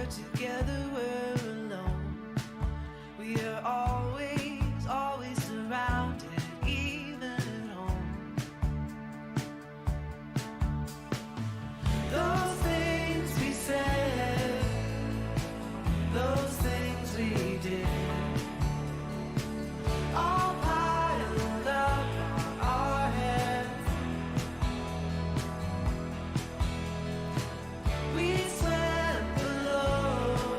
together we're alone. We are always surrounded, even at home. Those things we said, those things we did, all piled up on our heads. We swam below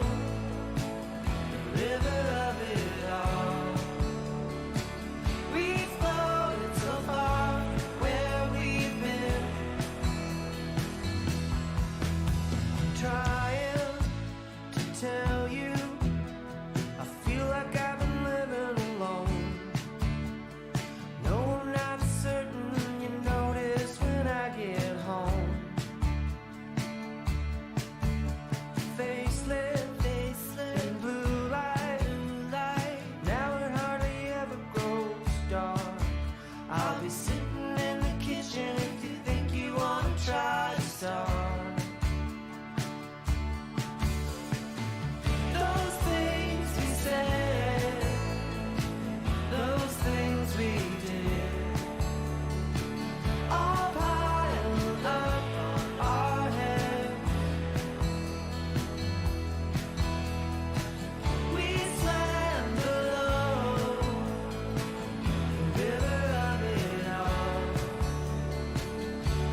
the river of it all. We floated so far where we've been, trying to tell you I feel like I've been living alone. No, I'm not certain you notice when I get home. Faceless in blue light. Now it hardly ever grows dark. I'll be sitting in the kitchen if you think you wanna try to start. Those things we said, those things we did, all piled up on our heads. We swam below the river of it all.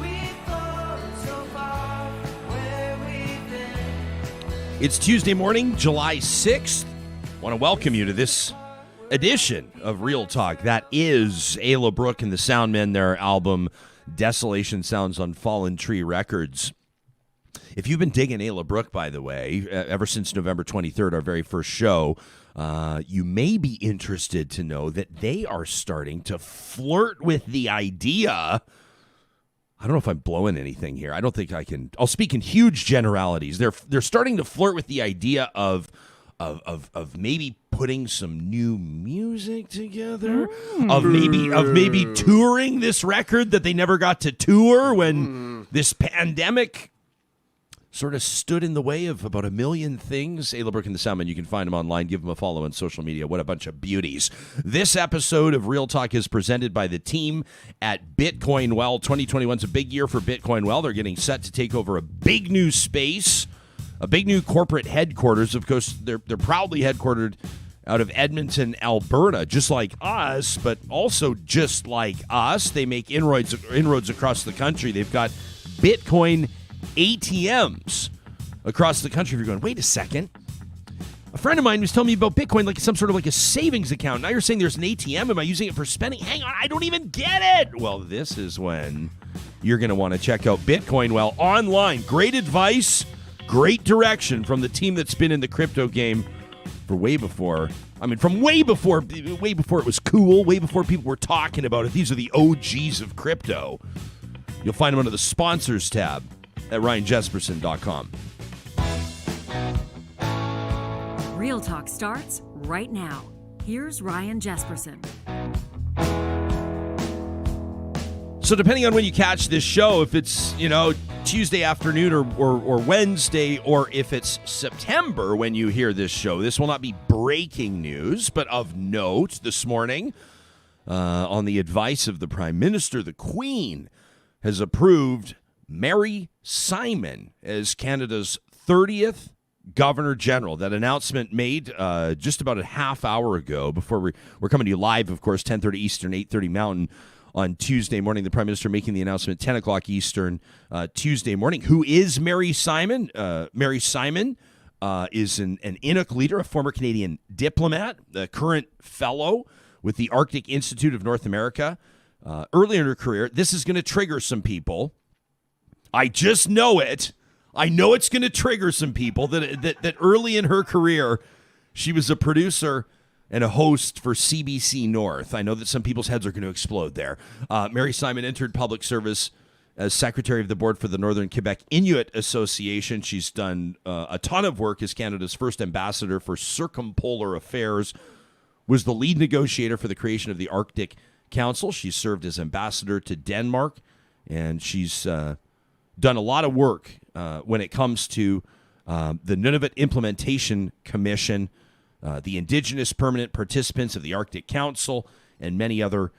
We floated so far where we've been. It's Tuesday morning, July 6th. Want to welcome you to this edition of Real Talk. That is Ayla Brooke and the Soundmen, their album Desolation Sounds on Fallen Tree Records. If you've been digging Ayla Brooke, by the way, ever since November 23rd, our very first show, you may be interested to know that they are starting to flirt with the idea. I don't know if I'm blowing anything here. I don't think I can. I'll speak in huge generalities. They're starting to flirt with the idea of maybe putting some new music together, of maybe touring this record that they never got to tour when this pandemic sort of stood in the way of about a million things. Ayla Brooke and the Soundmen, you can find them online. Give them a follow on social media. What a bunch of beauties. This episode of Real Talk is presented by the team at Bitcoin Well. 2021 is a big year for Bitcoin Well. They're getting set to take over a big new space, a big new corporate headquarters. Of course, they're proudly headquartered out of Edmonton, Alberta, just like us, but also just like us. They make inroads across the country. They've got Bitcoin ATMs across the country. If you're going, wait a second. A friend of mine was telling me about Bitcoin like some sort of like a savings account. Now you're saying there's an ATM. Am I using it for spending? Hang on, I don't even get it. Well, this is when you're going to want to check out Bitcoin Well online. Great advice, great direction from the team that's been in the crypto game for way before. I mean, from way before it was cool, way before people were talking about it. These are the OGs of crypto. You'll find them under the sponsors tab at ryanjesperson.com. Real Talk starts right now. Here's Ryan Jesperson. So depending on when you catch this show, if it's, Tuesday afternoon or Wednesday, or if it's September when you hear this show, this will not be breaking news, but of note this morning, on the advice of the Prime Minister, the Queen has approved Mary Simon as Canada's 30th Governor General. That announcement made just about a half hour ago. Before we're coming to you live, of course, 10:30 Eastern, 8:30 Mountain on Tuesday morning. The Prime Minister making the announcement 10 o'clock Eastern Tuesday morning. Who is Mary Simon? Mary Simon is an Inuk leader, a former Canadian diplomat, a current fellow with the Arctic Institute of North America. Early in her career, this is going to trigger some people. I just know it. I know it's going to trigger some people that early in her career, she was a producer and a host for CBC North. I know that some people's heads are going to explode there. Mary Simon entered public service as secretary of the board for the Northern Quebec Inuit Association. She's done a ton of work as Canada's first ambassador for circumpolar affairs, was the lead negotiator for the creation of the Arctic Council. She served as ambassador to Denmark, and she's done a lot of work when it comes to the Nunavut Implementation Commission, the Indigenous Permanent Participants of the Arctic Council, and many other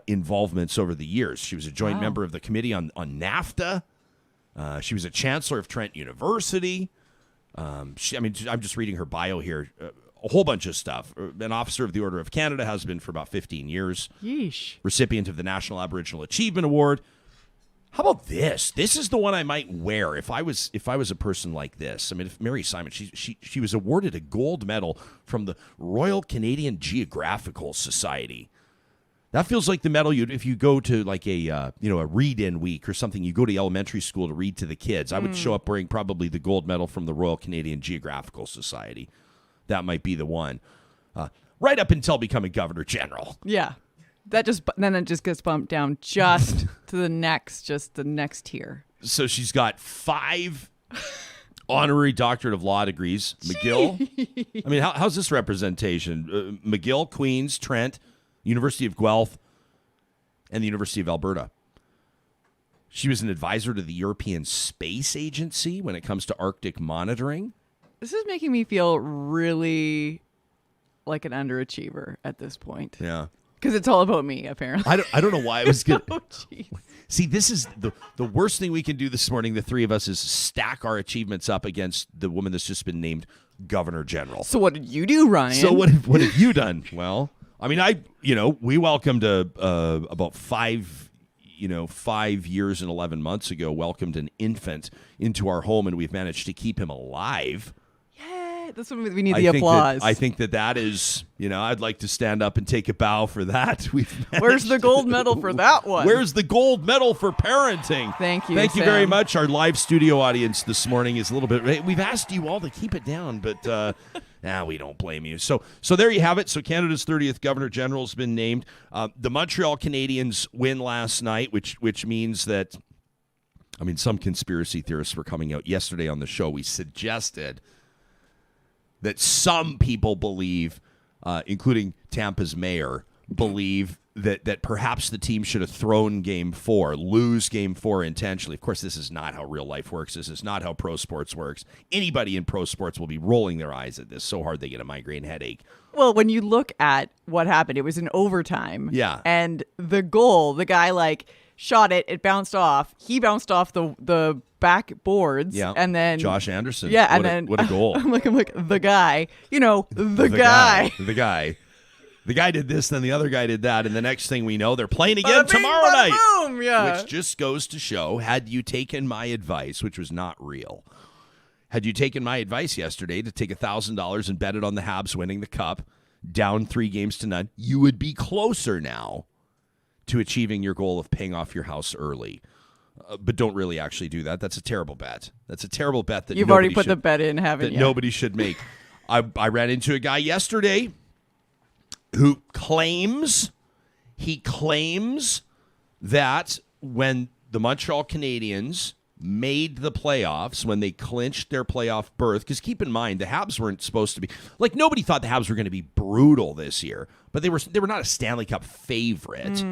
involvements over the years. She was a joint member of the Committee on NAFTA. She was a chancellor of Trent University. I'm just reading her bio here. A whole bunch of stuff. An officer of the Order of Canada, has been for about 15 years. Yeesh. Recipient of the National Aboriginal Achievement Award. How about this? This is the one I might wear if I was a person like this. I mean, if Mary Simon, she was awarded a gold medal from the Royal Canadian Geographical Society. That feels like the medal if you go to like a read-in week or something. You go to elementary school to read to the kids. I would show up wearing probably the gold medal from the Royal Canadian Geographical Society. That might be the one. Right up until becoming Governor General. Yeah. Then it just gets bumped down just to the next tier. So she's got 5 honorary doctorate of law degrees. McGill. I mean, how's this representation? McGill, Queen's, Trent, University of Guelph, and the University of Alberta. She was an advisor to the European Space Agency when it comes to Arctic monitoring. This is making me feel really like an underachiever at this point. Yeah. Because it's all about me, apparently. I don't know why I was good. Oh, jeez. See, this is the worst thing we can do this morning, the three of us, is stack our achievements up against the woman that's just been named Governor General. So what did you do, Ryan? So what have you done? Well, I mean, we welcomed about 5 years and 11 months ago, welcomed an infant into our home, and we've managed to keep him alive. Yay! That's when we need the applause. I think that is, I'd like to stand up and take a bow for that. Where's the gold medal for that one? Where's the gold medal for parenting? Thank you, Thank you Sam. very much. Our live studio audience this morning is a little bit. We've asked you all to keep it down, but we don't blame you. So there you have it. So Canada's 30th Governor General has been named. The Montreal Canadiens win last night, which means that, some conspiracy theorists were coming out yesterday on the show. We suggested that some people believe, including Tampa's mayor, believe that perhaps the team should have thrown lose Game 4 intentionally. Of course, this is not how real life works. This is not how pro sports works. Anybody in pro sports will be rolling their eyes at this so hard they get a migraine headache. Well, when you look at what happened, it was in overtime. Yeah. And the goal, the guy shot it bounced off. He bounced off the back boards. Yeah. And then Josh Anderson. Yeah. What a goal. I'm like, the guy, the guy. The guy. The guy did this, then the other guy did that, and the next thing we know, they're playing again Bada bing, tomorrow bada night. boom, yeah. Which just goes to show, had you taken my advice, which was not real, had you taken my advice yesterday to take $1,000 and bet it on the Habs winning the Cup, down 3-0, you would be closer now to achieving your goal of paying off your house early. But don't really actually do that. That's a terrible bet. That's a terrible bet that you've already put the bet in, haven't you? Nobody should make. I ran into a guy yesterday who claims that when the Montreal Canadiens made the playoffs, when they clinched their playoff berth, because keep in mind, the Habs weren't supposed to be, nobody thought the Habs were going to be brutal this year, but they were not a Stanley Cup favorite.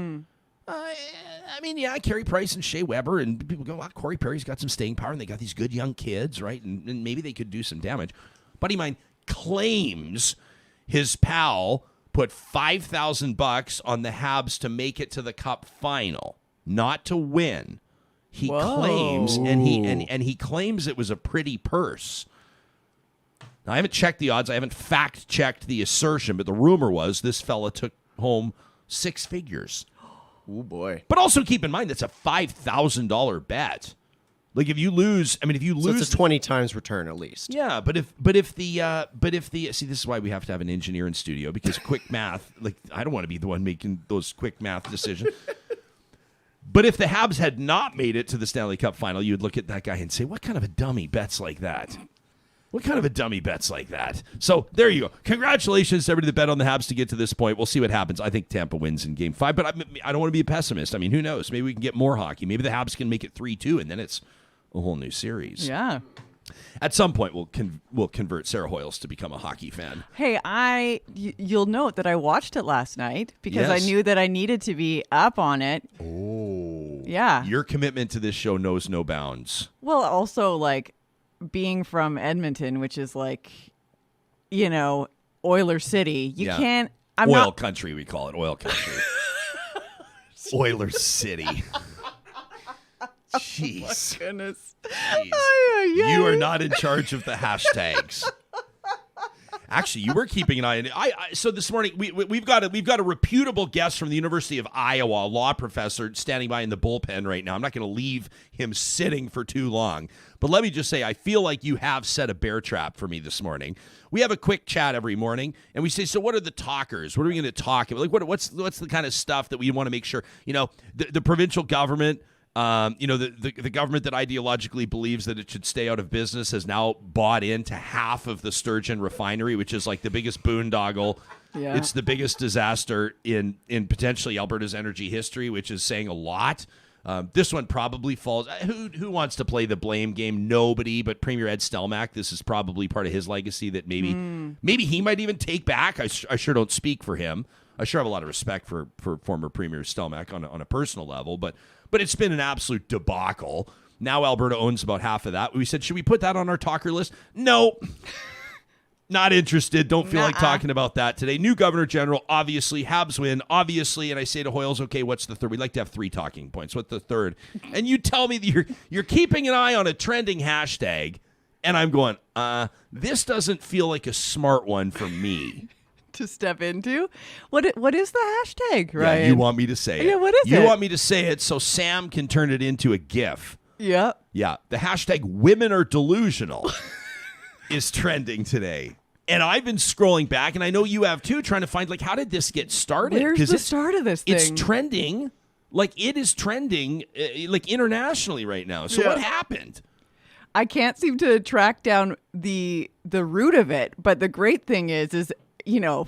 Carey Price and Shea Weber, and people go, Corey Perry's got some staying power, and they got these good young kids, right? And maybe they could do some damage. Buddy mine claims his pal put $5,000 on the Habs to make it to the Cup final, not to win. He claims, and he claims it was a pretty purse. Now, I haven't checked the odds. I haven't fact-checked the assertion, but the rumor was this fella took home 6 figures. Oh, boy. But also keep in mind, that's a $5,000 bet. If you lose, so it's a 20 times return at least. Yeah, but if the see, this is why we have to have an engineer in studio, because quick math, I don't want to be the one making those quick math decisions. But if the Habs had not made it to the Stanley Cup final, you would look at that guy and say, what kind of a dummy bets like that? What kind of a dummy bets like that? So there you go. Congratulations to everybody that bet on the Habs to get to this point. We'll see what happens. I think Tampa wins in Game 5, but I don't want to be a pessimist. Who knows? Maybe we can get more hockey. Maybe the Habs can make it 3-2, and then it's a whole new series. Yeah. At some point, we'll convert Sarah Hoyles to become a hockey fan. Hey, you'll note that I watched it last night because I Yes. knew that I needed to be up on it. Oh. Yeah. Your commitment to this show knows no bounds. Well, also being from Edmonton, which is like, Oiler City, you Yeah. can't. Oil country, we call it. Oil country. Oiler City. Jeez. Goodness. Jeez. You are not in charge of the hashtags. Actually, you were keeping an eye on it. So this morning we've got a reputable guest from the University of Iowa, a law professor, standing by in the bullpen right now. I'm not going to leave him sitting for too long. But let me just say, I feel like you have set a bear trap for me this morning. We have a quick chat every morning, and we say, so what are the talkers? What are we going to talk about? Like, what's the kind of stuff that we want to make sure, the provincial government, the government that ideologically believes that it should stay out of business has now bought into half of the Sturgeon refinery, which is like the biggest boondoggle. Yeah. It's the biggest disaster in potentially Alberta's energy history, which is saying a lot. This one probably falls. Who wants to play the blame game? Nobody, but Premier Ed Stelmach. This is probably part of his legacy that maybe he might even take back. I sure don't speak for him. I sure have a lot of respect for former Premier Stelmach on a personal level, but it's been an absolute debacle. Now Alberta owns about half of that. We said, should we put that on our talker list? No. Not interested. Don't feel like talking about that today. New Governor General, obviously. Habs win, obviously. And I say to Hoyles, okay, what's the third? We'd like to have 3 talking points. What's the third? And you tell me that you're keeping an eye on a trending hashtag, and I'm going, this doesn't feel like a smart one for me. To step into. What is the hashtag, Ryan? Yeah, you want me to say it. Yeah, what is it? You want me to say it so Sam can turn it into a GIF. Yeah. Yeah, the hashtag women are delusional is trending today. And I've been scrolling back, and I know you have too, trying to find, like, how did this get started? Where's the start of this thing? It's trending. Like, it is trending, like, internationally right now. So what happened? I can't seem to track down the root of it. But the great thing is,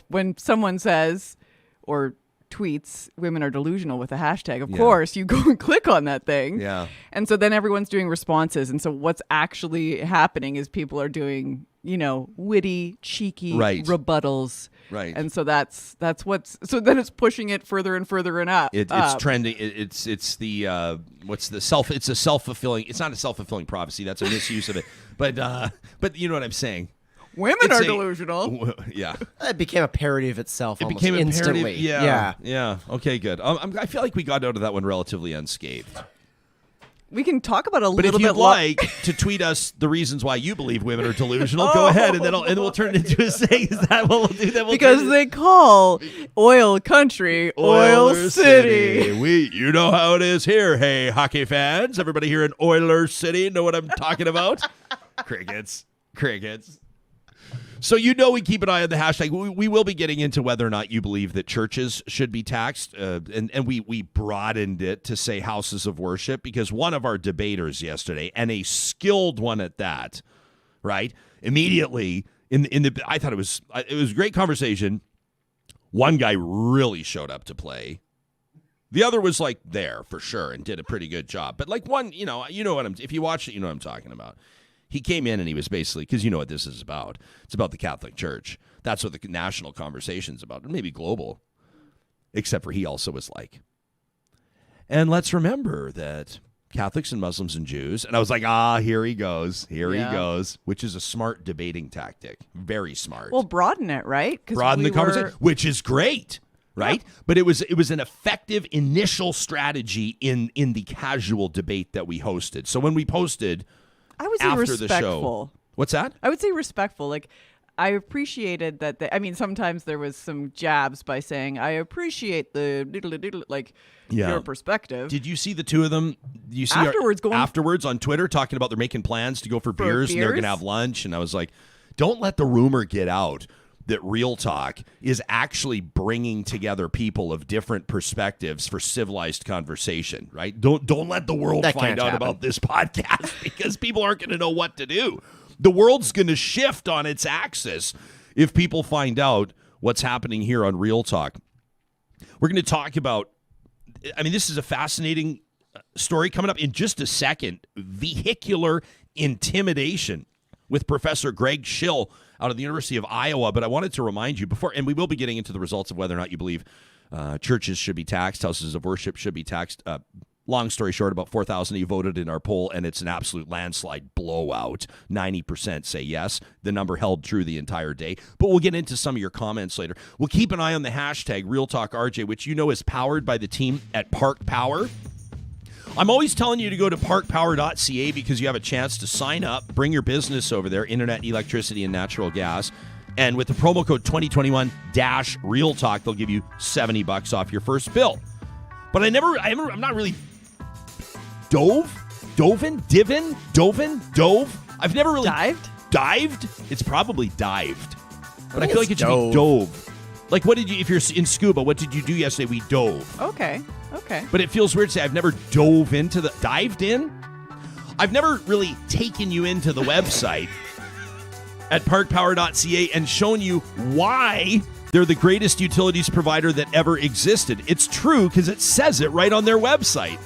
when someone says or tweets women are delusional with a hashtag, of course you go and click on that thing. Yeah. And so then everyone's doing responses. And so what's actually happening is people are doing, witty, cheeky rebuttals. Right. And so that's so then it's pushing it further and further and up. It's trending. It's the it's a self-fulfilling. It's not a self-fulfilling prophecy. That's a misuse of it. But you know what I'm saying. Women are delusional. Yeah. It became a parody of itself almost became instantly. A parody. Yeah. Okay, good. I feel like we got out of that one relatively unscathed. We can talk about But if you'd like to tweet us the reasons why you believe women are delusional, go ahead, and then we'll turn it into a saying. Is that what we'll do? Then because they call oil country Oil City. You know how it is here. Hey, hockey fans, everybody here in Oiler City know what I'm talking about? Crickets. So we keep an eye on the hashtag. We will be getting into whether or not you believe that churches should be taxed, and we broadened it to say houses of worship because one of our debaters yesterday, and a skilled one at that, right? Immediately I thought it was a great conversation. One guy really showed up to play. The other was like there for sure and did a pretty good job. But like one, if you watch it, you know what I'm talking about. He came in and he was basically, because you know what this is about. It's about the Catholic Church. That's what the national conversation's about, and maybe global. Except for he also was like, and let's remember that Catholics and Muslims and Jews. And I was like, here he goes. He goes, which is a smart debating tactic. Very smart. Well, broaden it, right? Broaden the conversation, which is great. Right? Yeah. But it was an effective initial strategy in the casual debate that we hosted. So when we posted... I would say after respectful. The show. What's that? I would say respectful. Like, I appreciated that. Sometimes there was some jabs by saying, I appreciate the your perspective. Did you see the two of them? You see afterwards on Twitter talking about they're making plans to go for beers and they're going to have lunch. And I was like, don't let the rumor get out that Real Talk is actually bringing together people of different perspectives for civilized conversation, right? Don't let the world find out about this podcast because people aren't going to know what to do. The world's going to shift on its axis if people find out what's happening here on Real Talk. We're going to talk about, this is a fascinating story coming up in just a second. Vehicular intimidation with Professor Greg Shill out of the University of Iowa. But I wanted to remind you before, and we will be getting into the results of whether or not you believe churches should be taxed, houses of worship should be taxed. Long story short, about 4,000 of you voted in our poll, and it's an absolute landslide blowout. 90% say yes. The number held true the entire day. But we'll get into some of your comments later. We'll keep an eye on the hashtag RealTalkRJ, which you know is powered by the team at Park Power. I'm always telling you to go to parkpower.ca because you have a chance to sign up, bring your business over there, internet, electricity, and natural gas. And with the promo code 2021-RealTalk, they'll give you $70 off your first bill. But I'm not really dove. I've never really dived. It's probably dived, but I feel like it should be dove. Like, what did you? If you're in scuba, what did you do yesterday? We dove. Okay. But it feels weird to say I've never dived in. I've never really taken you into the website at parkpower.ca and shown you why they're the greatest utilities provider that ever existed. It's true because it says it right on their website.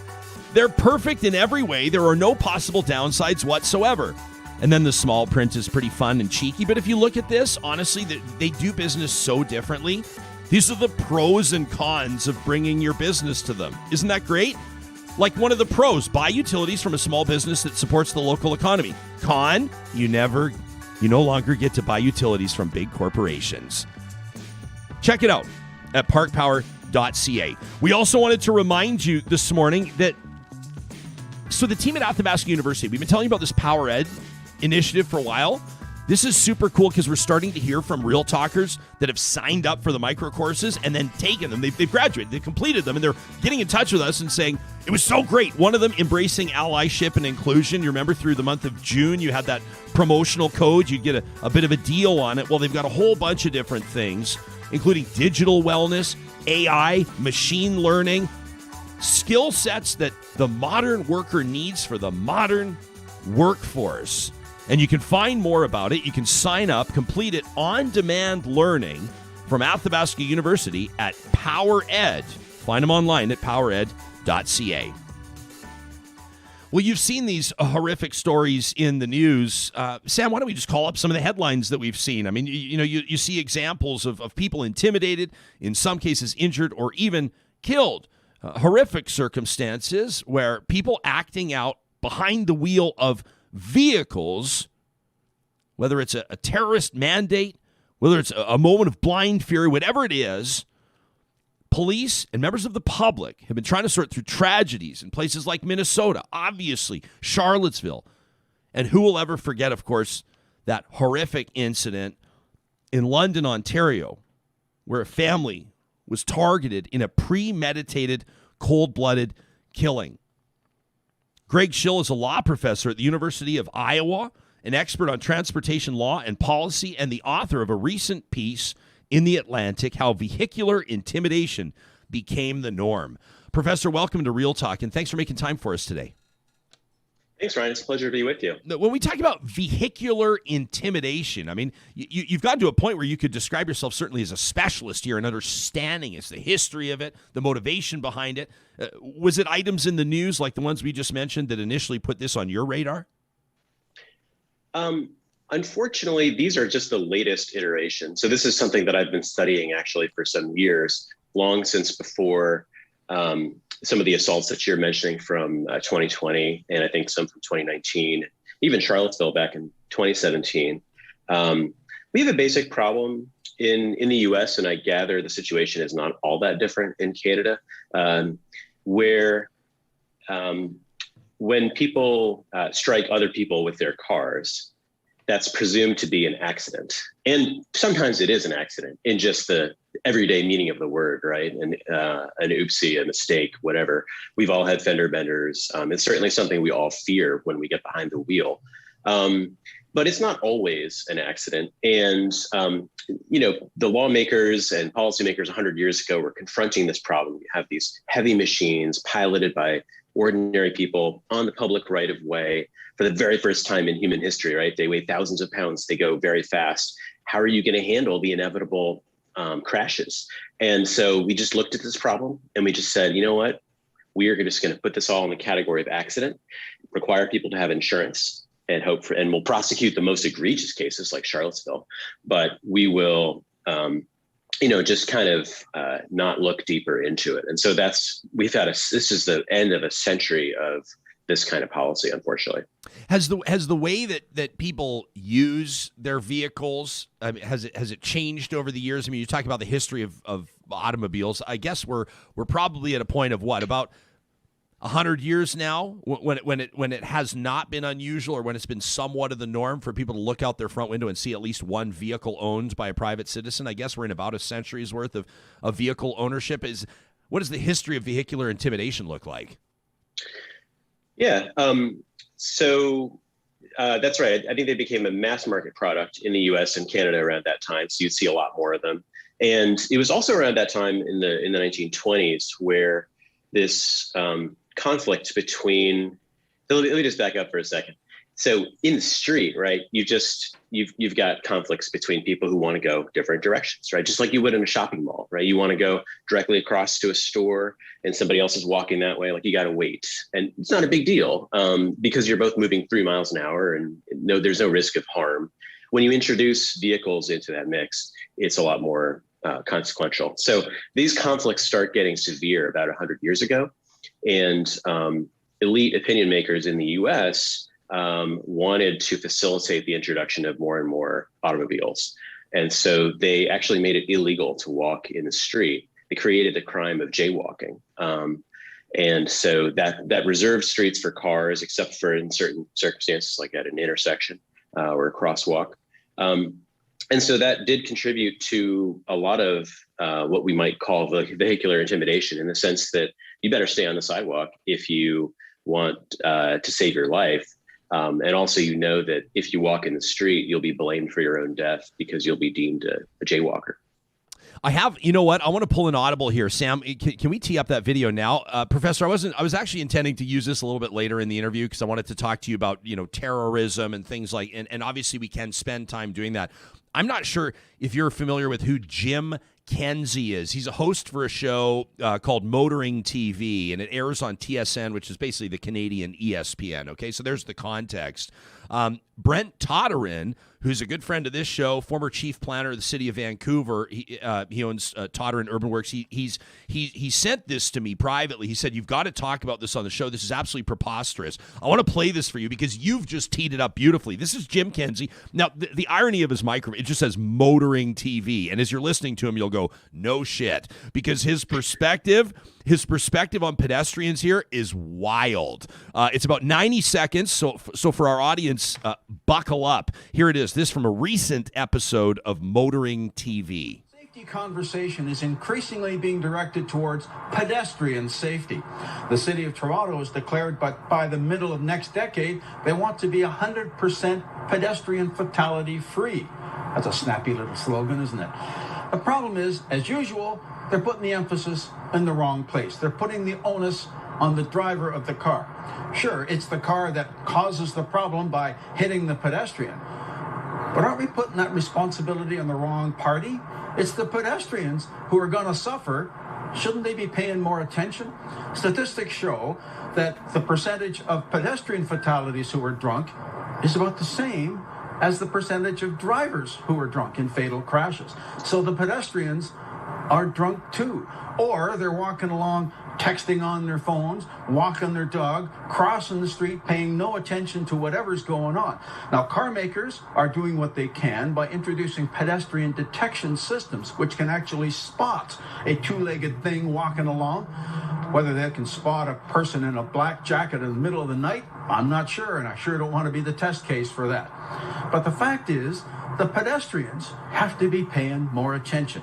They're perfect in every way. There are no possible downsides whatsoever. And then the small print is pretty fun and cheeky. But if you look at this, honestly, they do business so differently. These are the pros and cons of bringing your business to them. Isn't that great? Like one of the pros, buy utilities from a small business that supports the local economy. Con, you no longer get to buy utilities from big corporations. Check it out at parkpower.ca. We also wanted to remind you this morning that the team at Athabasca University, we've been telling you about this Power Ed initiative for a while. This is super cool because we're starting to hear from real talkers that have signed up for the micro courses and then taken them. They've graduated, they've completed them, and they're getting in touch with us and saying, it was so great. One of them embracing allyship and inclusion. You remember through the month of June, you had that promotional code. You'd get a bit of a deal on it. Well, they've got a whole bunch of different things, including digital wellness, AI, machine learning, skill sets that the modern worker needs for the modern workforce. And you can find more about it. You can sign up, complete it on-demand learning from Athabasca University at PowerEd. Find them online at powered.ca. Well, you've seen these horrific stories in the news. Sam, why don't we just call up some of the headlines that we've seen? I mean, you see examples of people intimidated, in some cases injured, or even killed. Horrific circumstances where people acting out behind the wheel of vehicles, whether it's a terrorist mandate, whether it's a moment of blind fury, whatever it is, police and members of the public have been trying to sort through tragedies in places like Minnesota, obviously, Charlottesville. And who will ever forget, of course, that horrific incident in London, Ontario, where a family was targeted in a premeditated, cold-blooded killing. Greg Shill is a law professor at the University of Iowa, an expert on transportation law and policy, and the author of a recent piece in The Atlantic, How Vehicular Intimidation Became the Norm. Professor, welcome to Real Talk, and thanks for making time for us today. Thanks, Ryan. It's a pleasure to be with you. When we talk about vehicular intimidation, I mean, you've gotten to a point where you could describe yourself certainly as a specialist here in understanding it's the history of it, the motivation behind it. Was it items in the news like the ones we just mentioned that initially put this on your radar? Unfortunately, these are just the latest iteration. So this is something that I've been studying actually for some years, long since before some of the assaults that you're mentioning from 2020, and I think some from 2019, even Charlottesville back in 2017. We have a basic problem in the US, and I gather the situation is not all that different in Canada, where when people strike other people with their cars, that's presumed to be an accident. And sometimes it is an accident in just the everyday meaning of the word, right? And an oopsie, a mistake, whatever. We've all had fender benders. It's certainly something we all fear when we get behind the wheel. But it's not always an accident. And, the lawmakers and policymakers 100 years ago were confronting this problem. You have these heavy machines piloted by ordinary people on the public right of way for the very first time in human history, right? They weigh thousands of pounds. They go very fast. How are you going to handle the inevitable crashes? And so we just looked at this problem and we just said, you know what? We are just going to put this all in the category of accident, require people to have insurance, and and we'll prosecute the most egregious cases like Charlottesville, but we will just kind of not look deeper into it. And so this is the end of a century of this kind of policy, unfortunately. Has the way that people use their vehicles, has it changed over the years? I mean, you talk about the history of automobiles. I guess we're probably at a point of what, about 100 years now, when it has not been unusual, or when it's been somewhat of the norm for people to look out their front window and see at least one vehicle owned by a private citizen. I guess we're in about a century's worth of vehicle ownership. What does the history of vehicular intimidation look like? Yeah. So that's right. I think they became a mass market product in the US and Canada around that time. So you'd see a lot more of them. And it was also around that time in the 1920s where this conflict between, let me just back up for a second. So in the street, right, you've got conflicts between people who want to go different directions, right? Just like you would in a shopping mall, right? You want to go directly across to a store and somebody else is walking that way, like you got to wait. And it's not a big deal because you're both moving 3 miles an hour and there's no risk of harm. When you introduce vehicles into that mix, it's a lot more consequential. So these conflicts start getting severe about 100 years ago. And elite opinion makers in the US wanted to facilitate the introduction of more and more automobiles. And so they actually made it illegal to walk in the street. They created the crime of jaywalking. And so that reserved streets for cars, except for in certain circumstances, like at an intersection or a crosswalk. And so that did contribute to a lot of what we might call vehicular intimidation, in the sense that you better stay on the sidewalk if you want to save your life. And also, that if you walk in the street, you'll be blamed for your own death because you'll be deemed a jaywalker. I have, you know what? I want to pull an audible here. Sam, can we tee up that video now? Professor, I was actually intending to use this a little bit later in the interview because I wanted to talk to you about, terrorism and things like, and obviously we can spend time doing that. I'm not sure if you're familiar with who Jim Kenzie is. He's a host for a show called Motoring TV, and it airs on TSN, which is basically the Canadian ESPN. Okay, so there's the context. Brent Todderin, who's a good friend of this show, former chief planner of the city of Vancouver. He owns Todderin Urban Works. He sent this to me privately. He said, "You've got to talk about this on the show. This is absolutely preposterous. I want to play this for you because you've just teed it up beautifully." This is Jim Kenzie. Now, the irony of his microphone, it just says Motoring TV. And as you're listening to him, you'll go, no shit. Because his perspective on pedestrians here is wild. It's about 90 seconds. So for our audience, buckle up. Here it is. This from a recent episode of Motoring TV. Safety conversation is increasingly being directed towards pedestrian safety. The city of Toronto has declared, but by the middle of next decade, they want to be 100% pedestrian fatality free. That's a snappy little slogan, isn't it? The problem is, as usual, they're putting the emphasis in the wrong place. They're putting the onus on the driver of the car. Sure, it's the car that causes the problem by hitting the pedestrian. But aren't we putting that responsibility on the wrong party? It's the pedestrians who are going to suffer. Shouldn't they be paying more attention? Statistics show that the percentage of pedestrian fatalities who are drunk is about the same as the percentage of drivers who are drunk in fatal crashes. So the pedestrians are drunk too. Or they're walking along, texting on their phones, walking their dog, crossing the street, paying no attention to whatever's going on. Now, car makers are doing what they can by introducing pedestrian detection systems, which can actually spot a two-legged thing walking along. Whether they can spot a person in a black jacket in the middle of the night, I'm not sure, and I sure don't want to be the test case for that. But the fact is, the pedestrians have to be paying more attention.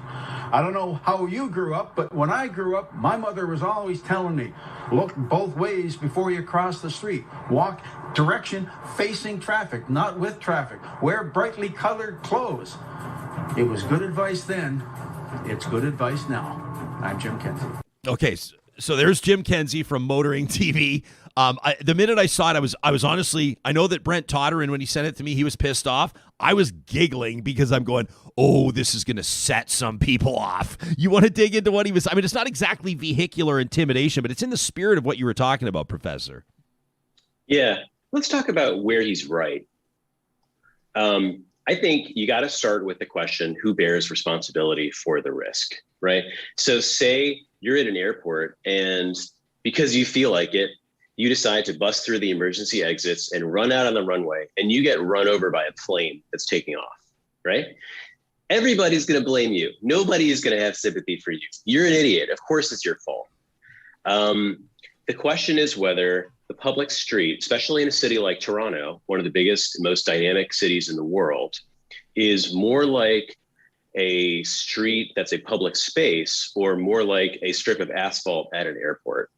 I don't know how you grew up, but when I grew up, my mother was always telling me, look both ways before you cross the street. Walk direction facing traffic, not with traffic. Wear brightly colored clothes. It was good advice then. It's good advice now. I'm Jim Kenzie. Okay, so there's Jim Kenzie from Motoring TV. The minute I saw it, I was honestly, I know that Brent Todderin, when he sent it to me, he was pissed off. I was giggling because I'm going, oh, this is going to set some people off. You want to dig into what he was, I mean, it's not exactly vehicular intimidation, but it's in the spirit of what you were talking about, Professor. Yeah, let's talk about where he's right. I think you got to start with the question, who bears responsibility for the risk, right? So say you're at an airport and because you feel like it, you decide to bust through the emergency exits and run out on the runway and you get run over by a plane that's taking off, right? Everybody's going to blame you. Nobody is going to have sympathy for you. You're an idiot. Of course it's your fault. The question is whether the public street, especially in a city like Toronto, one of the biggest, most dynamic cities in the world, is more like a street that's a public space or more like a strip of asphalt at an airport.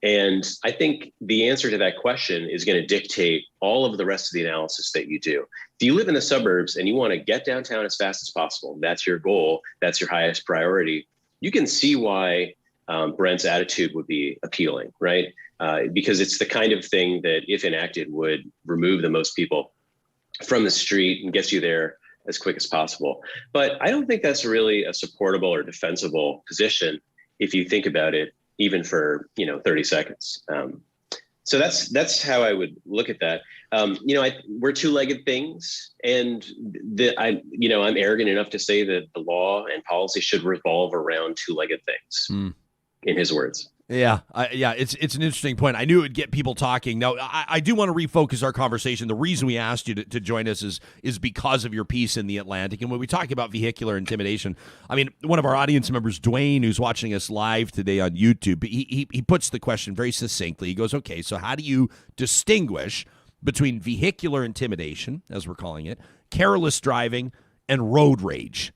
And I think the answer to that question is going to dictate all of the rest of the analysis that you do. If you live in the suburbs and you want to get downtown as fast as possible, that's your goal, that's your highest priority, you can see why Brent's attitude would be appealing, right? Because it's the kind of thing that, if enacted, would remove the most people from the street and gets you there as quick as possible. But I don't think that's really a supportable or defensible position if you think about it, even for 30 seconds. So that's how I would look at that. We're two-legged things, and I'm arrogant enough to say that the law and policy should revolve around two-legged things. In his words. Yeah, it's an interesting point. I knew it would get people talking. Now, I do want to refocus our conversation. The reason we asked you to join us is because of your piece in The Atlantic. And when we talk about vehicular intimidation, I mean, one of our audience members, Dwayne, who's watching us live today on YouTube, he puts the question very succinctly. He goes, okay, so how do you distinguish between vehicular intimidation, as we're calling it, careless driving, and road rage?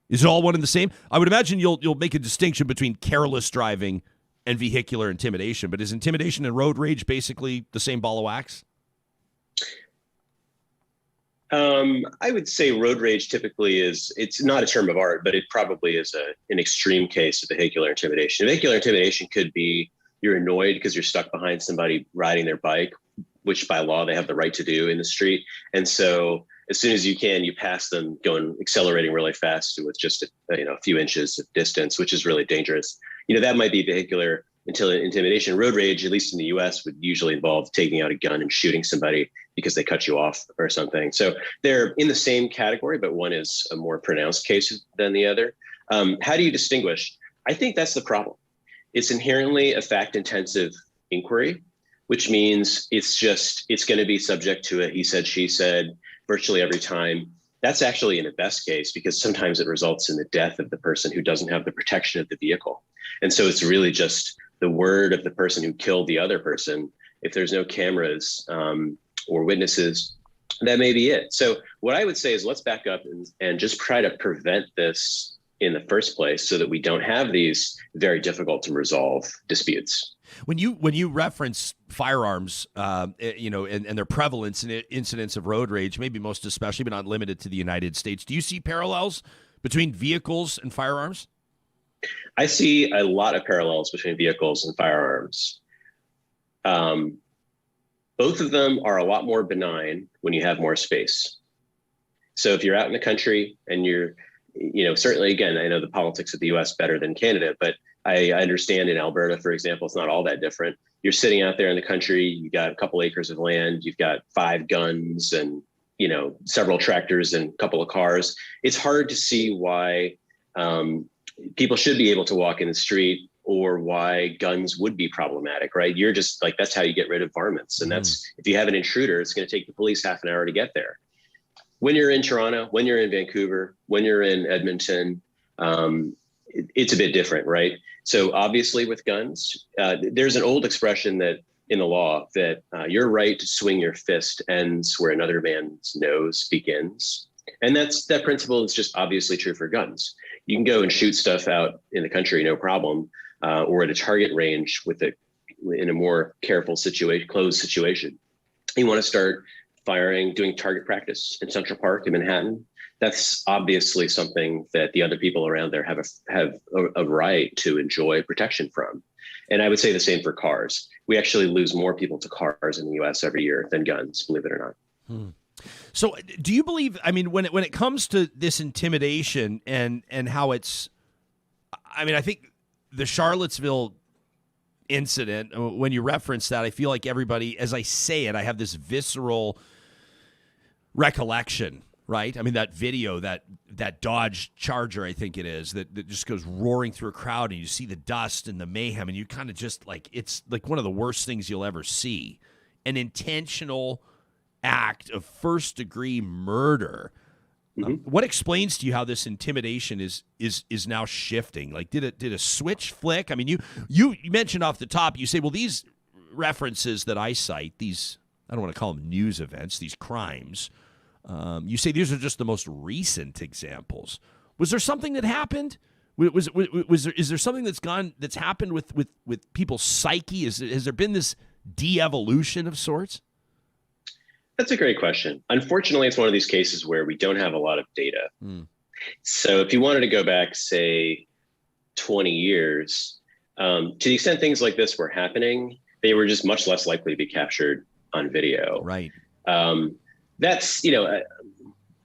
Is it all one and the same? I would imagine you'll make a distinction between careless driving and vehicular intimidation, but is intimidation and road rage basically the same ball of wax? I would say road rage typically it's not a term of art, but it probably is an extreme case of vehicular intimidation. Vehicular intimidation could be you're annoyed because you're stuck behind somebody riding their bike, which by law they have the right to do in the street. And so as soon as you can, you pass them accelerating really fast with just a few inches of distance, which is really dangerous. That might be vehicular intimidation. Road rage, at least in the US, would usually involve taking out a gun and shooting somebody because they cut you off or something. So they're in the same category, but one is a more pronounced case than the other. How do you distinguish? I think that's the problem. It's inherently a fact-intensive inquiry, which means it's going to be subject to a he said, she said, virtually every time. That's actually in the best case, because sometimes it results in the death of the person who doesn't have the protection of the vehicle. And so it's really just the word of the person who killed the other person. If there's no cameras or witnesses, that may be it. So what I would say is let's back up and just try to prevent this in the first place so that we don't have these very difficult to resolve disputes. When you reference firearms, and their prevalence in incidents of road rage, maybe most especially, but not limited to the United States, do you see parallels between vehicles and firearms? I see a lot of parallels between vehicles and firearms. Both of them are a lot more benign when you have more space. So if you're out in the country and you're, certainly, again, I know the politics of the US better than Canada, but I understand in Alberta, for example, it's not all that different. You're sitting out there in the country, you got a couple acres of land, you've got 5 guns and, several tractors and a couple of cars. It's hard to see why people should be able to walk in the street or why guns would be problematic, right? You're just like, that's how you get rid of varmints. And that's, if you have an intruder, it's going to take the police half an hour to get there. When you're in Toronto, when you're in Vancouver, when you're in Edmonton, it's a bit different, right? So obviously with guns, there's an old expression that in the law that your right to swing your fist ends where another man's nose begins. And that principle is just obviously true for guns. You can go and shoot stuff out in the country, no problem, or at a target range in a more careful situation, closed situation. You want to start doing target practice in Central Park in Manhattan. That's obviously something that the other people around there have a right to enjoy protection from. And I would say the same for cars. We actually lose more people to cars in the US every year than guns, believe it or not. So do you believe, when it comes to this intimidation and how it's, I think the Charlottesville incident, when you reference that, I feel like everybody, as I say it, I have this visceral recollection right? I mean, that video, that Dodge Charger, I think it is, that just goes roaring through a crowd, and you see the dust and the mayhem, and you kind of just like, it's like one of the worst things you'll ever see. An intentional act of first-degree murder. What explains to you how this intimidation is now shifting? Like, did a switch flick? I mean, you mentioned off the top, you say, well, these references that I cite, these, I don't want to call them news events, these crimes, you say these are just the most recent examples. Was there something that happened? Is there something that's happened with people's psyche? Has there been this de-evolution of sorts? That's a great question. Unfortunately, it's one of these cases where we don't have a lot of data. So if you wanted to go back, say, 20 years, to the extent things like this were happening, they were just much less likely to be captured on video. Right. That's,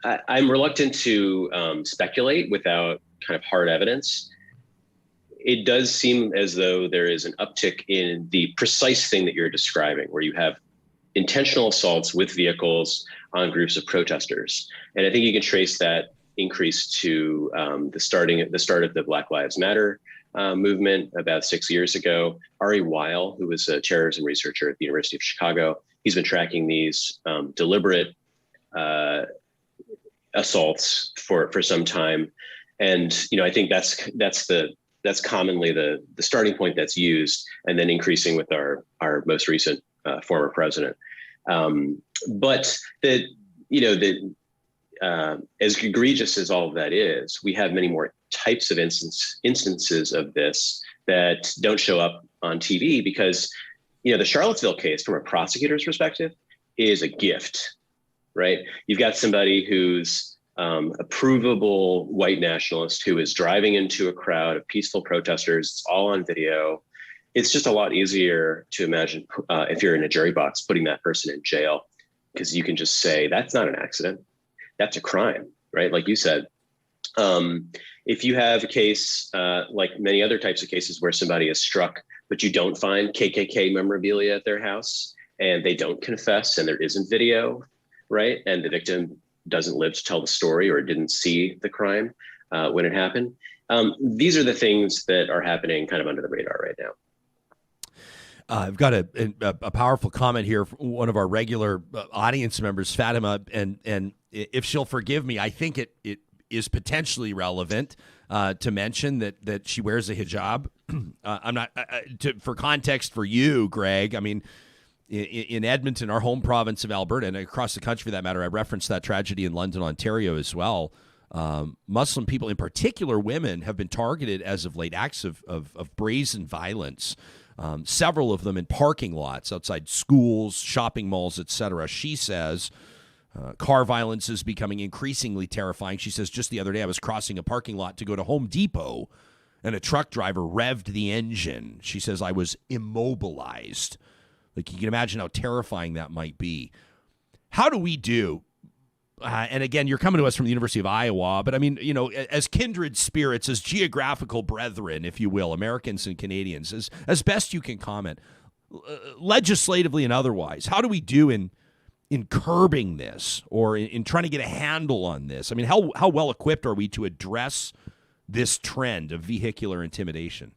I'm reluctant to speculate without kind of hard evidence. It does seem as though there is an uptick in the precise thing that you're describing, where you have intentional assaults with vehicles on groups of protesters. And I think you can trace that increase to the start of the Black Lives Matter movement about 6 years ago. Ari Weil, who was a terrorism researcher at the University of Chicago, he's been tracking these deliberate assaults for some time. And, I think that's commonly the starting point that's used, and then increasing with our most recent former president. But as egregious as all of that is, we have many more types of instances of this that don't show up on TV because, the Charlottesville case, from a prosecutor's perspective, is a gift, right? You've got somebody who's a provable white nationalist who is driving into a crowd of peaceful protesters. It's all on video. It's just a lot easier to imagine if you're in a jury box, putting that person in jail, because you can just say, that's not an accident. That's a crime, right? Like you said. If you have a case like many other types of cases where somebody is struck, but you don't find KKK memorabilia at their house, and they don't confess, and there isn't video, right? And the victim doesn't live to tell the story or didn't see the crime when it happened. These are the things that are happening kind of under the radar right now. I've got a powerful comment here from one of our regular audience members, Fatima, and if she'll forgive me, I think it is potentially relevant to mention that she wears a hijab. I'm not for context for you, Greg. I mean, in Edmonton, our home province of Alberta, and across the country for that matter, I referenced that tragedy in London, Ontario as well. Muslim people, in particular women, have been targeted as of late, acts of brazen violence. Several of them in parking lots outside schools, shopping malls, etc. She says car violence is becoming increasingly terrifying. She says, just the other day I was crossing a parking lot to go to Home Depot, and a truck driver revved the engine. She says, I was immobilized. Like, you can imagine how terrifying that might be. How do we do? And again, you're coming to us from the University of Iowa, but I mean, as kindred spirits, as geographical brethren, if you will, Americans and Canadians, as best you can comment, legislatively and otherwise, how do we do in curbing this, or in trying to get a handle on this? I mean, how well equipped are we to address this trend of vehicular intimidation?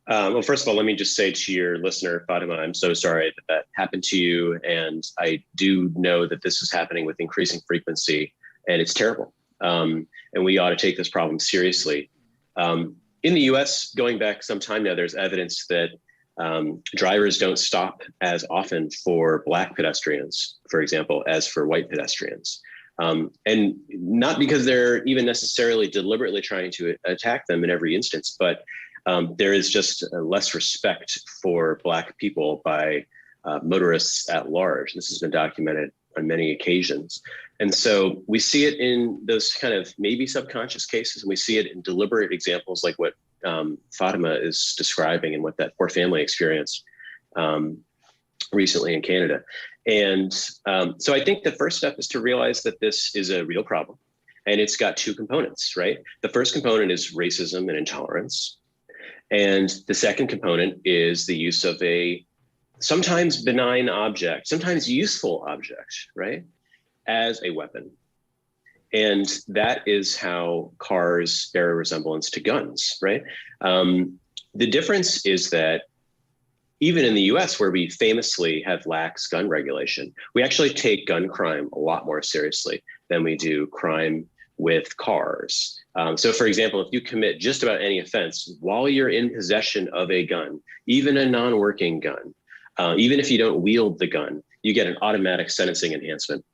Well, first of all, let me just say to your listener, Fatima, I'm so sorry that happened to you. And I do know that this is happening with increasing frequency, and it's terrible. And we ought to take this problem seriously. In the US, going back some time now, there's evidence that drivers don't stop as often for Black pedestrians, for example, as for white pedestrians. And not because they're even necessarily deliberately trying to attack them in every instance, but there is just less respect for Black people by motorists at large. This has been documented on many occasions. And so we see it in those kind of maybe subconscious cases, and we see it in deliberate examples like what Fatima is describing and what that poor family experienced recently in Canada. And so I think the first step is to realize that this is a real problem, and it's got two components, right? The first component is racism and intolerance. And the second component is the use of a sometimes benign object, sometimes useful object, right? as a weapon. And that is how cars bear a resemblance to guns, right? The difference is that even in the US, where we famously have lax gun regulation, we actually take gun crime a lot more seriously than we do crime with cars. So for example, if you commit just about any offense while you're in possession of a gun, even a non-working gun, even if you don't wield the gun, you get an automatic sentencing enhancement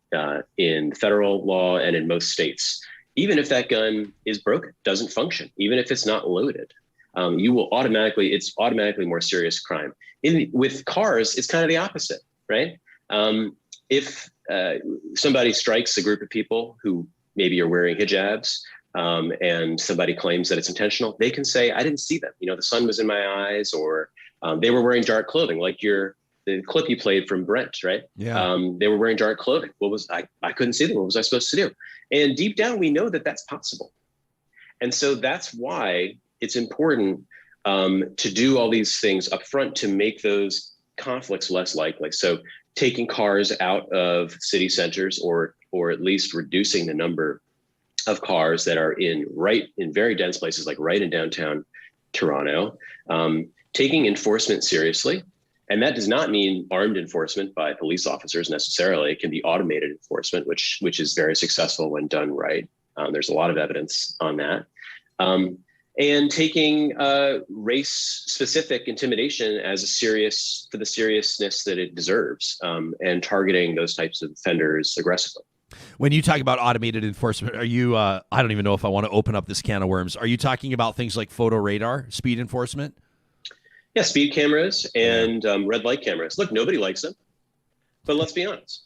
in federal law and in most states. Even if that gun is broken, doesn't function, even if it's not loaded, it's automatically more serious crime. With cars, it's kind of the opposite, right? If somebody strikes a group of people who maybe are wearing hijabs, and somebody claims that it's intentional, they can say, I didn't see them. The sun was in my eyes, or they were wearing dark clothing, like the clip you played from Brent, right? Yeah. They were wearing dark clothing. I couldn't see them. What was I supposed to do? And deep down, we know that that's possible. And so that's why it's important to do all these things up front to make those conflicts less likely. So taking cars out of city centers, or at least reducing the number of cars that are in very dense places, like right in downtown Toronto, taking enforcement seriously. And that does not mean armed enforcement by police officers necessarily. It can be automated enforcement, which is very successful when done right. There's a lot of evidence on that. And taking race-specific intimidation for the seriousness that it deserves, and targeting those types of offenders aggressively. When you talk about automated enforcement, are you, I don't even know if I want to open up this can of worms. Are you talking about things like photo radar, speed enforcement? Yeah, speed cameras and red light cameras. Look, nobody likes them, but let's be honest.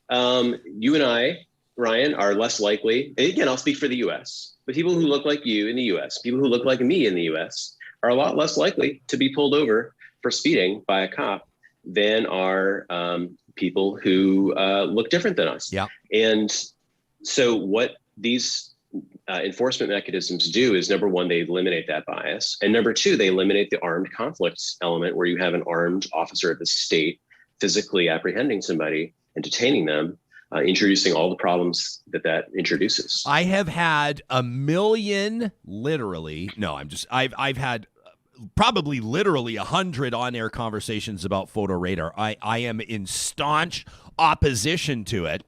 You and I, Ryan, are less likely, and again, I'll speak for the US, but people who look like you in the US, people who look like me in the US, are a lot less likely to be pulled over for speeding by a cop than are people who look different than us. Yeah. And so what these enforcement mechanisms do is, number one, they eliminate that bias. And number two, they eliminate the armed conflicts element, where you have an armed officer of the state physically apprehending somebody and detaining them, introducing all the problems that introduces. I have had I've had probably literally 100 on-air conversations about photo radar. I am in staunch opposition to it.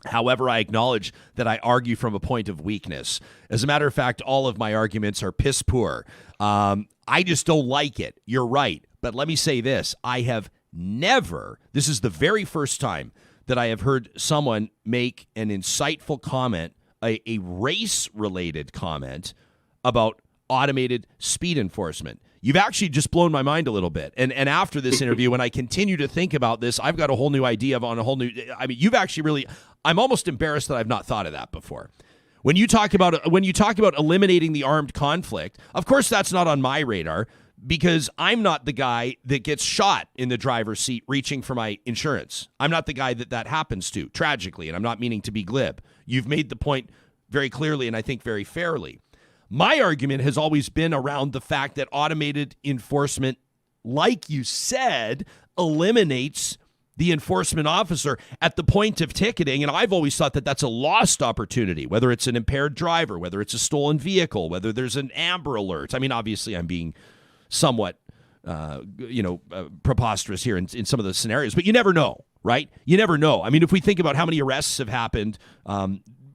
However, I acknowledge that I argue from a point of weakness. As a matter of fact, all of my arguments are piss poor. I just don't like it. You're right. But let me say this. This is the very first time that I have heard someone make an insightful comment, a race-related comment about automated speed enforcement. You've actually just blown my mind a little bit. And after this interview, when I continue to think about this, I've got a whole new idea you've actually I'm almost embarrassed that I've not thought of that before. When you talk about eliminating the armed conflict, of course that's not on my radar, because I'm not the guy that gets shot in the driver's seat reaching for my insurance. I'm not the guy that happens to, tragically, and I'm not meaning to be glib. You've made the point very clearly and I think very fairly. My argument has always been around the fact that automated enforcement, like you said, eliminates the enforcement officer at the point of ticketing. And I've always thought that that's a lost opportunity, whether it's an impaired driver, whether it's a stolen vehicle, whether there's an Amber Alert. I mean, obviously I'm being somewhat, preposterous here in some of the scenarios, but you never know, right? You never know. I mean, if we think about how many arrests have happened,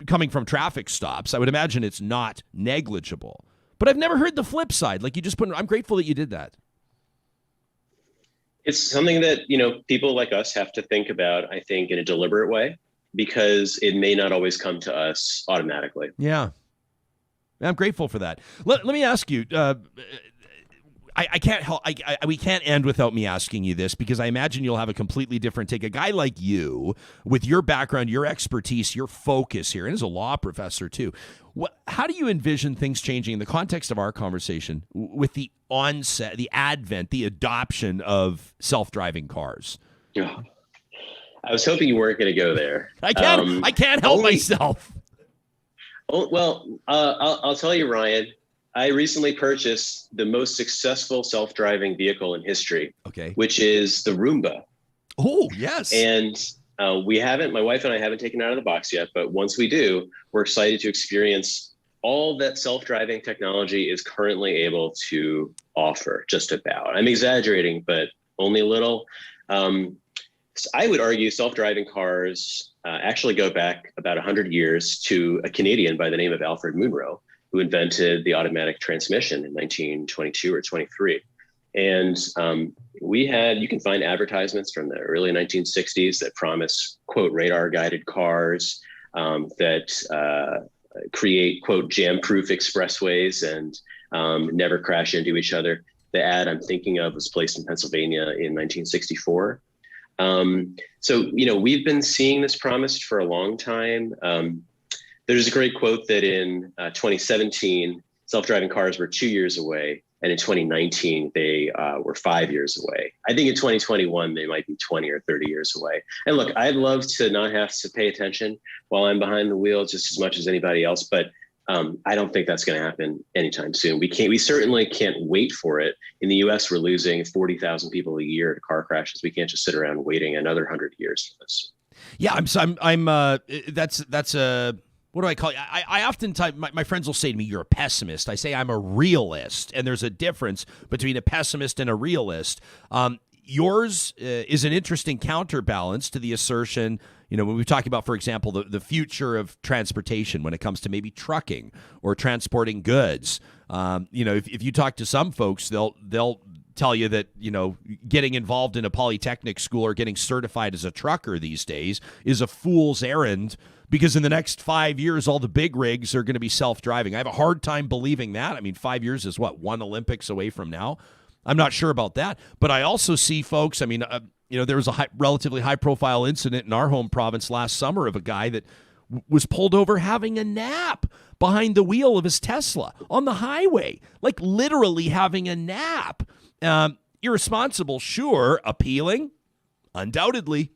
coming from traffic stops, I would imagine it's not negligible. But I've never heard the flip side. Like you just I'm grateful that you did that. It's something that, people like us have to think about, I think, in a deliberate way, because it may not always come to us automatically. Yeah. I'm grateful for that. Let me ask you, I can't help. We can't end without me asking you this, because I imagine you'll have a completely different take. A guy like you, with your background, your expertise, your focus here, and as a law professor too, how do you envision things changing in the context of our conversation with the onset, the advent, the adoption of self-driving cars? Yeah. I was hoping you weren't going to go there. I can't help myself. Oh, well, I'll tell you, Ryan. I recently purchased the most successful self-driving vehicle in history, which is the Roomba. Oh, yes. And My wife and I haven't taken it out of the box yet, but once we do, we're excited to experience all that self-driving technology is currently able to offer, just about. I'm exaggerating, but only a little. So I would argue self-driving cars actually go back about 100 years to a Canadian by the name of Alfred Munro, who invented the automatic transmission in 1922 or 23. And you can find advertisements from the early 1960s that promise, quote, radar-guided cars that create, quote, jam-proof expressways and never crash into each other. The ad I'm thinking of was placed in Pennsylvania in 1964. So, we've been seeing this promised for a long time. There's a great quote that in 2017, self-driving cars were 2 years away. And in 2019, they were 5 years away. I think in 2021, they might be 20 or 30 years away. And look, I'd love to not have to pay attention while I'm behind the wheel just as much as anybody else. But I don't think that's going to happen anytime soon. We certainly can't wait for it. In the US, we're losing 40,000 people a year to car crashes. We can't just sit around waiting another 100 years for this. Yeah, that's a, what do I call it? I oftentimes, my friends will say to me, you're a pessimist. I say I'm a realist, and there's a difference between a pessimist and a realist. Yours is an interesting counterbalance to the assertion, when we talk about, for example, the future of transportation when it comes to maybe trucking or transporting goods. If you talk to some folks, they'll tell you that, getting involved in a polytechnic school or getting certified as a trucker these days is a fool's errand, because in the next 5 years, all the big rigs are going to be self-driving. I have a hard time believing that. I mean, 5 years is one Olympics away from now? I'm not sure about that. But I also see folks, there was a relatively high-profile incident in our home province last summer of a guy that was pulled over having a nap behind the wheel of his Tesla on the highway, like literally having a nap. Irresponsible, sure. Appealing, undoubtedly.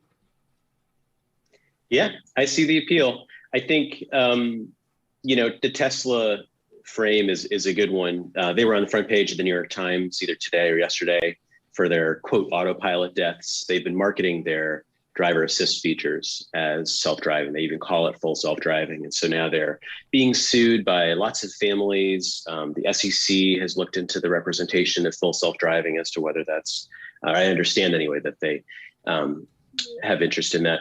Yeah, I see the appeal. I think, the Tesla frame is a good one. They were on the front page of the New York Times either today or yesterday for their, quote, autopilot deaths. They've been marketing their driver assist features as self-driving. They even call it full self-driving. And so now they're being sued by lots of families. The SEC has looked into the representation of full self-driving as to whether that's, I understand anyway, that they have interest in that.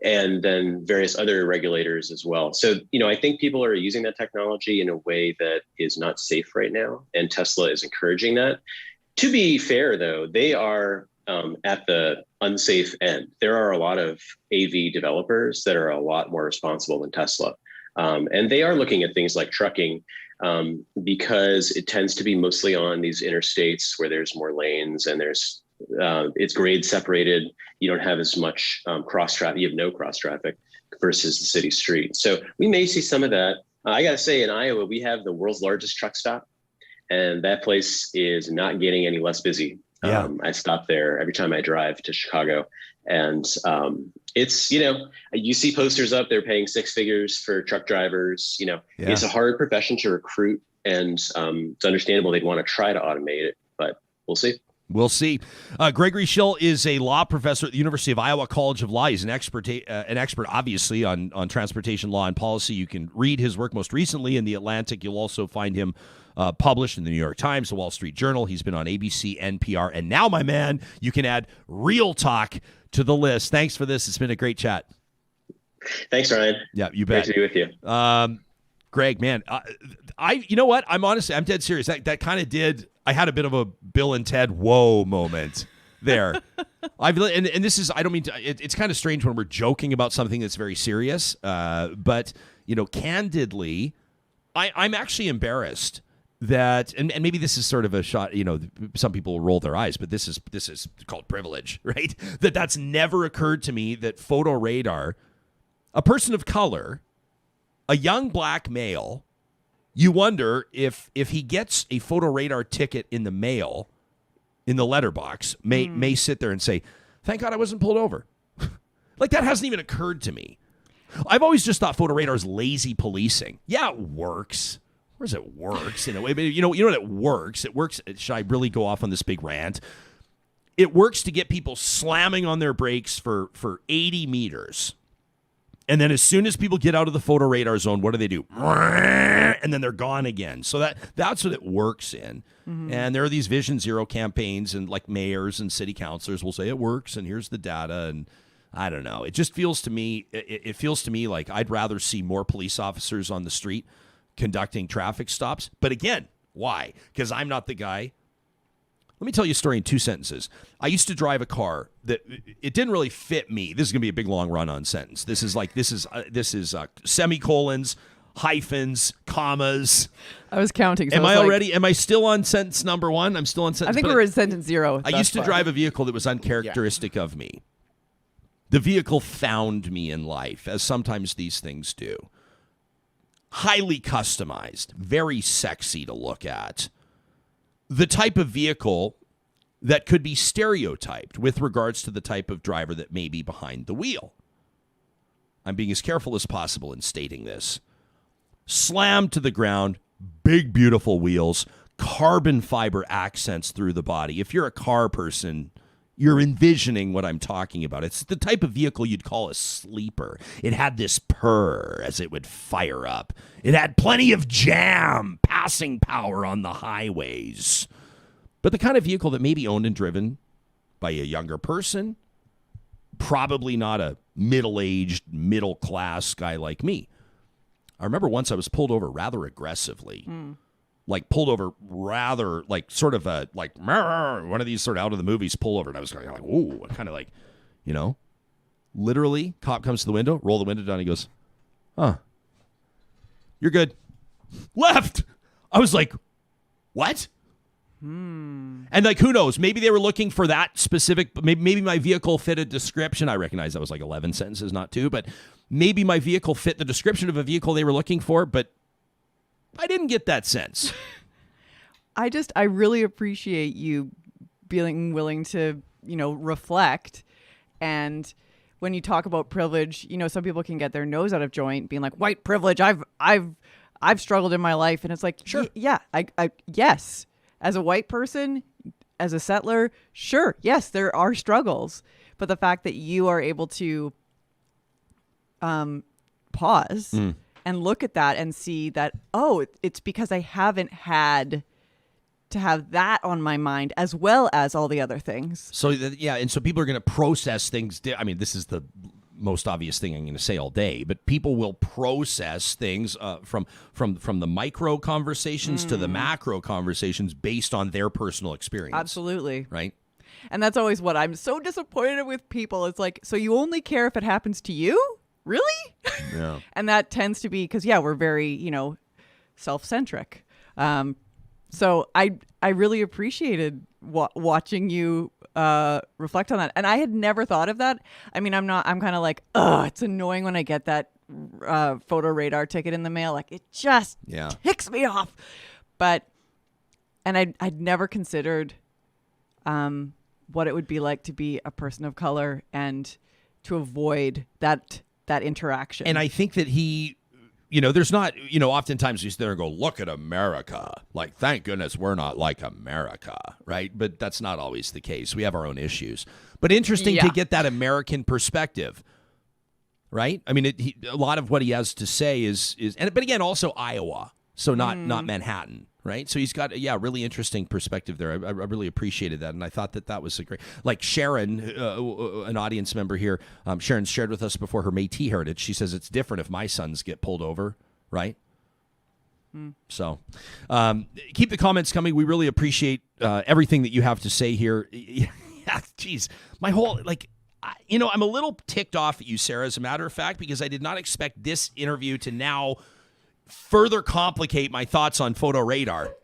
And then various other regulators as well. So, I think people are using that technology in a way that is not safe right now. And Tesla is encouraging that. To be fair, though, they are at the unsafe end. There are a lot of AV developers that are a lot more responsible than Tesla. And they are looking at things like trucking because it tends to be mostly on these interstates where there's more lanes and it's grade separated. You don't have as much cross traffic. You have no cross traffic versus the city street. So we may see some of that. I got to say, in Iowa, we have the world's largest truck stop, and that place is not getting any less busy. Yeah. I stop there every time I drive to Chicago, and it's, you see posters up, they're paying six figures for truck drivers. It's a hard profession to recruit, and it's understandable they'd want to try to automate it, but we'll see. We'll see. Gregory Shill is a law professor at the University of Iowa College of Law. He's an expert, obviously, on transportation law and policy. You can read his work most recently in The Atlantic. You'll also find him published in the New York Times, the Wall Street Journal. He's been on ABC, NPR, and now, my man, you can add Real Talk to the list. Thanks for this. It's been a great chat. Thanks, Ryan. Yeah, you bet. Great to be with you. Greg, man, you know what? I'm dead serious. That kind of did. I had a bit of a Bill and Ted whoa moment there. And this is, I don't mean to, it's kind of strange when we're joking about something that's very serious. But, candidly, I'm actually embarrassed that, and maybe this is sort of a shot, some people will roll their eyes, but this is called privilege, right? That's never occurred to me that photo radar, a person of color, a young black male, you wonder if he gets a photo radar ticket in the mail, in the letterbox, may sit there and say, thank God I wasn't pulled over. Like, that hasn't even occurred to me. I've always just thought photo radar is lazy policing. Yeah, it works. Where does it works in a way? But you know what it works? It works. Should I really go off on this big rant? It works to get people slamming on their brakes for 80 meters. And then as soon as people get out of the photo radar zone, what do? And then they're gone again. So that's what it works in. Mm-hmm. And there are these Vision Zero campaigns, and like mayors and city councilors will say it works, and here's the data. And I don't know. It just feels to me, it feels to me like I'd rather see more police officers on the street conducting traffic stops. But again, why? Because I'm not the guy. Let me tell you a story in 2 sentences. I used to drive a car that it didn't really fit me. This is going to be a big long run on sentence. This is semicolons, hyphens, commas. I was counting. So Am I still on sentence number 1? I'm still on sentence. I think we're in sentence 0. I used to drive a vehicle that was uncharacteristic of me. The vehicle found me in life, as sometimes these things do. Highly customized, very sexy to look at. The type of vehicle that could be stereotyped with regards to the type of driver that may be behind the wheel. I'm being as careful as possible in stating this. Slammed to the ground, big, beautiful wheels, carbon fiber accents through the body. If you're a car person, you're envisioning what I'm talking about. It's the type of vehicle you'd call a sleeper. It had this purr as it would fire up. It had plenty of jam, passing power on the highways. But the kind of vehicle that may be owned and driven by a younger person, probably not a middle-aged, middle-class guy like me. I remember once I was pulled over rather aggressively. Like pulled over rather like sort of a like one of these sort of out of the movies pull over, and I was going like, ooh, kind of like, literally cop comes to the window, roll the window down, he goes, you're good. Left. I was like, what? And like, who knows? Maybe they were looking for that specific, maybe my vehicle fit a description. I recognize that was like 11 sentences, not 2, but maybe my vehicle fit the description of a vehicle they were looking for, but I didn't get that sense. I really appreciate you being willing to, reflect. And when you talk about privilege, some people can get their nose out of joint being like, white privilege, I've struggled in my life. And it's like, sure. Yes. As a white person, as a settler, sure. Yes, there are struggles. But the fact that you are able to pause and look at that and see that, it's because I haven't had to have that on my mind as well as all the other things. So, and so people are going to process things. I mean, this is the most obvious thing I'm going to say all day, but people will process things from the micro conversations to the macro conversations based on their personal experience. Absolutely. Right? And that's always what I'm so disappointed with people. It's like, so you only care if it happens to you? Really? Yeah. And that tends to be because, we're very, self-centric. So I really appreciated watching you reflect on that. And I had never thought of that. I mean, I'm kind of like, it's annoying when I get that photo radar ticket in the mail. Like, it just ticks me off. And I'd never considered what it would be like to be a person of color and to avoid that interaction. And I think that he, there's not, oftentimes we sit there and go, look at America. Like, thank goodness we're not like America, right? But that's not always the case. We have our own issues. But interesting to get that American perspective, right? I mean, a lot of what he has to say but again, also Iowa, so not Manhattan. Right. So he's got, really interesting perspective there. I really appreciated that. And I thought that was a great, like Sharon, an audience member here. Sharon's shared with us before her Métis heritage. She says it's different if my sons get pulled over. Right. So keep the comments coming. We really appreciate everything that you have to say here. Geez, my whole I'm a little ticked off at you, Sarah, as a matter of fact, because I did not expect this interview to now further complicate my thoughts on photo radar.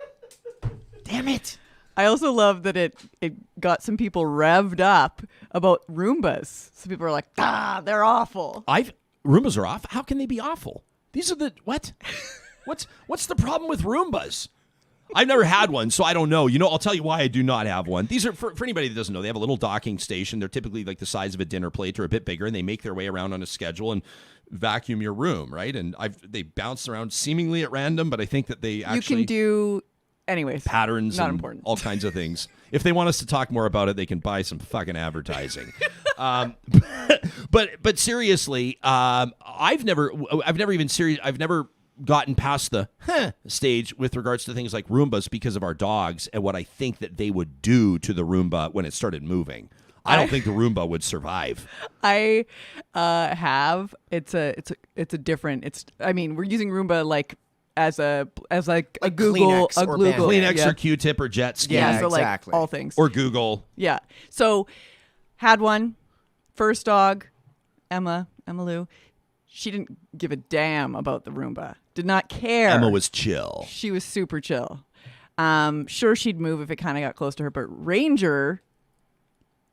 Damn it. I also love that it got some people revved up about Roombas. So people are like, they're awful. Roombas are off? How can they be awful? These are what? What's the problem with Roombas? I've never had one, so I don't know. I'll tell you why I do not have one. These are, for anybody that doesn't know, they have a little docking station. They're typically like the size of a dinner plate or a bit bigger, and they make their way around on a schedule and vacuum your room, right? And they bounce around seemingly at random, but I think that they actually... You can do anyways, patterns, not and important. all kinds of things. If they want us to talk more about it, they can buy some fucking advertising. But seriously, I've never gotten past the stage with regards to things like Roombas because of our dogs and what I think that they would do to the Roomba when it started moving. I don't think the Roomba would survive. I have. It's a different. I mean, we're using Roomba like as a Google Kleenex or Google Kleenex yeah. or Q-tip or jet ski. Yeah, Yeah, so exactly. like all things. Or Google. Yeah. So had one first dog, Emma Lou. She didn't give a damn about the Roomba. Did not care. Emma was chill. She was super chill. Sure, she'd move if it kind of got close to her, but Ranger,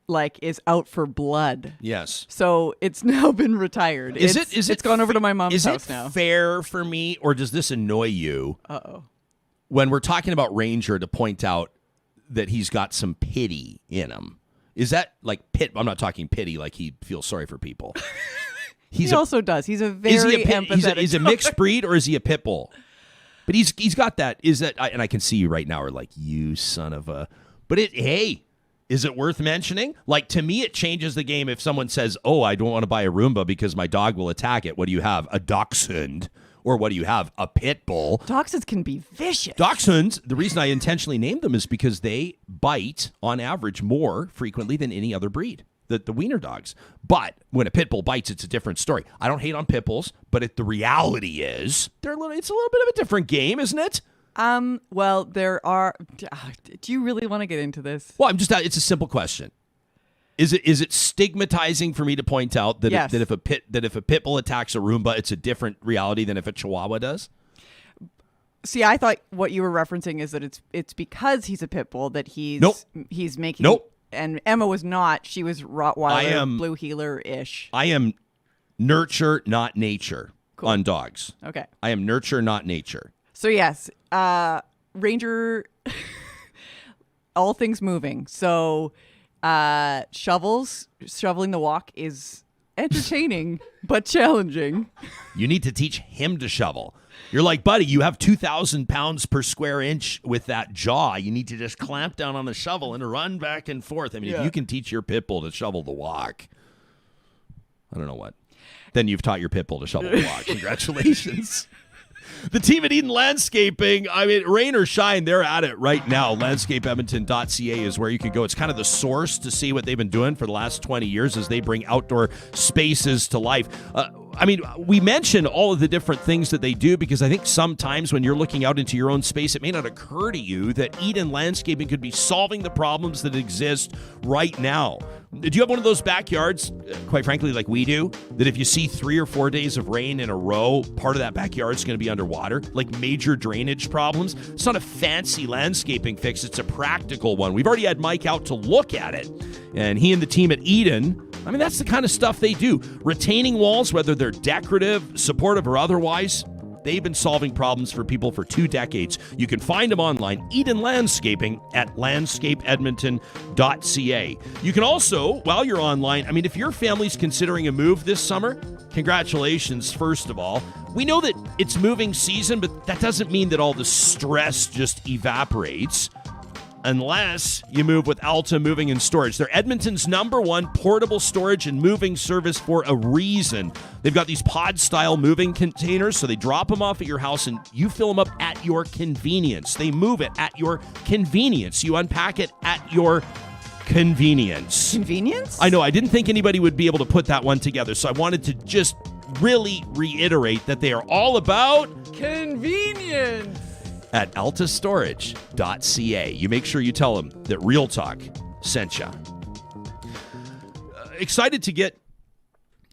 like, is out for blood. Yes. So it's now been retired. It's gone over to my mom's house now. Is it fair for me, or does this annoy you? Uh-oh. When we're talking about Ranger, to point out that he's got some pity in him. Is that like pit? I'm not talking pity like he feels sorry for people. He also does. He's a very empathetic. He's a mixed breed, or is he a pit bull? But he's got that. Is that? And I can see you right now are like, you son of a. But hey, is it worth mentioning? Like, to me, it changes the game if someone says, "Oh, I don't want to buy a Roomba because my dog will attack it." What do you have? A dachshund, or what do you have? A pit bull. Dachshunds can be vicious. Dachshunds. The reason I intentionally named them is because they bite on average more frequently than any other breed. The wiener dogs. But when a pit bull bites, it's a different story. I don't hate on pit bulls, but the reality is it's a little bit of a different game, isn't it? Well, there are. Do you really want to get into this? Well, it's a simple question. Is it stigmatizing for me to point out that Yes. that if a pit bull attacks a Roomba, it's a different reality than if a Chihuahua does? See, I thought what you were referencing is that it's because he's a pit bull that he's making. Nope. And Emma was not. She was Rottweiler, Blue Heeler-ish. I am nurture, not nature on dogs. Okay. I am nurture, not nature. So yes, Ranger, all things moving. So shoveling the walk is entertaining but challenging. You need to teach him to shovel. You're like, buddy, you have 2,000 pounds per square inch with that jaw. You need to just clamp down on the shovel and run back and forth. I mean, if you can teach your pit bull to shovel the walk, I don't know what. Then you've taught your pit bull to shovel the walk. Congratulations. The team at Eden Landscaping, I mean, rain or shine, they're at it right now. Landscapeedmonton.ca is where you can go. It's kind of the source to see what they've been doing for the last 20 years as they bring outdoor spaces to life. I mean, we mention all of the different things that they do because I think sometimes when you're looking out into your own space, it may not occur to you that Eden Landscaping could be solving the problems that exist right now. Do you have one of those backyards, quite frankly, like we do, that if you see 3 or 4 days of rain in a row, part of that backyard is going to be underwater, like major drainage problems? It's not a fancy landscaping fix. It's a practical one. We've already had Mike out to look at it, and he and the team at Eden, I mean, that's the kind of stuff they do. Retaining walls, whether they're decorative, supportive, or otherwise, they've been solving problems for people for 2 decades. You can find them online, Eden Landscaping, at landscapeedmonton.ca. You can also, while you're online, I mean, if your family's considering a move this summer, congratulations, first of all. We know that it's moving season, but that doesn't mean that all the stress just evaporates. Unless you move with Alta Moving and Storage. They're Edmonton's #1 portable storage and moving service for a reason. They've got these pod-style moving containers, so they drop them off at your house and you fill them up at your convenience. They move it at your convenience. You unpack it at your convenience. Convenience? I know, I didn't think anybody would be able to put that one together, so I wanted to just really reiterate that they are all about convenience. at altastorage.ca. You make sure you tell them that Real Talk sent you. Excited to get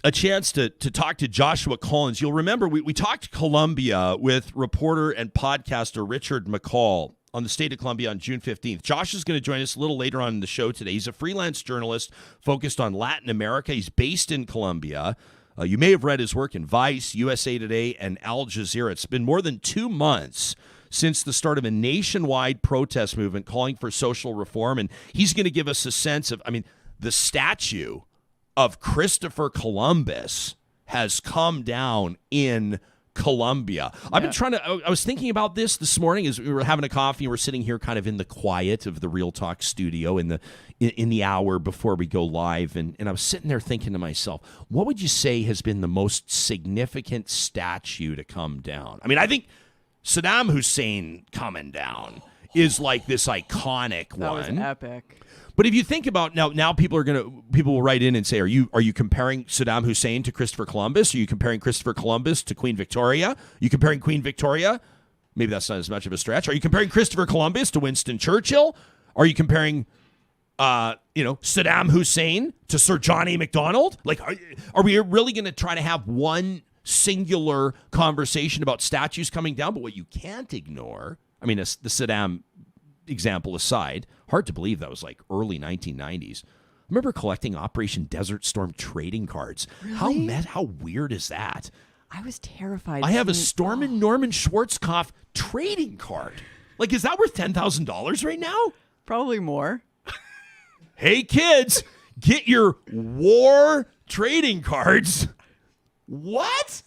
a chance to talk to Joshua Collins. You'll remember we talked Colombia with reporter and podcaster Richard McCall on the state of Colombia on June 15th. Josh is going to join us a little later on in the show today. He's a freelance journalist focused on Latin America. He's based in Colombia. You may have read his work in Vice, USA Today, and Al Jazeera. It's been more than 2 months since the start of a nationwide protest movement calling for social reform. And he's going to give us a sense of, I mean, the statue of Christopher Columbus has come down in Colombia. I've been trying to, I was thinking about this morning as we were having a coffee and we're sitting here kind of in the quiet of the Real Talk studio in the hour before we go live. And I was sitting there thinking to myself, what would you say has been the most significant statue to come down? I mean, I think Saddam Hussein coming down is like this iconic one. That was epic. But if you think about now people will write in and say, are you comparing Saddam Hussein to Christopher Columbus? Are you comparing Christopher Columbus to Queen Victoria? Are you comparing Queen Victoria? Maybe that's not as much of a stretch. Are you comparing Christopher Columbus to Winston Churchill? Are you comparing Saddam Hussein to Sir John A. Macdonald? Like, are we really going to try to have one singular conversation about statues coming down? But what you can't ignore, I mean, the Saddam example aside, hard to believe that was like early 1990s. I remember collecting Operation Desert Storm trading cards. Really? How weird is that? I was terrified. I have a Storm and Norman Schwarzkopf trading card. Like, is that worth $10,000 right now? Probably more. Hey, kids, get your war trading cards. What?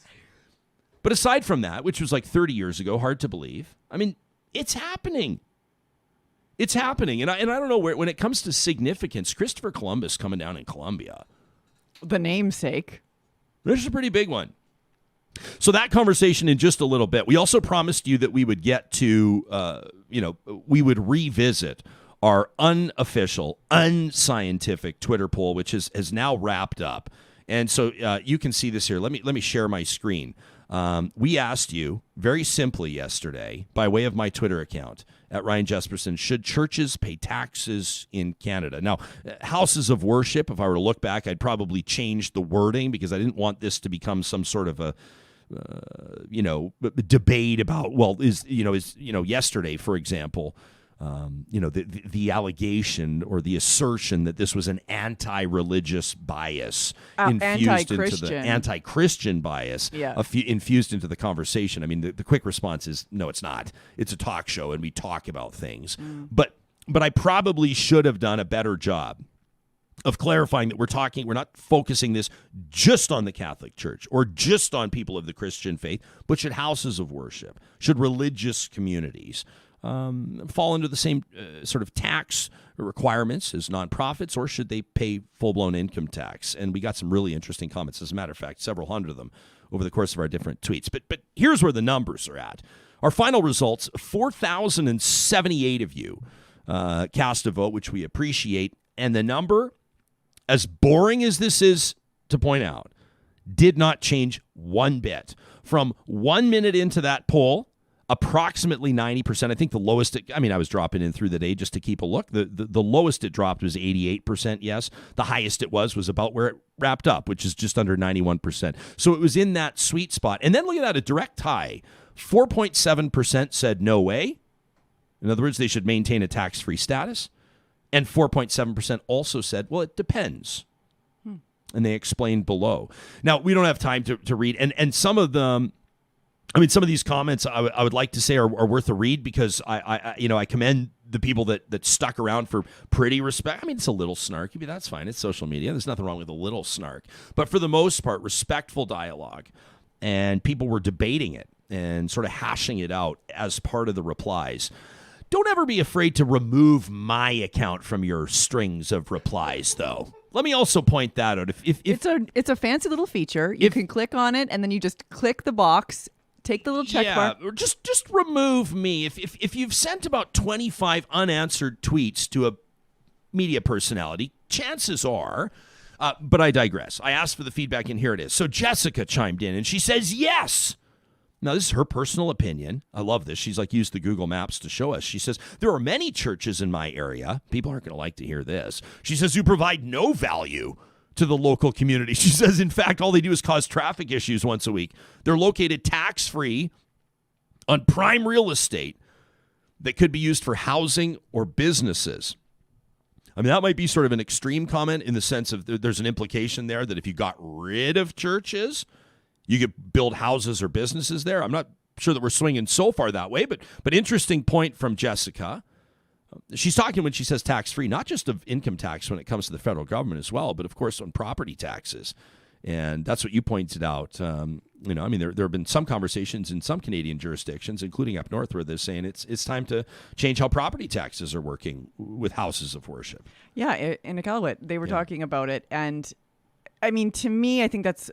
But aside from that, which was like 30 years ago, hard to believe. I mean, it's happening. It's happening. And I don't know, when it comes to significance, Christopher Columbus coming down in Colombia. The namesake. This is a pretty big one. So that conversation in just a little bit. We also promised you that we would get to, we would revisit our unofficial, unscientific Twitter poll, which has now wrapped up. And so you can see this here. Let me share my screen. We asked you very simply yesterday, by way of my Twitter account, at Ryan Jesperson, should churches pay taxes in Canada? Now, houses of worship, if I were to look back, I'd probably change the wording because I didn't want this to become some sort of a debate about, yesterday, for example, the allegation or the assertion that this was an anti-religious bias infused into the anti-Christian bias infused into the conversation. I mean, the quick response is, no, it's not. It's a talk show and we talk about things. But I probably should have done a better job of clarifying that we're not focusing this just on the Catholic Church or just on people of the Christian faith, but should houses of worship, should religious communities fall under the same sort of tax requirements as nonprofits, or should they pay full-blown income tax? And we got some really interesting comments. As a matter of fact, several hundred of them over the course of our different tweets. But here's where the numbers are at. Our final results, 4,078 of you cast a vote, which we appreciate. And the number, as boring as this is to point out, did not change one bit. From 1 minute into that poll, approximately 90%. I think the lowest, I was dropping in through the day just to keep a look. The lowest it dropped was 88% yes. The highest it was about where it wrapped up, which is just under 91%. So it was in that sweet spot. And then look at that, a direct tie. 4.7% said no way. In other words, they should maintain a tax-free status. And 4.7% also said, well, it depends. And they explained below. Now, we don't have time to read. And some of them, some of these comments I would like to say are worth a read because I commend the people that stuck around for pretty respect. It's a little snarky, but that's fine. It's social media. There's nothing wrong with a little snark. But for the most part, respectful dialogue. And people were debating it and sort of hashing it out as part of the replies. Don't ever be afraid to remove my account from your strings of replies, though. Let me also point that out. If it's a fancy little feature. You can click on it, and then you just click the box, take the little check mark. Or just remove me. If you've sent about 25 unanswered tweets to a media personality, chances are, but I digress. I asked for the feedback, and here it is. So Jessica chimed in, and she says yes. Now, this is her personal opinion. I love this. She's used the Google Maps to show us. She says, there are many churches in my area. People aren't going to like to hear this. She says, who provide no value to the local community. She says, in fact, all they do is cause traffic issues once a week. They're located tax-free on prime real estate that could be used for housing or businesses. That might be sort of an extreme comment in the sense of there's an implication there that if you got rid of churches, you could build houses or businesses there. I'm not sure that we're swinging so far that way, but interesting point from Jessica. She's talking when she says tax-free, not just of income tax when it comes to the federal government as well, but of course on property taxes. And that's what you pointed out I mean, there have been some conversations in some Canadian jurisdictions, including up north, where they're saying it's time to change how property taxes are working with houses of worship. Yeah, in Iqaluit, they were talking about it. And I mean, to me, I think that's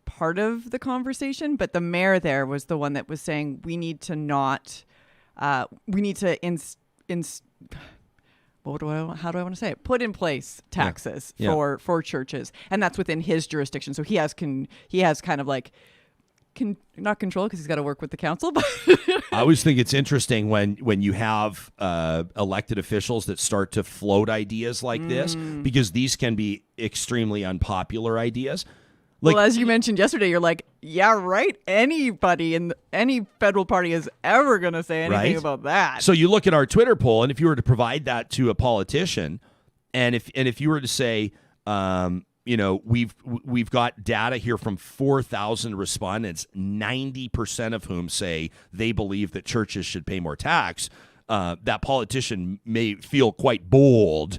part of the conversation. But the mayor there was the one that was saying we need to how do I want to say it? Put in place taxes for churches, and that's within his jurisdiction. So he has kind of like not control because he's got to work with the council. But I always think it's interesting when you have elected officials that start to float ideas like this, because these can be extremely unpopular ideas. Well, as you mentioned yesterday, you're like, yeah, right. Anybody in any federal party is ever going to say anything about that. So you look at our Twitter poll, and if you were to provide that to a politician, and if you were to say, we've got data here from 4,000 respondents, 90% of whom say they believe that churches should pay more tax, that politician may feel quite bold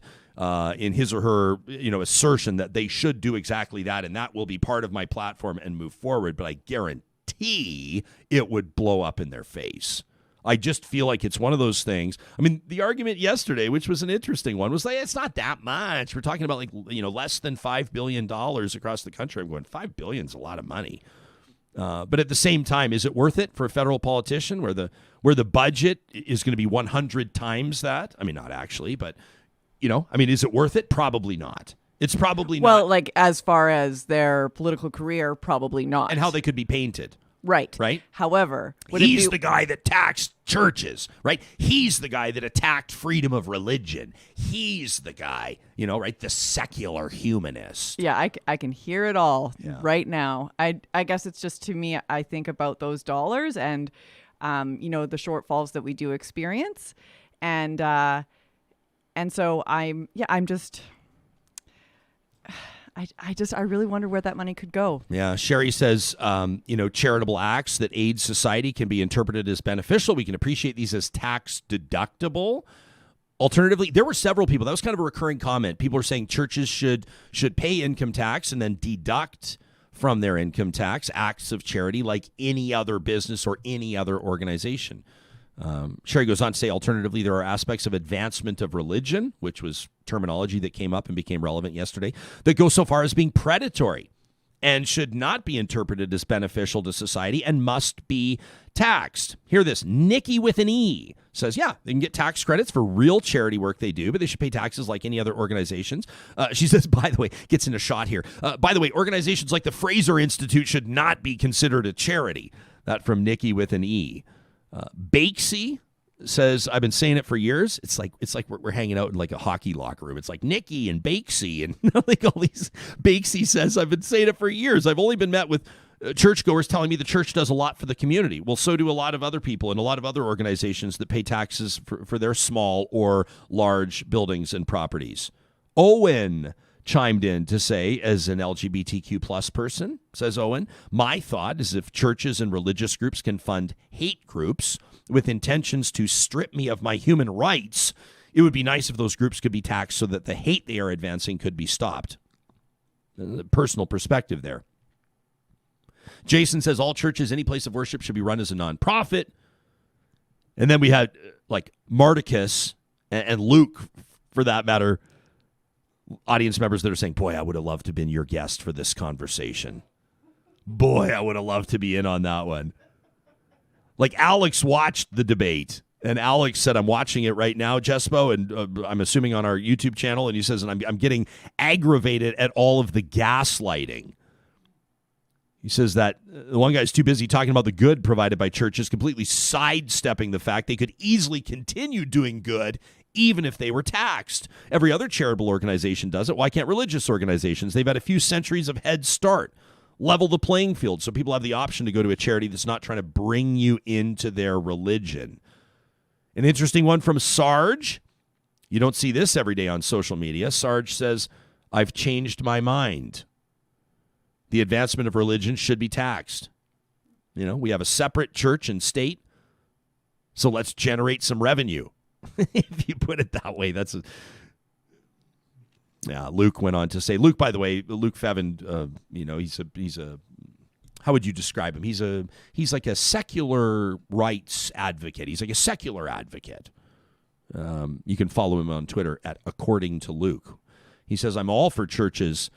in his or her, assertion that they should do exactly that, and that will be part of my platform and move forward. But I guarantee it would blow up in their face. I just feel like it's one of those things. I mean, the argument yesterday, which was an interesting one, was like, it's not that much. We're talking about less than $5 billion across the country. I'm going, $5 billion is a lot of money. But at the same time, is it worth it for a federal politician where the budget is going to be 100 times that? I mean, not actually, but is it worth it? Probably not. It's probably not. Well, like as far as their political career, probably not. And how they could be painted. Right. However, he's the guy that taxed churches, right? He's the guy that attacked freedom of religion. He's the guy, the secular humanist. Yeah, I can hear it all right now. I guess it's just, to me, I think about those dollars and, the shortfalls that we do experience. And so I really wonder where that money could go. Yeah. Sherry says, charitable acts that aid society can be interpreted as beneficial. We can appreciate these as tax deductible. Alternatively, there were several people. That was kind of a recurring comment. People are saying churches should pay income tax and then deduct from their income tax acts of charity like any other business or any other organization. Sherry goes on to say, alternatively, there are aspects of advancement of religion, which was terminology that came up and became relevant yesterday, that go so far as being predatory and should not be interpreted as beneficial to society and must be taxed. Hear this. Nikki with an E says, they can get tax credits for real charity work they do, but they should pay taxes like any other organizations. She says, by the way, gets in a shot here. By the way, organizations like the Fraser Institute should not be considered a charity. That from Nikki with an E. Bakesy says, I've been saying it for years. It's like we're hanging out in like a hockey locker room. It's like Nikki and Bakesy and like all these. Bakesy says, I've been saying it for years. I've only been met with churchgoers telling me the church does a lot for the community. Well, so do a lot of other people and a lot of other organizations that pay taxes for their small or large buildings and properties. Owen chimed in to say, as an LGBTQ plus person, says Owen, my thought is if churches and religious groups can fund hate groups with intentions to strip me of my human rights, it would be nice if those groups could be taxed so that the hate they are advancing could be stopped. Personal perspective there. Jason says all churches, any place of worship should be run as a nonprofit. And then we had like Marticus and Luke, for that matter, audience members that are saying, boy, I would have loved to have been your guest for this conversation. Boy, I would have loved to be in on that one. Like Alex watched the debate, and Alex said, I'm watching it right now, Jespo, and I'm assuming on our YouTube channel, and he says, and I'm getting aggravated at all of the gaslighting. He says that the one guy's too busy talking about the good provided by churches, completely sidestepping the fact they could easily continue doing good even if they were taxed. Every other charitable organization does it. Why can't religious organizations? They've had a few centuries of head start. Level the playing field so people have the option to go to a charity that's not trying to bring you into their religion. An interesting one from Sarge. You don't see this every day on social media. Sarge says, I've changed my mind. The advancement of religion should be taxed. We have a separate church and state, so let's generate some revenue. If you put it that way, Luke went on to say, Luke, by the way, Luke Fevin, he's a how would you describe him? He's like a secular rights advocate. He's like a secular advocate. You can follow him on Twitter at According to Luke. He says, I'm all for churches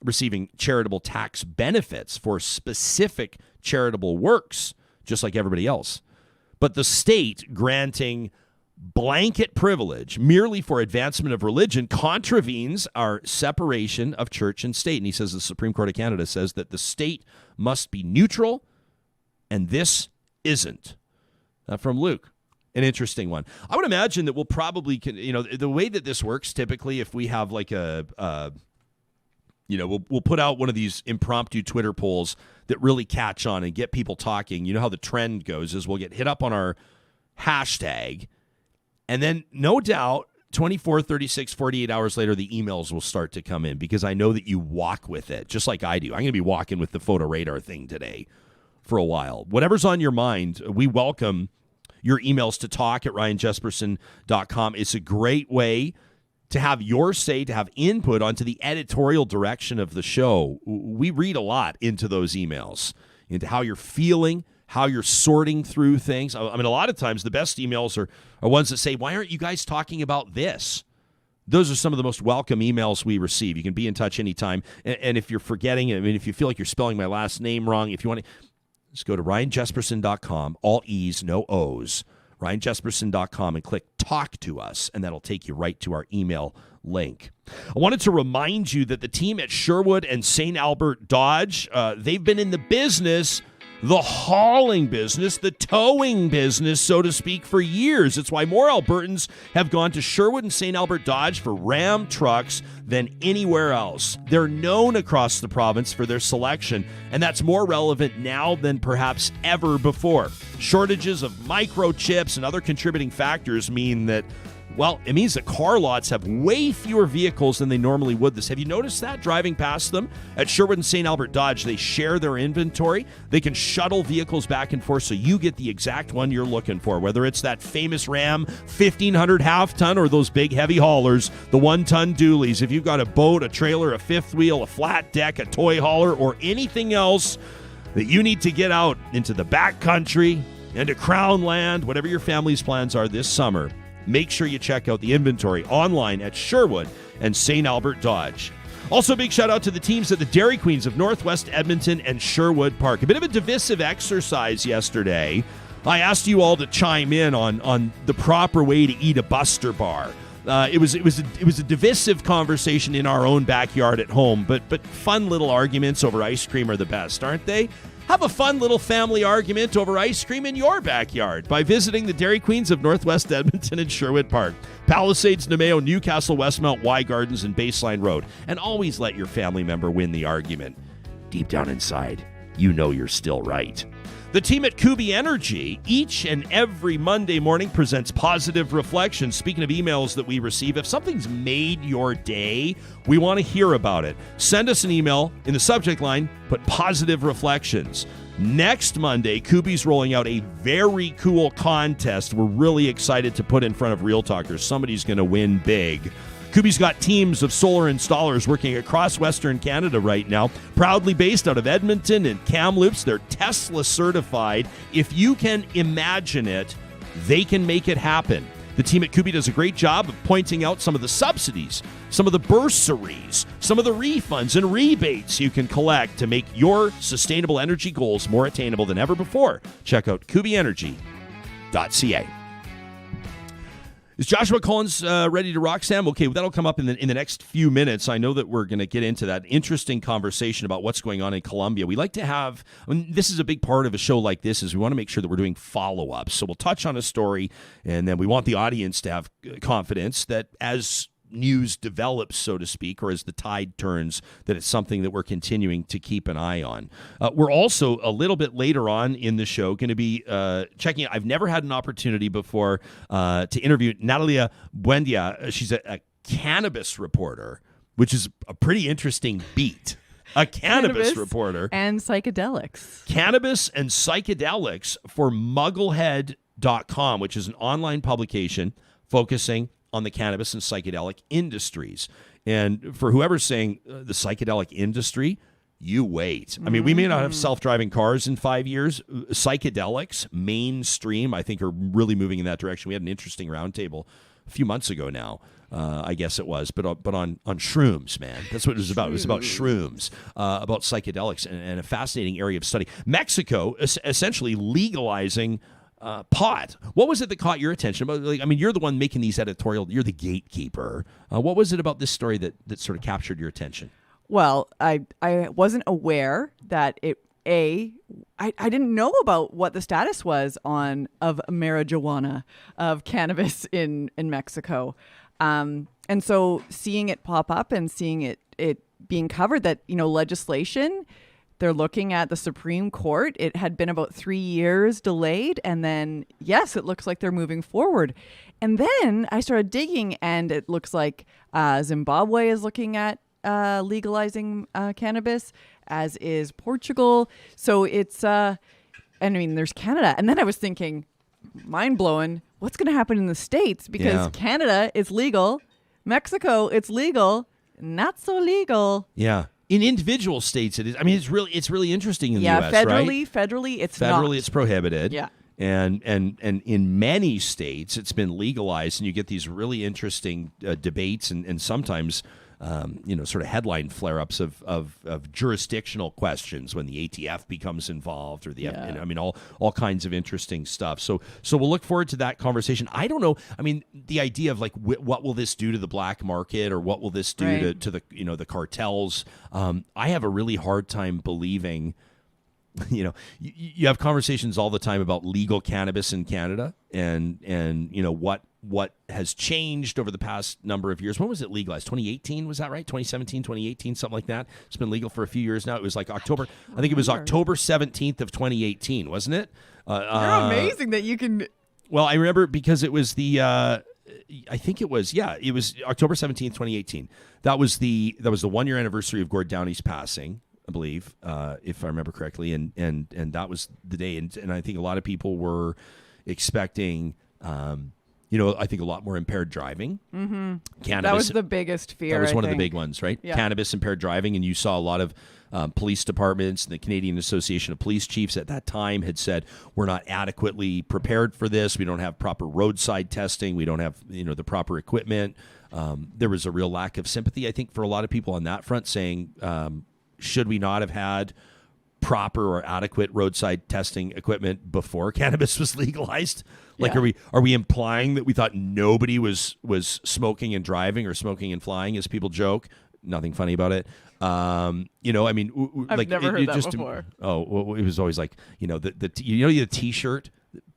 receiving charitable tax benefits for specific charitable works, just like everybody else. But the state granting blanket privilege merely for advancement of religion contravenes our separation of church and state. And he says the Supreme Court of Canada says that the state must be neutral, and this isn't. From Luke. An interesting one. I would imagine that we'll probably, the way that this works typically, if we have like we'll put out one of these impromptu Twitter polls that really catch on and get people talking. You know how the trend goes is we'll get hit up on our hashtag, and then no doubt 24, 36, 48 hours later, the emails will start to come in because I know that you walk with it, just like I do. I'm going to be walking with the photo radar thing today for a while. Whatever's on your mind, we welcome your emails to talk@ryanjesperson.com. It's a great way to have your say, to have input onto the editorial direction of the show. We read a lot into those emails, into how you're feeling, how you're sorting through things. I mean, a lot of times the best emails are ones that say, why aren't you guys talking about this? Those are some of the most welcome emails we receive. You can be in touch anytime. And if you're forgetting, I mean, if you feel like you're spelling my last name wrong, if you want to, just go to ryanjesperson.com, all E's, no O's, ryanjesperson.com, and click Talk to Us, and that'll take you right to our email link. I wanted to remind you that the team at Sherwood and St. Albert Dodge, they've been in the business, the hauling business, the towing business, so to speak, for years. It's why more Albertans have gone to Sherwood and St. Albert Dodge for Ram trucks than anywhere else. They're known across the province for their selection, and that's more relevant now than perhaps ever before. Shortages of microchips and other contributing factors mean that, well, it means that car lots have way fewer vehicles than they normally would. Have you noticed that driving past them? At Sherwood and St. Albert Dodge, they share their inventory. They can shuttle vehicles back and forth so you get the exact one you're looking for, whether it's that famous Ram 1500 half-ton or those big heavy haulers, the 1-ton dualies. If you've got a boat, a trailer, a fifth wheel, a flat deck, a toy hauler, or anything else that you need to get out into the back country, into Crown Land, whatever your family's plans are this summer, make sure you check out the inventory online at Sherwood and St. Albert Dodge. Also, big shout out to the teams at the Dairy Queens of Northwest Edmonton and Sherwood Park. A bit of a divisive exercise yesterday. I asked you all to chime in on the proper way to eat a Buster bar. It was a divisive conversation in our own backyard at home, but fun little arguments over ice cream are the best, aren't they? Have a fun little family argument over ice cream in your backyard by visiting the Dairy Queens of Northwest Edmonton and Sherwood Park, Palisades, Nemeo, Newcastle, Westmount, Y Gardens, and Baseline Road. And always let your family member win the argument. Deep down inside, you know you're still right. The team at Kubi Energy each and every Monday morning presents Positive Reflections. Speaking of emails that we receive, if something's made your day, we want to hear about it. Send us an email. In the subject line, put Positive Reflections. Next Monday, Kubi's rolling out a very cool contest we're really excited to put in front of Real Talkers. Somebody's going to win big. Kubi's got teams of solar installers working across Western Canada right now, proudly based out of Edmonton and Kamloops. They're Tesla certified. If you can imagine it, they can make it happen. The team at Kubi does a great job of pointing out some of the subsidies, some of the bursaries, some of the refunds and rebates you can collect to make your sustainable energy goals more attainable than ever before. Check out kubienergy.ca. Is Joshua Collins ready to rock, Sam? Okay, that'll come up in the next few minutes. I know that we're going to get into that interesting conversation about what's going on in Colombia. We like to have, this is a big part of a show like this, is we want to make sure that we're doing follow-ups. So we'll touch on a story, and then we want the audience to have confidence that as news develops, so to speak, or as the tide turns, that it's something that we're continuing to keep an eye on. We're also, a little bit later on in the show, going to be checking out. I've never had an opportunity before to interview Natalia Buendia. She's a cannabis reporter, which is a pretty interesting beat. A cannabis reporter. And psychedelics. Cannabis and psychedelics for mugglehead.com, which is an online publication focusing on the cannabis and psychedelic industries. And for whoever's saying the psychedelic industry, You wait. I mean, we may not have self-driving cars in 5 years. Psychedelics, mainstream, I think are really moving in that direction. We had an interesting roundtable a few months ago now, I guess it was, but on shrooms, man. That's what it was about. It was about shrooms, about psychedelics, and a fascinating area of study. Mexico essentially legalizing pot. What was it that caught your attention? Like, I mean, you're the one making these editorial. You're the gatekeeper. What was it about this story that sort of captured your attention? Well, I wasn't aware that I didn't know about what the status was of marijuana, of cannabis in Mexico. And so seeing it pop up and seeing it being covered that, legislation, they're looking at the Supreme Court. It had been about 3 years delayed. And then, yes, it looks like they're moving forward. And then I started digging, and it looks like Zimbabwe is looking at legalizing cannabis, as is Portugal. So it's, there's Canada. And then I was thinking, mind blowing, what's going to happen in the States? Because Canada is legal, Mexico, it's legal, not so legal. Yeah. In individual states, it is. I mean, it's really interesting in the U.S., right? Federally, it's not. Federally, it's prohibited. Yeah. And in many states, it's been legalized, and you get these really interesting debates and sometimes sort of headline flare-ups of jurisdictional questions when the ATF becomes involved, or all kinds of interesting stuff. So we'll look forward to that conversation. I don't know. I mean, the idea of like what will this do to the black market, or what will this do to the the cartels? I have a really hard time believing. You have conversations all the time about legal cannabis in Canada, and what has changed over the past number of years. When was it legalized? 2018, was that right? 2017, 2018, something like that. It's been legal for a few years now. It was like October 17th of 2018, wasn't it? You're amazing that you can. Well, I remember because it was the I think it was October 17th, 2018. That was the 1 year anniversary of Gord Downey's passing, I believe, if I remember correctly, and that was the day, and I think a lot of people were expecting, I think a lot more impaired driving. Mm-hmm. Cannabis. That was the biggest fear. That was one of the big ones, right? Yeah. Cannabis, impaired driving, and you saw a lot of police departments, and the Canadian Association of Police Chiefs at that time had said, we're not adequately prepared for this. We don't have proper roadside testing. We don't have the proper equipment. There was a real lack of sympathy, I think, for a lot of people on that front, saying, should we not have had proper or adequate roadside testing equipment before cannabis was legalized? Like, are we implying that we thought nobody was smoking and driving, or smoking and flying, as people joke? Nothing funny about it. I've never heard that before. Oh, it was always like, the T-shirt.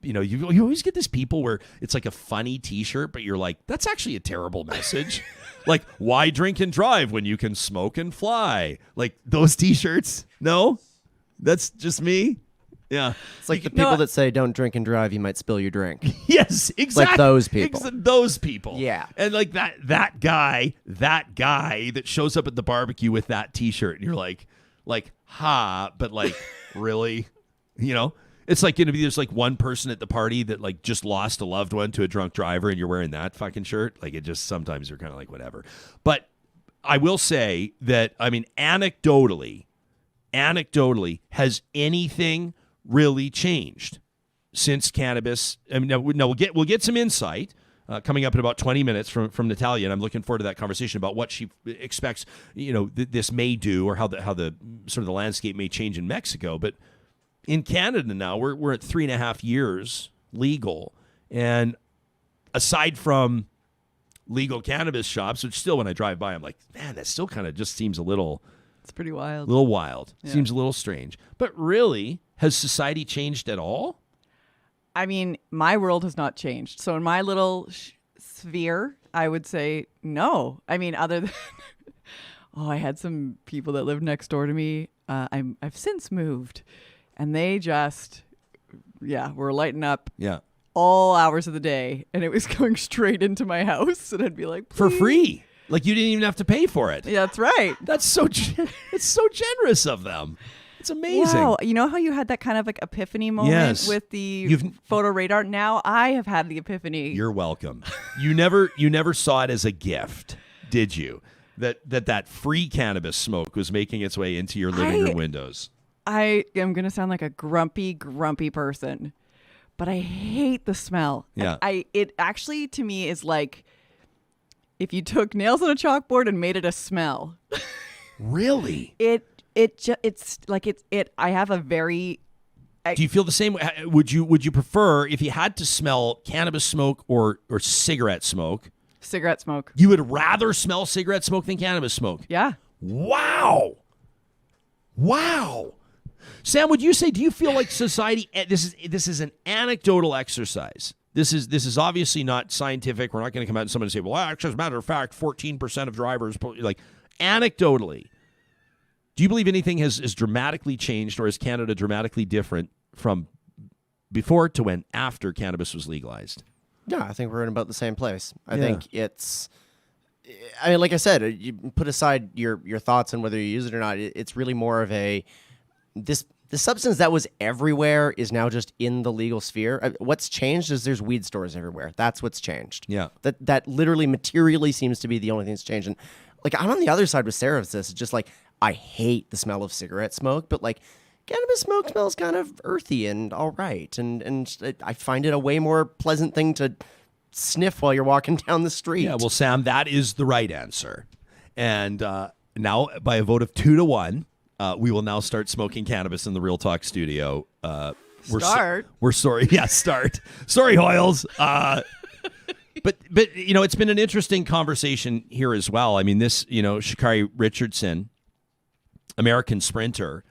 You always get this people where it's like a funny T-shirt, but you're like, that's actually a terrible message. Like, why drink and drive when you can smoke and fly? Like those T-shirts. No, that's just me. Yeah. It's like the people that say don't drink and drive, you might spill your drink. Yes, exactly. Like those people. Those people. Yeah. And like that guy that shows up at the barbecue with that T-shirt, and you're like, but like, really? It's like going to be there's like one person at the party that like just lost a loved one to a drunk driver, and you're wearing that fucking shirt. Like, it just, sometimes you're kind of like, whatever. But I will say that, I mean, anecdotally, has anything really changed since cannabis? I mean, we'll get some insight coming up in about 20 minutes from Natalia, and I'm looking forward to that conversation about what she expects, this may do, or how the sort of the landscape may change in Mexico. But in Canada now, we're at 3.5 years legal, and aside from legal cannabis shops, which still, when I drive by, I'm like, man, that still kind of just seems a little. It's pretty wild. Yeah. Seems a little strange. But really, has society changed at all? I mean, my world has not changed. So in my little sphere, I would say no. I mean, other than, I had some people that lived next door to me. I've since moved, and they just, were lighting up. Yeah. All hours of the day, and it was going straight into my house, and I'd be like, please. For free. Like, you didn't even have to pay for it. Yeah, that's right. That's so it's so generous of them. It's amazing. Wow. You know how you had that kind of like epiphany moment with the photo radar? Now I have had the epiphany. You're welcome. You never saw it as a gift, did you? that free cannabis smoke was making its way into your living room windows. I am going to sound like a grumpy person, but I hate the smell. Yeah. It actually, to me, is like if you took nails on a chalkboard and made it a smell. Really? It's like I have a very... Do you feel the same way? Would you prefer, if you had to smell cannabis smoke or cigarette smoke? Cigarette smoke. You would rather smell cigarette smoke than cannabis smoke? Yeah. Wow. Sam, would you say, do you feel like society, this is an anecdotal exercise. This is obviously not scientific. We're not going to come out and someone say, well, actually, as a matter of fact, 14% of drivers, like anecdotally, do you believe anything has dramatically changed, or is Canada dramatically different from before to when after cannabis was legalized? Yeah, I think we're in about the same place. I think I mean, like I said, you put aside your thoughts on whether you use it or not. It's really more of the substance that was everywhere is now just in the legal sphere. What's changed is there's weed stores everywhere. That's what's changed. Yeah. That literally materially seems to be the only thing that's changed. And like, I'm on the other side with Sarah with this. It's just like, I hate the smell of cigarette smoke, but like cannabis smoke smells kind of earthy and all right. And I find it a way more pleasant thing to sniff while you're walking down the street. Yeah, well, Sam, that is the right answer. And now, by a vote of 2-1, we will now start smoking cannabis in the Real Talk studio. We're sorry. Yeah, start. Sorry, Hoyles. But it's been an interesting conversation here as well. I mean, this, Sha'Carri Richardson, American sprinter,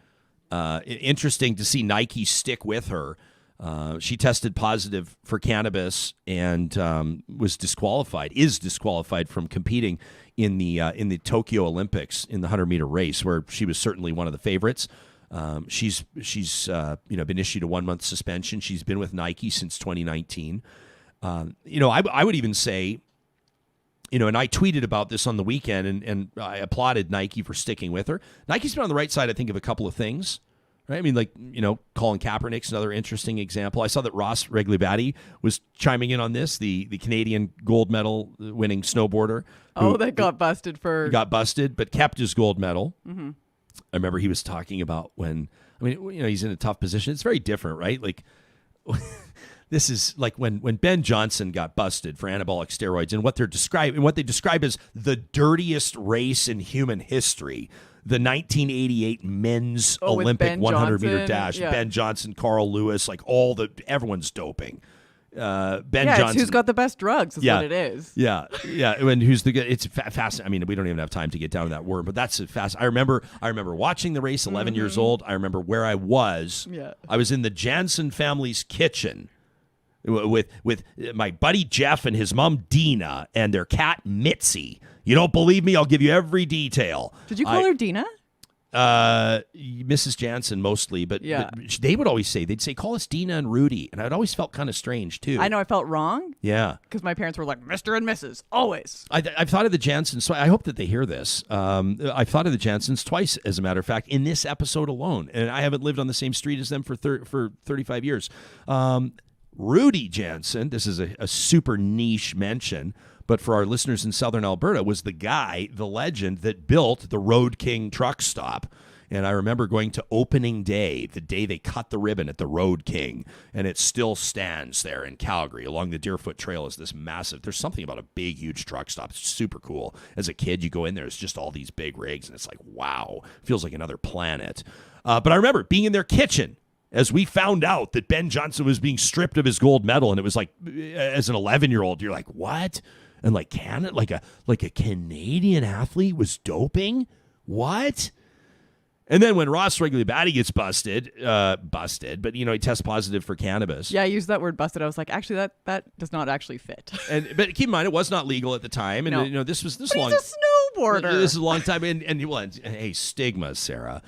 interesting to see Nike stick with her. She tested positive for cannabis and is disqualified from competing in the Tokyo Olympics in the 100-meter race, where she was certainly one of the favorites. She's been issued a 1-month suspension. She's been with Nike since 2019. I would even say, and I tweeted about this on the weekend, and I applauded Nike for sticking with her. Nike's been on the right side, I think, of a couple of things. Right? I mean, like, Colin Kaepernick's another interesting example. I saw that Ross Reglibati was chiming in on this, the Canadian gold medal winning snowboarder. That got busted for... Got busted, but kept his gold medal. Mm-hmm. I remember he was talking about he's in a tough position. It's very different, right? Like... This is like when Ben Johnson got busted for anabolic steroids, and what they describe as the dirtiest race in human history, the 1988 men's Olympic 100-meter dash. Yeah. Ben Johnson, Carl Lewis, like everyone's doping. Ben Johnson, who's got the best drugs is what it is. Yeah. And who's the good? It's fast. I mean, we don't even have time to get down to that word, but that's fast. I remember watching the race, 11 years old. I remember where I was. Yeah. I was in the Jansen family's kitchen with my buddy Jeff and his mom Dina and their cat Mitzi. You don't believe me? I'll give you every detail. Did you call her Dina? Mrs. Jansen mostly, but they would always say, call us Dina and Rudy, and I'd always felt kind of strange too. I know, I felt wrong. Yeah, because my parents were like Mr. and Mrs. always. I've thought of the Jansens. So I hope that they hear this. I've thought of the Jansens twice, as a matter of fact, in this episode alone, and I haven't lived on the same street as them for 35 years. Rudy Jansen, this is a super niche mention, but for our listeners in southern Alberta, was the guy, the legend, that built the Road King truck stop. And I remember going to opening day, the day they cut the ribbon at the Road King, and it still stands there in Calgary along the Deerfoot Trail as this massive, there's something about a big, huge truck stop. It's super cool. As a kid, you go in there, it's just all these big rigs, and it's like, wow, feels like another planet. But I remember being in their kitchen as we found out that Ben Johnson was being stripped of his gold medal, and it was like, as an 11-year-old, you're like, what? And like Canada, like a Canadian athlete was doping? What? And then when Ross Reglibati gets busted, but he tests positive for cannabis. Yeah, I used that word busted. I was like, actually, that does not actually fit. But keep in mind, it was not legal at the time, and no. this was but long. He's a snowboarder. This is a long time, and hey, stigma, Sarah,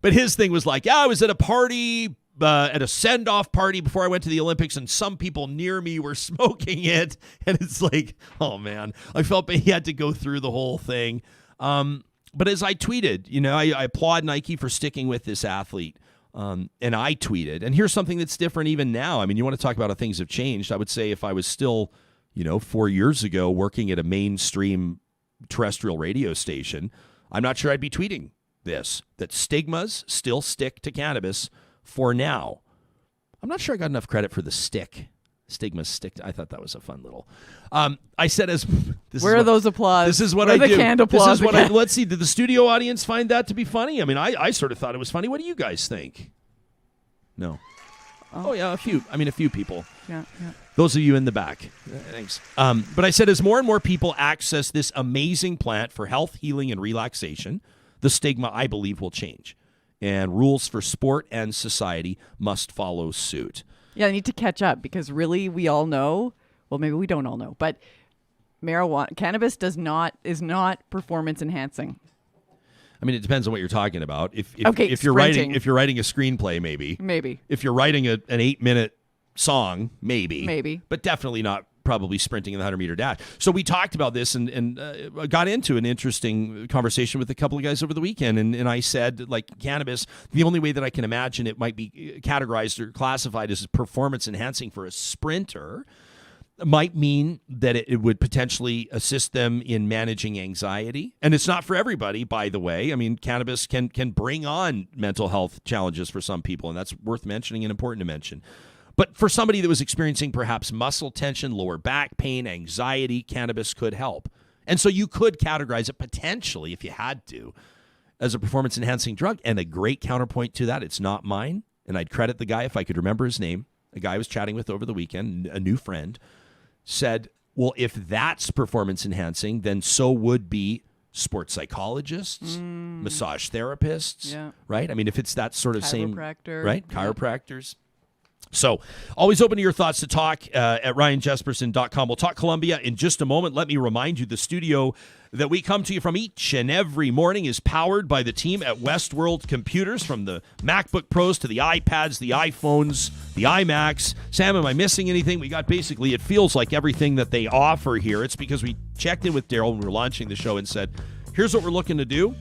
But his thing was like, I was at a party, at a send-off party before I went to the Olympics, and some people near me were smoking it. And it's like, oh, man. I felt he had to go through the whole thing. But as I tweeted, I applaud Nike for sticking with this athlete. And I tweeted, and here's something that's different even now. I mean, you want to talk about how things have changed. I would say if I was still, 4 years ago working at a mainstream terrestrial radio station, I'm not sure I'd be tweeting this, that stigmas still stick to cannabis for now. I'm not sure I got enough credit for the stick. Stigmas stick. I thought that was a fun little. I said Where are those applause? This is what Where I the do. canned applause This is what again? let's see. Did the studio audience find that to be funny? I mean, I sort of thought it was funny. What do you guys think? No. Oh yeah, a few people. Yeah. Those of you in the back. Thanks. But I said, as more and more people access this amazing plant for health, healing, and relaxation, the stigma, I believe, will change. And rules for sport and society must follow suit. Yeah, I need to catch up because really we all know, well, maybe we don't all know, but cannabis is not performance enhancing. I mean, it depends on what you're talking about. If you're sprinting. writing a screenplay, maybe. If you're writing an 8-minute song, maybe. But definitely not probably sprinting in the 100-meter dash. So we talked about this and got into an interesting conversation with a couple of guys over the weekend. And I said, like, cannabis, the only way that I can imagine it might be categorized or classified as performance enhancing for a sprinter might mean that it would potentially assist them in managing anxiety. And it's not for everybody, by the way. I mean, cannabis can bring on mental health challenges for some people, and that's worth mentioning and important to mention. But for somebody that was experiencing perhaps muscle tension, lower back pain, anxiety, cannabis could help. And so you could categorize it potentially, if you had to, as a performance-enhancing drug. And a great counterpoint to that, it's not mine, and I'd credit the guy if I could remember his name, a guy I was chatting with over the weekend, a new friend, said, well, if that's performance-enhancing, then so would be sports psychologists, massage therapists, right? I mean, if it's that sort of same, right? Chiropractors. So always open to your thoughts to talk at ryanjesperson.com. We'll talk Colombia in just a moment. Let me remind you, the studio that we come to you from each and every morning is powered by the team at Westworld Computers, from the MacBook Pros to the iPads, the iPhones, the iMacs. Sam, am I missing anything? We got basically, it feels like everything that they offer here. It's because we checked in with Daryl when we were launching the show and said, here's what we're looking to do.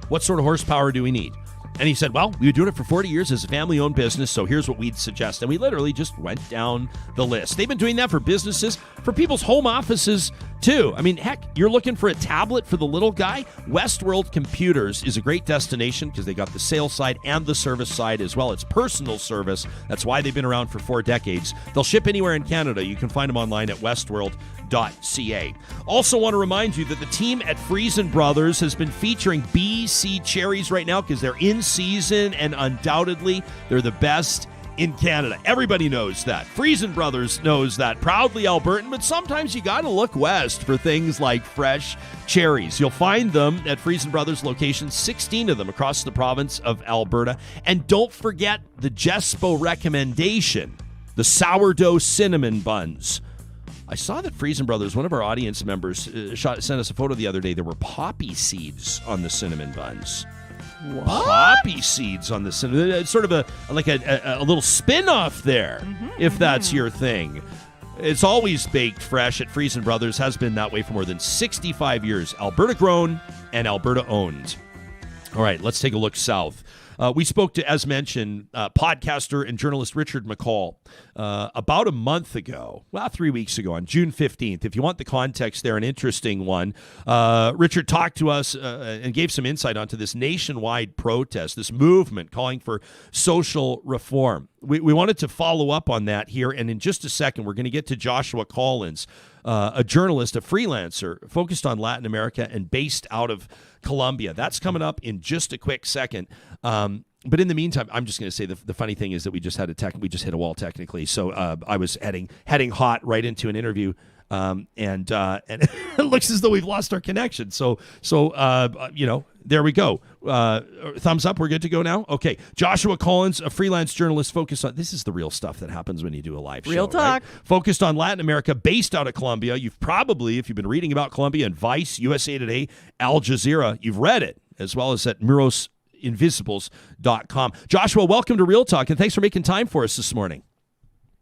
What sort of horsepower do we need? And he said, well, we've been doing it for 40 years as a family-owned business, so here's what we'd suggest. And we literally just went down the list. They've been doing that for businesses, for people's home offices, too. I mean, heck, you're looking for a tablet for the little guy? Westworld Computers is a great destination because they got the sales side and the service side as well. It's personal service. That's why they've been around for 4 decades. They'll ship anywhere in Canada. You can find them online at westworld.ca. Also want to remind you that the team at Freelance Brothers has been featuring BC cherries right now because they're in season, and undoubtedly they're the best in Canada. Everybody knows that. Freelance Brothers knows that. Proudly Albertan, but sometimes you got to look west for things like fresh cherries. You'll find them at Freelance Brothers locations, 16 of them across the province of Alberta. And don't forget the Jespo recommendation, the sourdough cinnamon buns. I saw that Freelance Brothers, one of our audience members, sent us a photo the other day. There were poppy seeds on the cinnamon buns. What? Poppy seeds on the cinnamon. It's sort of a little spin-off there, if that's your thing. It's always baked fresh at Freelance Brothers. Has been that way for more than 65 years. Alberta grown and Alberta owned. All right, let's take a look south. We spoke to, as mentioned, podcaster and journalist Richard McCall about a month ago, 3 weeks ago, on June 15th. If you want the context there, an interesting one. Richard talked to us and gave some insight onto this nationwide protest, this movement calling for social reform. We wanted to follow up on that here, and in just a second, we're going to get to Joshua Collins, a journalist, a freelancer, focused on Latin America and based out of Colombia. That's coming up in just a quick second. But in the meantime, I'm just going to say the funny thing is that we just hit a wall technically. So I was heading hot right into an interview, and it looks as though we've lost our connection. So there we go. Thumbs up. We're good to go now. Okay. Joshua Collins, a freelance journalist focused on, this is the real stuff that happens when you do a live show. Real talk. Right? Focused on Latin America, based out of Colombia. You've probably, if you've been reading about Colombia in Vice, USA Today, Al Jazeera, you've read it, as well as at MurosInvisibles.com. Joshua, welcome to Real Talk, and thanks for making time for us this morning.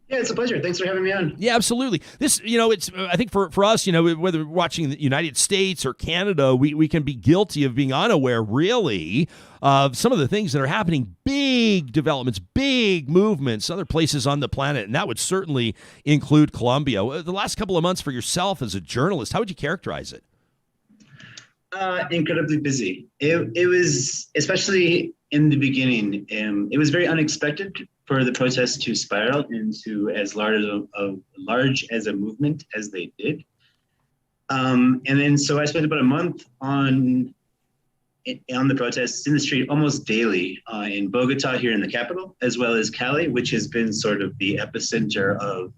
Yeah, it's a pleasure. Thanks for having me on. Yeah, absolutely. This, it's, I think for us, whether we're watching the United States or Canada, we can be guilty of being unaware, really, of some of the things that are happening, big developments, big movements, other places on the planet, and that would certainly include Colombia. The last couple of months for yourself as a journalist, how would you characterize it? Incredibly busy. It was, especially in the beginning, it was very unexpected for the protests to spiral into as large as a movement as they did. And then so I spent about a month on the protests in the street almost daily in Bogota here in the capital, as well as Cali, which has been sort of the epicenter of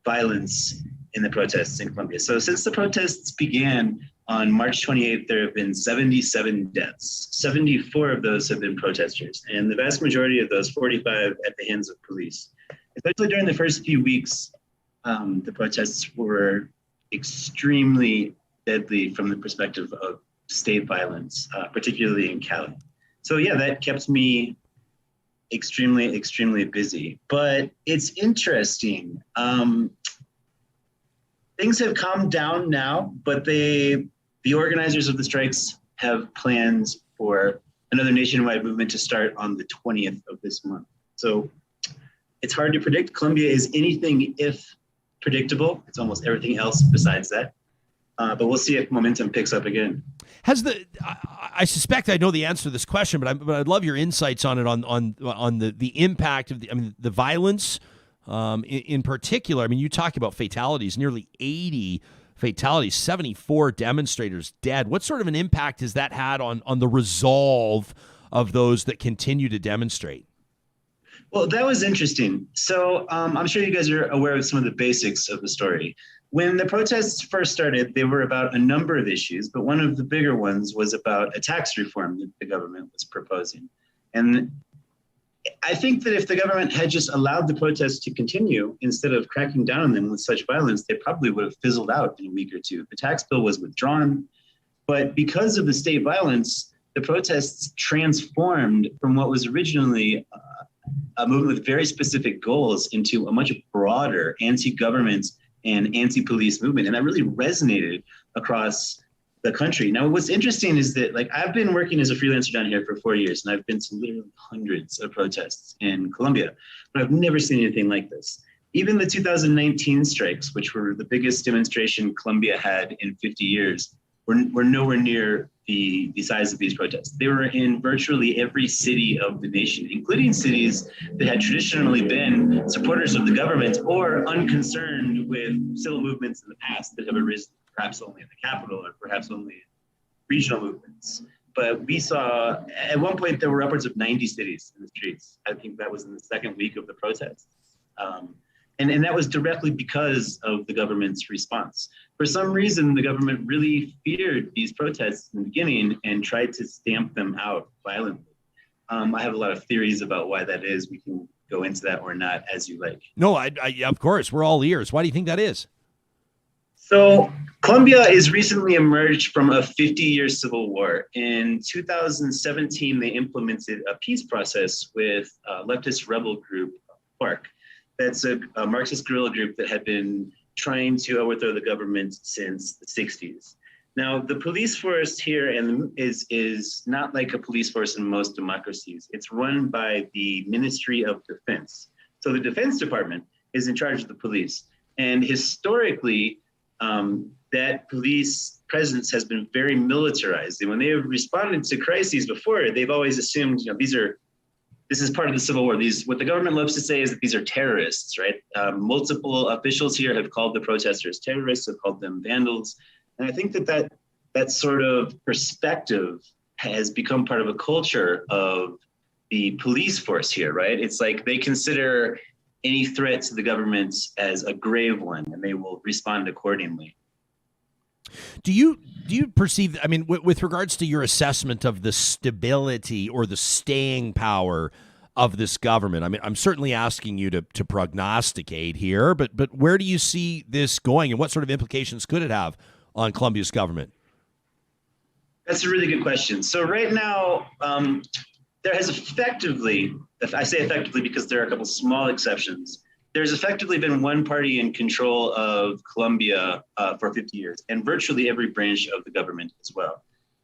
violence in the protests in Colombia. So since the protests began on March 28th, there have been 77 deaths. 74 of those have been protesters, and the vast majority of those, 45, at the hands of police. Especially during the first few weeks, the protests were extremely deadly from the perspective of state violence, particularly in Cali. So yeah, that kept me extremely, extremely busy. But it's interesting. Things have calmed down now, but the organizers of the strikes have plans for another nationwide movement to start on the 20th of this month. So it's hard to predict. Colombia is anything if predictable. It's almost everything else besides that. But we'll see if momentum picks up again. I suspect I know the answer to this question, but I'd love your insights on it, on the impact of the violence in particular. I mean, you talk about fatalities, nearly 80 fatalities, 74 demonstrators dead. What sort of an impact has that had on the resolve of those that continue to demonstrate? Well, that was interesting. So I'm sure you guys are aware of some of the basics of the story. When the protests first started, they were about a number of issues, but one of the bigger ones was about a tax reform that the government was proposing. And I think that if the government had just allowed the protests to continue instead of cracking down on them with such violence, they probably would have fizzled out in a week or two. The tax bill was withdrawn, but because of the state violence, the protests transformed from what was originally a movement with very specific goals into a much broader anti-government and anti-police movement. And that really resonated across the country. Now, what's interesting is that, like, I've been working as a freelancer down here for 4 years, and I've been to literally hundreds of protests in Colombia, but I've never seen anything like this. Even the 2019 strikes, which were the biggest demonstration Colombia had in 50 years, were nowhere near the size of these protests. They were in virtually every city of the nation, including cities that had traditionally been supporters of the government or unconcerned with civil movements in the past that have arisen perhaps only in the capital or perhaps only in regional movements. But we saw, at one point, there were upwards of 90 cities in the streets. I think that was in the second week of the protests. And that was directly because of the government's response. For some reason, the government really feared these protests in the beginning and tried to stamp them out violently. I have a lot of theories about why that is. We can go into that or not, as you like. No, I of course, we're all ears. Why do you think that is? So Colombia has recently emerged from a 50-year civil war. In 2017, they implemented a peace process with leftist rebel group FARC. That's a Marxist guerrilla group that had been trying to overthrow the government since the 60s. Now, the police force here is not like a police force in most democracies. It's run by the Ministry of Defense. So the Defense Department is in charge of the police. And historically, that police presence has been very militarized. And when they have responded to crises before, they've always assumed, this is part of the Civil War. What the government loves to say is that these are terrorists, right? Multiple officials here have called the protesters terrorists, have called them vandals. And I think that sort of perspective has become part of a culture of the police force here, right? It's like they consider any threat to the government as a grave one, and they will respond accordingly. Do you perceive, with regards to your assessment of the stability or the staying power of this government, I'm certainly asking you to prognosticate here, but where do you see this going, and what sort of implications could it have on Colombia's government? That's a really good question. So right now, there has effectively, I say effectively because there are a couple small exceptions, there's effectively been one party in control of Colombia for 50 years, and virtually every branch of the government as well.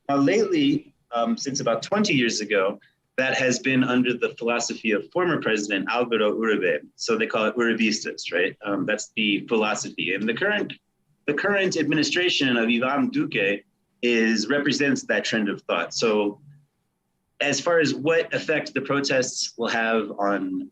Now, lately, since about 20 years ago, that has been under the philosophy of former President Álvaro Uribe. So they call it Uribistas, right? That's the philosophy. And the current administration of Iván Duque represents that trend of thought. So as far as what effect the protests will have on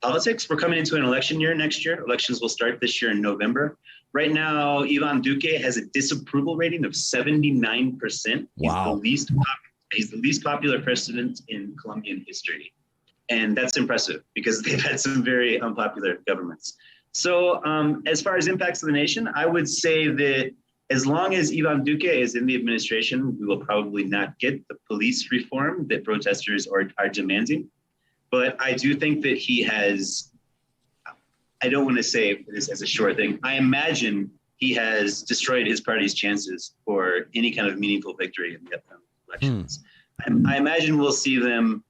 politics, we're coming into an election year next year. Elections will start this year in November. Right now, Ivan Duque has a disapproval rating of 79%. Wow. He's the least popular president in Colombian history. And that's impressive because they've had some very unpopular governments. So as far as impacts of the nation, I would say that as long as Ivan Duque is in the administration, we will probably not get the police reform that protesters are demanding. But I do think that he has, I don't want to say this as a sure thing, I imagine he has destroyed his party's chances for any kind of meaningful victory in the upcoming elections. I imagine we'll see them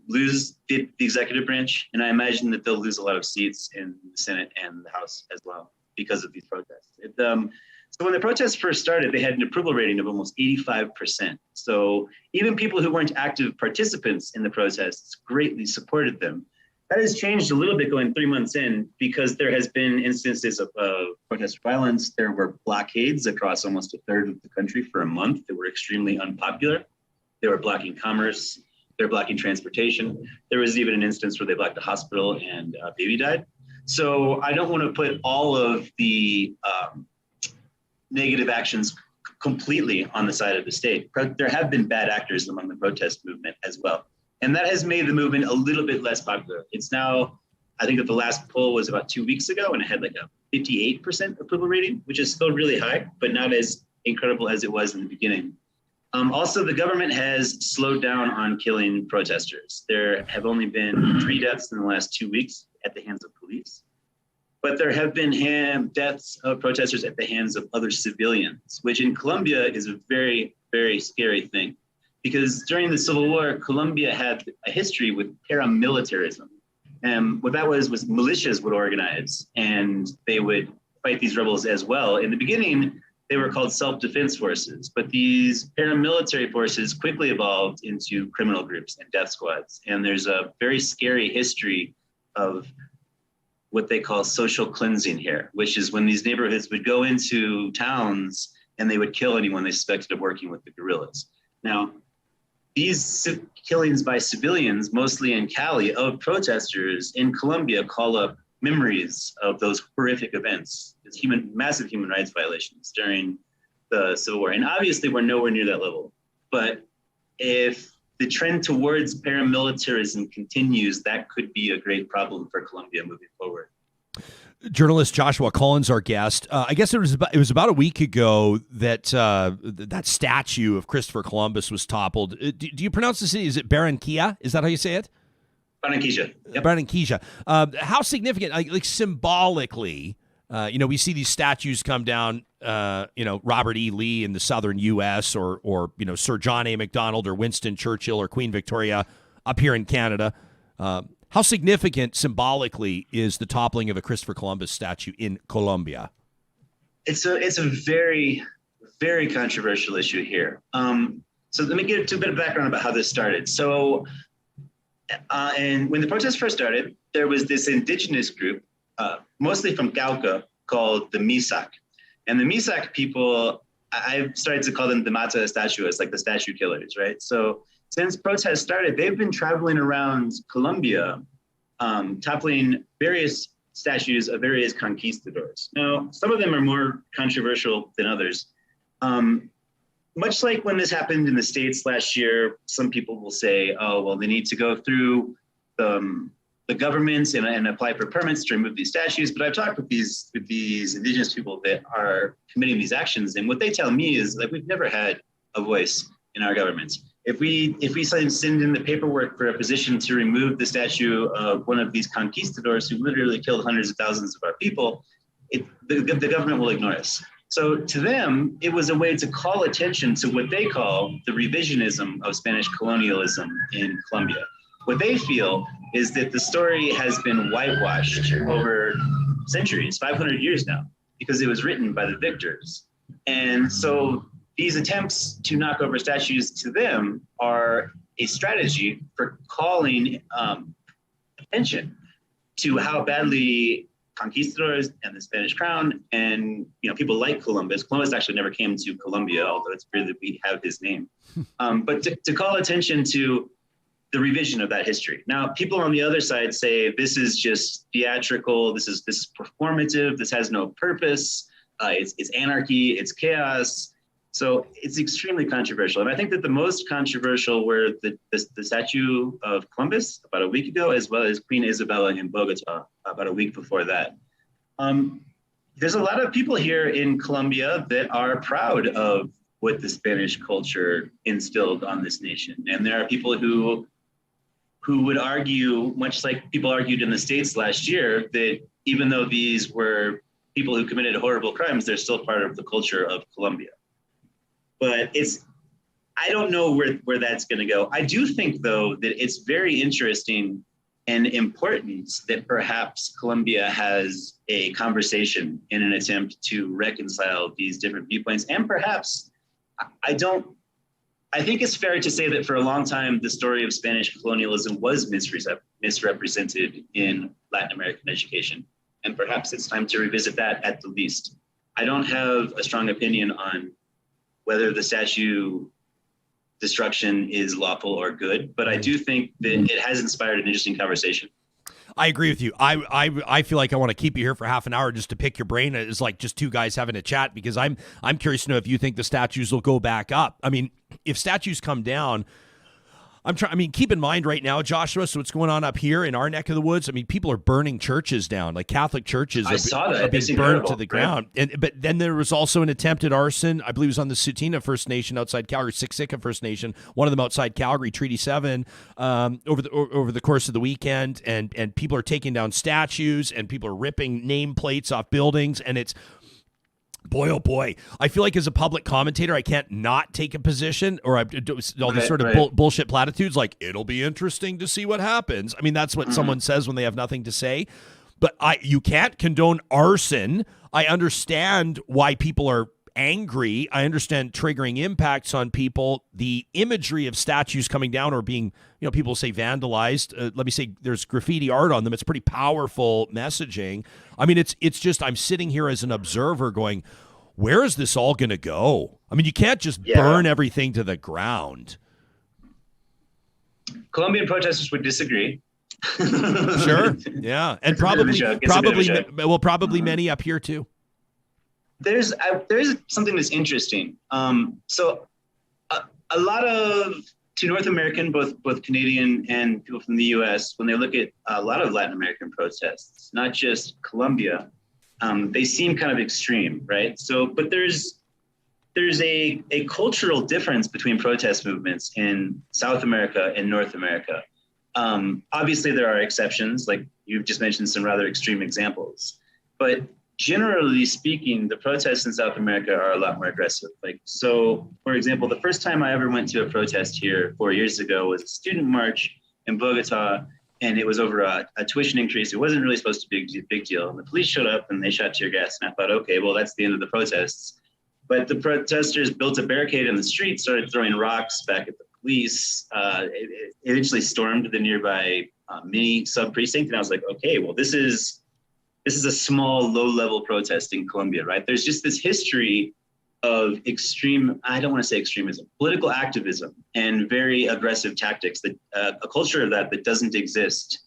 lose the executive branch, and I imagine that they'll lose a lot of seats in the Senate and the House as well because of these protests. So when the protests first started, they had an approval rating of almost 85%. So even people who weren't active participants in the protests greatly supported them. That has changed a little bit going 3 months in because there has been instances of protest violence. There were blockades across almost a third of the country for a month that were extremely unpopular. They were blocking commerce. They're blocking transportation. There was even an instance where they blocked a hospital and a baby died. So I don't want to put all of the negative actions completely on the side of the state. There have been bad actors among the protest movement as well. And that has made the movement a little bit less popular. It's now, I think that the last poll was about 2 weeks ago and it had like a 58% approval rating, which is still really high, but not as incredible as it was in the beginning. Also, the government has slowed down on killing protesters. There have only been 3 deaths in the last 2 weeks at the hands of police. But there have been deaths of protesters at the hands of other civilians, which in Colombia is a very, very scary thing. Because during the Civil War, Colombia had a history with paramilitarism. And what that was militias would organize and they would fight these rebels as well. In the beginning, they were called self-defense forces, but these paramilitary forces quickly evolved into criminal groups and death squads. And there's a very scary history of what they call social cleansing here, which is when these neighborhoods would go into towns and they would kill anyone they suspected of working with the guerrillas. Now, these killings by civilians, mostly in Cali, of protesters in Colombia call up memories of those horrific events, these massive human rights violations during the Civil War. And obviously we're nowhere near that level, but if the trend towards paramilitarism continues, that could be a great problem for Colombia moving forward. Journalist Joshua Collins, our guest. I guess it was about a week ago that that statue of Christopher Columbus was toppled. Do you pronounce the city? Is it Barranquilla? Is that how you say it? Barranquilla. Yep. Barranquilla. How significant, like symbolically, we see these statues come down, Robert E. Lee in the southern U.S. or Sir John A. Macdonald or Winston Churchill or Queen Victoria up here in Canada. How significant symbolically is the toppling of a Christopher Columbus statue in Colombia? It's a very, very controversial issue here. So let me give a bit of background about how this started. So, and when the protests first started, there was this indigenous group, mostly from Cauca, called the Misak. And the Misak people, I've started to call them the Mata Estatuas, like the statue killers, right? So since protests started, they've been traveling around Colombia, toppling various statues of various conquistadors. Now, some of them are more controversial than others. Much like when this happened in the States last year, some people will say, oh, well, they need to go through the governments and apply for permits to remove these statues. But I've talked with these indigenous people that are committing these actions. And what they tell me is that we've never had a voice in our governments. If we send in the paperwork for a position to remove the statue of one of these conquistadors who literally killed hundreds of thousands of our people, the government will ignore us. So to them, it was a way to call attention to what they call the revisionism of Spanish colonialism in Colombia. What they feel is that the story has been whitewashed over centuries, 500 years now, because it was written by the victors. And so these attempts to knock over statues to them are a strategy for calling attention to how badly conquistadors and the Spanish crown, and people like Columbus. Columbus actually never came to Colombia, although it's weird that we have his name. But to call attention to the revision of that history. Now, people on the other side say this is just theatrical, this is performative, this has no purpose, it's anarchy, it's chaos. So it's extremely controversial. And I think that the most controversial were the statue of Columbus about a week ago, as well as Queen Isabella in Bogota about a week before that. There's a lot of people here in Colombia that are proud of what the Spanish culture instilled on this nation. And there are people who would argue, much like people argued in the States last year, that even though these were people who committed horrible crimes, they're still part of the culture of Colombia. But I don't know where that's going to go. I do think, though, that it's very interesting and important that perhaps Colombia has a conversation in an attempt to reconcile these different viewpoints. And perhaps, I think it's fair to say that for a long time, the story of Spanish colonialism was misrepresented in Latin American education. And perhaps it's time to revisit that at the least. I don't have a strong opinion on whether the statue destruction is lawful or good, but I do think that it has inspired an interesting conversation. I agree with you. I feel like I want to keep you here for half an hour just to pick your brain. It's like just two guys having a chat, because I'm curious to know if you think the statues will go back up. I mean, if statues come down, keep in mind right now, Joshua, so what's going on up here in our neck of the woods? I mean, people are burning churches down, like Catholic churches are being burned to the ground. But then there was also an attempted arson, I believe it was on the Tsuut'ina First Nation outside Calgary, Siksika First Nation, one of them outside Calgary, Treaty 7, over the course of the weekend. And people are taking down statues, and people are ripping nameplates off buildings, and it's... Boy, oh boy. I feel like as a public commentator, I can't not take a position, or all these sort of bullshit platitudes like, it'll be interesting to see what happens. I mean, that's what someone says when they have nothing to say. But you can't condone arson. I understand why people are angry. I understand triggering impacts on people. The imagery of statues coming down or being, people say vandalized. Let me say there's graffiti art on them. It's pretty powerful messaging. I mean, it's just, I'm sitting here as an observer going, where is this all going to go? I mean, you can't just burn everything to the ground. Colombian protesters would disagree. Sure. Yeah. And probably many up here too. There's something that's interesting. So a lot of, to North American, both Canadian and people from the US, when they look at a lot of Latin American protests, not just Colombia, they seem kind of extreme, right? So, but there's a cultural difference between protest movements in South America and North America. Obviously, there are exceptions, like you've just mentioned some rather extreme examples, but generally speaking, the protests in South America are a lot more aggressive. So, for example, the first time I ever went to a protest here 4 years ago was a student march in Bogota, and it was over a tuition increase. It wasn't really supposed to be a big deal. And the police showed up and they shot tear gas, and I thought, okay, well, that's the end of the protests. But the protesters built a barricade in the street, started throwing rocks back at the police. It eventually stormed the nearby mini sub-precinct, and I was like, okay, well, this is a small, low-level protest in Colombia, right? There's just this history of extreme, I don't want to say extremism, political activism and very aggressive tactics, that a culture of that doesn't exist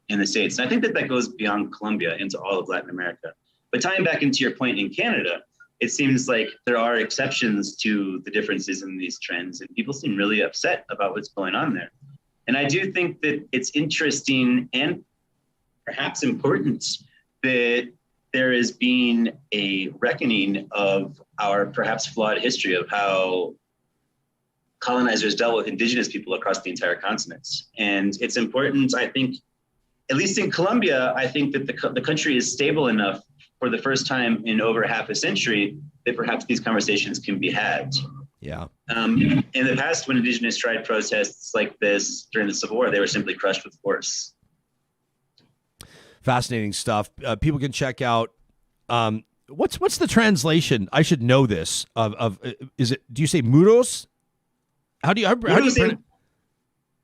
in the States. And I think that goes beyond Colombia into all of Latin America. But tying back into your point in Canada, it seems like there are exceptions to the differences in these trends, and people seem really upset about what's going on there. And I do think that it's interesting and perhaps important that there has been a reckoning of our perhaps flawed history of how colonizers dealt with indigenous people across the entire continent. And it's important, I think, at least in Colombia, I think that the country is stable enough for the first time in over half a century that perhaps these conversations can be had. Yeah. In the past, when indigenous tried protests like this during the Civil War, they were simply crushed with force. Fascinating stuff. People can check out. What's the translation? I should know this. Is it? Do you say muros? How do you pronounce it?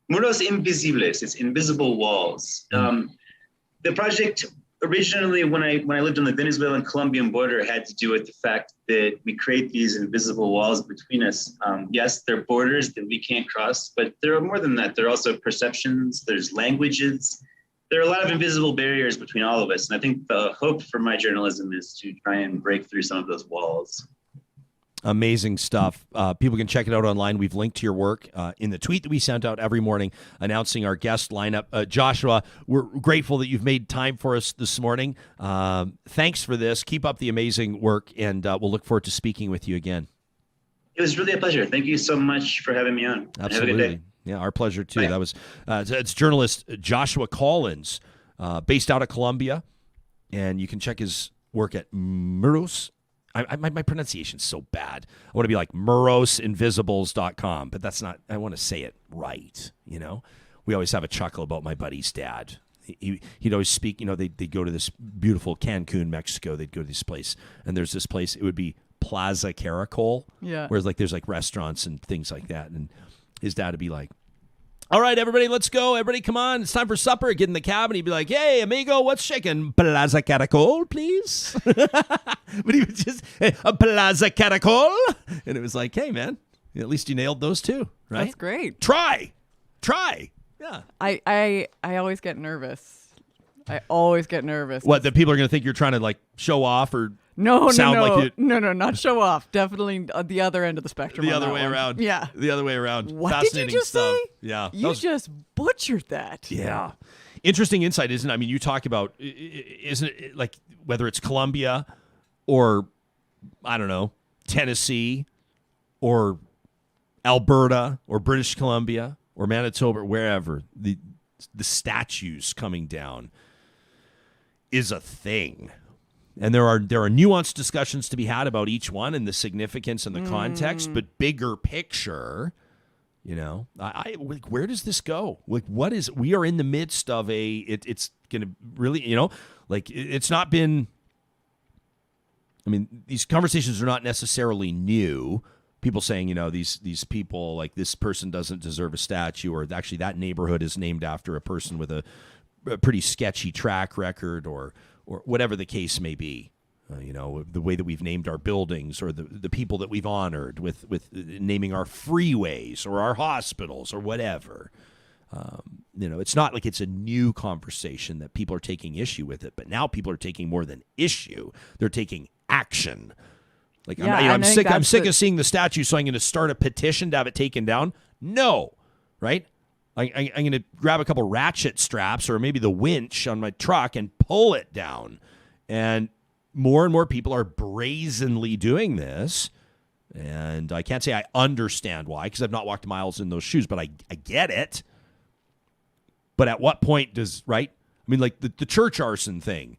Muros invisibles. It's invisible walls. The project originally, when I lived on the Venezuelan Colombian border, it had to do with the fact that we create these invisible walls between us. Yes, they're borders that we can't cross, but there are more than that. There are also perceptions, there's languages. There are a lot of invisible barriers between all of us. And I think the hope for my journalism is to try and break through some of those walls. Amazing stuff. People can check it out online. We've linked to your work in the tweet that we sent out every morning announcing our guest lineup. Joshua, we're grateful that you've made time for us this morning. Thanks for this. Keep up the amazing work, and we'll look forward to speaking with you again. It was really a pleasure. Thank you so much for having me on. Absolutely. Have a good day. Yeah, our pleasure too. Bye. That was it's journalist Joshua Collins, based out of Colombia, and you can check his work at Muros. My pronunciation's so bad. I want to be like murosinvisibles.com, but that's not. I want to say it right. You know, we always have a chuckle about my buddy's dad. He'd always speak. You know, they'd go to this beautiful Cancun, Mexico. They'd go to this place, and there's this place. It would be Plaza Caracol. Yeah. Whereas there's restaurants and things like that, and his dad would be like, all right, everybody, let's go. Everybody, come on. It's time for supper. Get in the cab, and he'd be like, hey, amigo, what's shaking? Plaza Caracol, please. But he would just, hey, a Plaza Caracol. And it was like, hey, man, at least you nailed those two, right? That's great. Try. Yeah. I always get nervous. What, that people are going to think you're trying to, show off or No, sound like you... No, not show off. Definitely the other end of the spectrum. The on other that way one. around. Yeah. The other way around. What Fascinating did you just stuff. say? Yeah. You just butchered that. Yeah. Interesting insight, isn't it? I mean, you talk about, isn't it like whether it's Colombia or, I don't know, Tennessee or Alberta or British Columbia or Manitoba or wherever, the statues coming down is a thing. And there are nuanced discussions to be had about each one and the significance and the context, but bigger picture, you know, where does this go? We are in the midst of it's going to really, you know, it's not been, I mean, these conversations are not necessarily new. People saying, you know, these people, like this person doesn't deserve a statue, or actually that neighborhood is named after a person with a pretty sketchy track record, or whatever the case may be. You know, the way that we've named our buildings, or the people that we've honored with naming our freeways or our hospitals or whatever. You know, it's not like it's a new conversation that people are taking issue with it, but now people are taking more than issue. They're taking action. Like, I'm sick of seeing the statue, so I'm going to start a petition to have it taken down. No, right? I'm going to grab a couple ratchet straps or maybe the winch on my truck and pull it down. And more people are brazenly doing this. And I can't say I understand why, because I've not walked miles in those shoes, but I get it. But at what point does, right? I mean, like the church arson thing.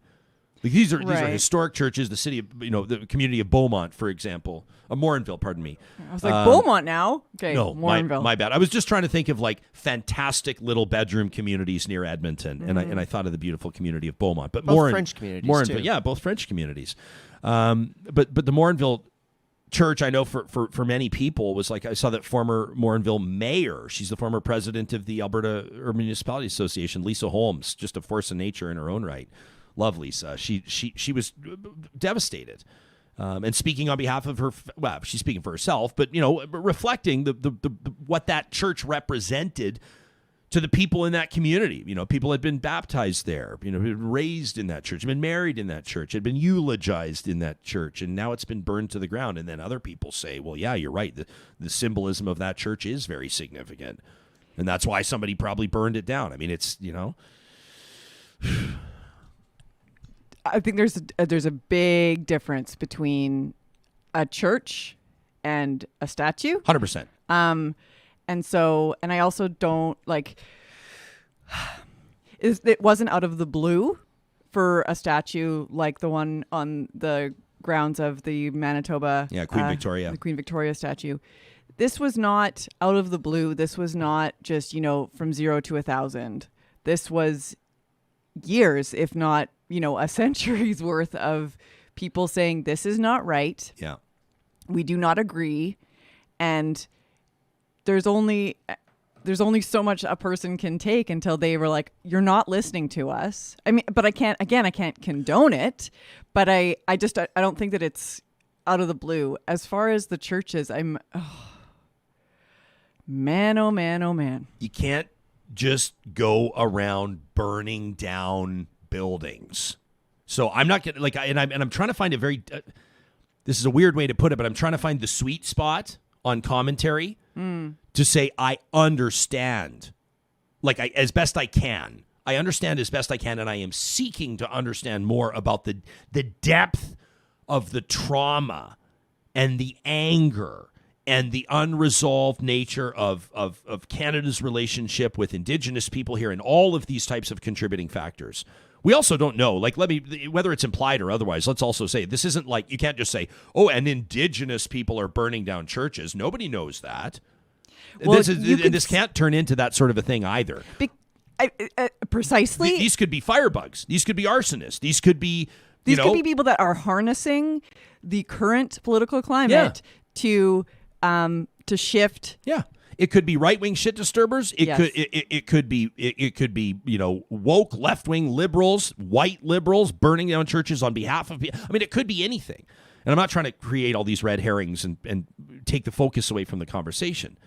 Like these are historic churches, the city of, you know, the community of Beaumont, for example. Morinville, pardon me. I was like, Beaumont now? Okay, no, Morinville. My bad. I was just trying to think of like fantastic little bedroom communities near Edmonton, and I thought of the beautiful community of Beaumont. But both French communities, Morinville, too. Yeah, both French communities. But the Morinville church, I know for many people, was like, I saw that former Morinville mayor. She's the former president of the Alberta Urban Municipality Association, Lisa Holmes, just a force of nature in her own right. Love Lisa. She was devastated. And speaking on behalf of her, well, she's speaking for herself, but, you know, reflecting the what that church represented to the people in that community. You know, people had been baptized there, you know, had been raised in that church, had been married in that church, had been eulogized in that church, and now it's been burned to the ground. And then other people say, well, yeah, you're right. The symbolism of that church is very significant. And that's why somebody probably burned it down. I mean, it's, you know... I think there's a big difference between a church and a statue. 100%. And I also don't like. It wasn't out of the blue for a statue like the one on the grounds of the Manitoba. Yeah, Queen Victoria. The Queen Victoria statue. This was not out of the blue. This was not just, you know, from 0 to 1,000. This was years, if not, you know, a century's worth of people saying this is not right. Yeah. We do not agree. And there's only, there's only so much a person can take until they were like, you're not listening to us. I mean, but I can't condone it, but I don't think that it's out of the blue. As far as the churches, man, oh man. You can't just go around burning down buildings. So I'm not getting I'm trying to find a very, this is a weird way to put it, but I'm trying to find the sweet spot on commentary to say, I understand, as best I can. I understand as best I can, and I am seeking to understand more about the depth of the trauma and the anger and the unresolved nature of Canada's relationship with Indigenous people here and all of these types of contributing factors. We also don't know, whether it's implied or otherwise, let's also say, this isn't like, you can't just say, oh, and Indigenous people are burning down churches. Nobody knows that. Well, this can't turn into that sort of a thing either. Precisely. These could be firebugs. These could be arsonists. These could be, could be people that are harnessing the current political climate to shift. Yeah. It could be right-wing shit disturbers. It could be woke left-wing liberals, white liberals burning down churches on behalf of people. I mean, it could be anything. And I'm not trying to create all these red herrings and take the focus away from the conversation.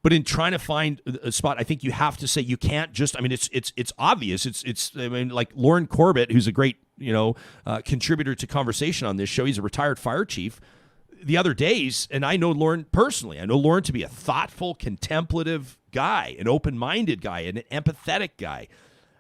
But in trying to find a spot, I think you have to say, you can't just, I mean, it's obvious. I mean, like Lauren Corbett, who's a great, contributor to conversation on this show. He's a retired fire chief. The other days, and I know Lauren personally, I know Lauren to be a thoughtful, contemplative guy, an open-minded guy, an empathetic guy.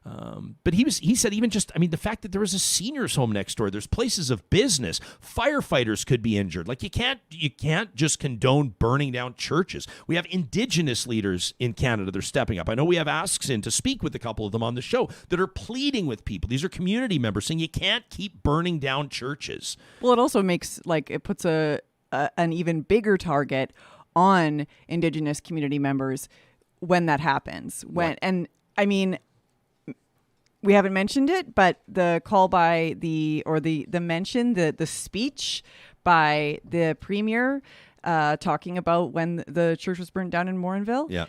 But he said even just, I mean, the fact that there was a seniors home next door, there's places of business, firefighters could be injured. Like you can't just condone burning down churches. We have Indigenous leaders in Canada that are stepping up. I know we have asks in to speak with a couple of them on the show that are pleading with people. These are community members saying you can't keep burning down churches. Well, it also makes, it puts an even bigger target on Indigenous community members when that happens. And I mean, we haven't mentioned it, but the call by the speech by the premier talking about when the church was burnt down in Morinville. Yeah.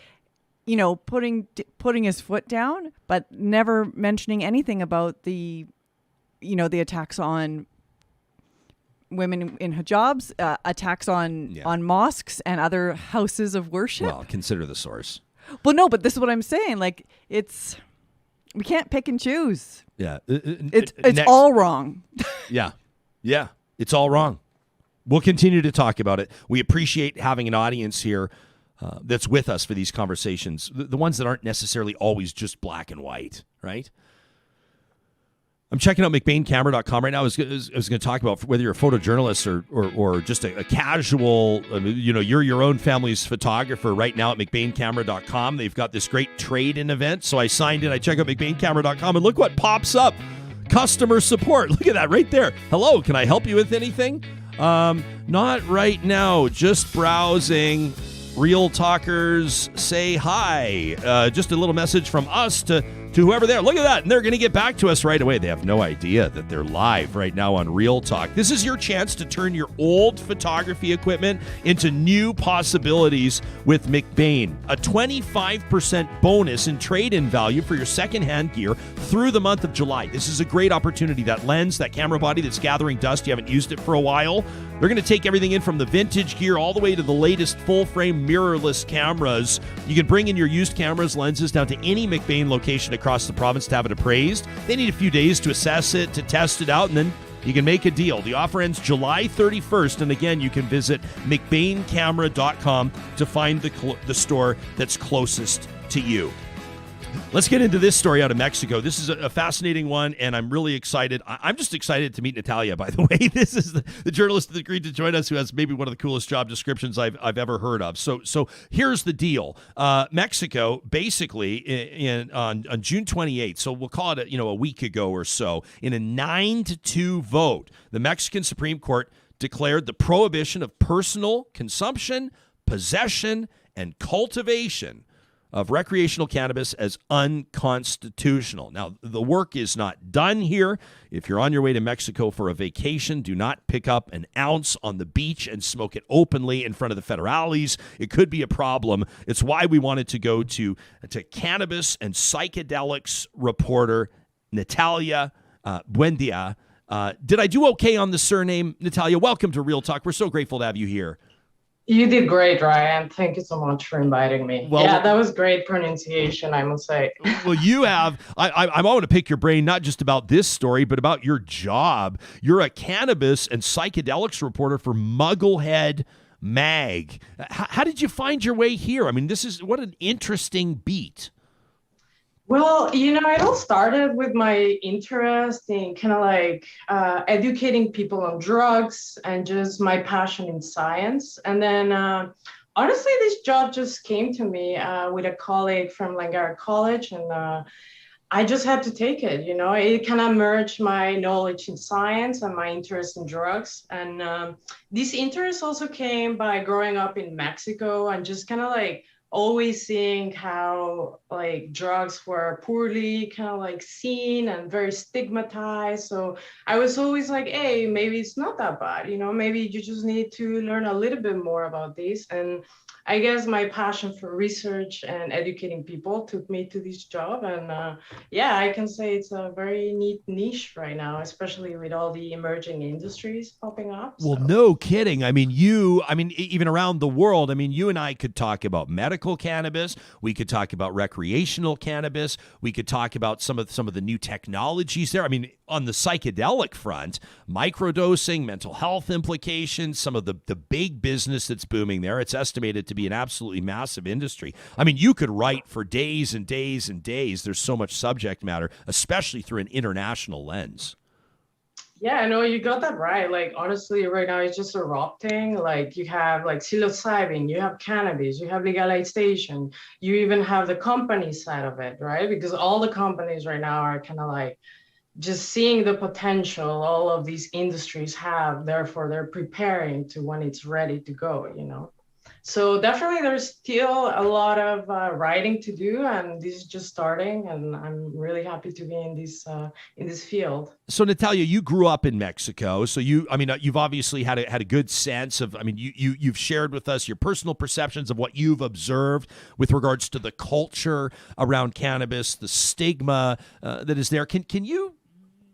Putting his foot down, but never mentioning anything about the attacks on women in hijabs, attacks on mosques and other houses of worship. Well, consider the source. Well, no, but this is what I'm saying. We can't pick and choose. Yeah. It's all wrong. Yeah. It's all wrong. We'll continue to talk about it. We appreciate having an audience here that's with us for these conversations, the ones that aren't necessarily always just black and white, right? I'm checking out McBainCamera.com right now. I was going to talk about whether you're a photojournalist or just a casual, you're your own family's photographer right now at McBainCamera.com. They've got this great trade-in event. So I signed in. I check out McBainCamera.com, and look what pops up. Customer support. Look at that right there. Hello, can I help you with anything? Not right now. Just browsing. Real talkers say hi. Just a little message from us to whoever there. Look at that. And they're going to get back to us right away. They have no idea that they're live right now on Real Talk. This is your chance to turn your old photography equipment into new possibilities with McBain. A 25% bonus in trade-in value for your secondhand gear through the month of July. This is a great opportunity. That lens, that camera body that's gathering dust, you haven't used it for a while. They're going to take everything in from the vintage gear all the way to the latest full-frame mirrorless cameras. You can bring in your used cameras, lenses down to any McBain location across the province to have it appraised. They need a few days to assess it, to test it out, and then you can make a deal. The offer ends July 31st, and again, you can visit McBainCamera.com to find the store that's closest to you. Let's get into this story out of Mexico. This is a fascinating one, and I'm really excited. I'm just excited to meet Natalia, by the way. This is the journalist that agreed to join us, who has maybe one of the coolest job descriptions I've ever heard of. So here's the deal. Mexico, basically, on June 28th, so we'll call it a week ago or so, in a 9-2 vote, the Mexican Supreme Court declared the prohibition of personal consumption, possession, and cultivation of recreational cannabis as unconstitutional. Now, the work is not done here. If you're on your way to Mexico for a vacation, do not pick up an ounce on the beach and smoke it openly in front of the federales. It could be a problem. It's why we wanted to go to cannabis and psychedelics reporter Natalia Buendia. Did I do okay on the surname, Natalia? Welcome to Real Talk. We're so grateful to have you here. You did great, Ryan. Thank you so much for inviting me. Well, yeah, that was great pronunciation, I must say. Well, you have, I want to pick your brain, not just about this story, but about your job. You're a cannabis and psychedelics reporter for Mugglehead Mag. How did you find your way here? I mean, what an interesting beat. Well, it all started with my interest in kind of like educating people on drugs and just my passion in science. And then honestly, this job just came to me with a colleague from Langara College, and I just had to take it. It kind of merged my knowledge in science and my interest in drugs. And this interest also came by growing up in Mexico and just kind of like always seeing how like drugs were poorly kind of like seen and very stigmatized. So I was always like, hey, maybe it's not that bad, maybe you just need to learn a little bit more about this. And I guess my passion for research and educating people took me to this job. And I can say it's a very neat niche right now, especially with all the emerging industries popping up. Well, no kidding. I mean, even around the world, you and I could talk about medical cannabis. We could talk about recreational cannabis. We could talk about some of the new technologies there. I mean, on the psychedelic front, microdosing, mental health implications, some of the big business that's booming there. It's estimated to be an absolutely massive industry. I mean, you could write for days and days and days. There's so much subject matter, especially through an international lens. Yeah, no, you got that right. Like, honestly, right now it's just erupting. Like, you have like psilocybin, you have cannabis, you have legalization, you even have the company side of it, right? Because all the companies right now are kind of like just seeing the potential all of these industries have. Therefore, they're preparing to when it's ready to go. So definitely there's still a lot of writing to do, and this is just starting, and I'm really happy to be in this field. So Natalia, you grew up in Mexico, so you've obviously had a good sense of, you've shared with us your personal perceptions of what you've observed with regards to the culture around cannabis, the stigma that is there. Can you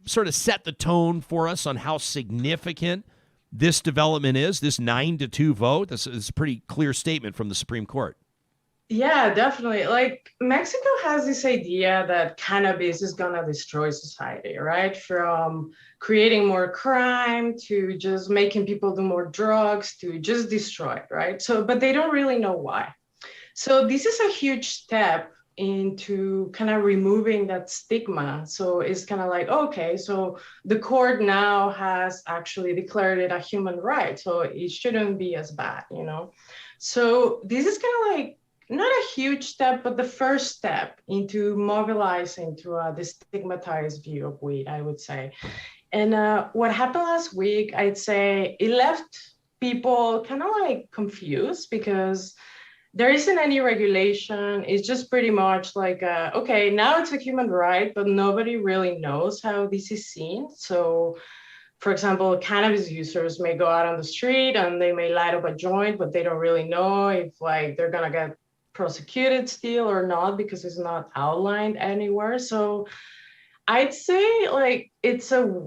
sort of set the tone for us on how significant this development is, this 9-2 vote? This is a pretty clear statement from the Supreme Court. Yeah, definitely. Like, Mexico has this idea that cannabis is going to destroy society, right? From creating more crime to just making people do more drugs to just destroy it, right? So, but they don't really know why. So this is a huge step into kind of removing that stigma. So it's kind of like, okay, so the court now has actually declared it a human right, so it shouldn't be as bad, So this is kind of like not a huge step, but the first step into mobilizing to a destigmatized view of weed, I would say. And what happened last week, I'd say it left people kind of like confused because there isn't any regulation. It's just pretty much like, okay, now it's a human right, but nobody really knows how this is seen. So, for example, cannabis users may go out on the street and they may light up a joint, but they don't really know if like they're gonna get prosecuted still or not because it's not outlined anywhere. So I'd say like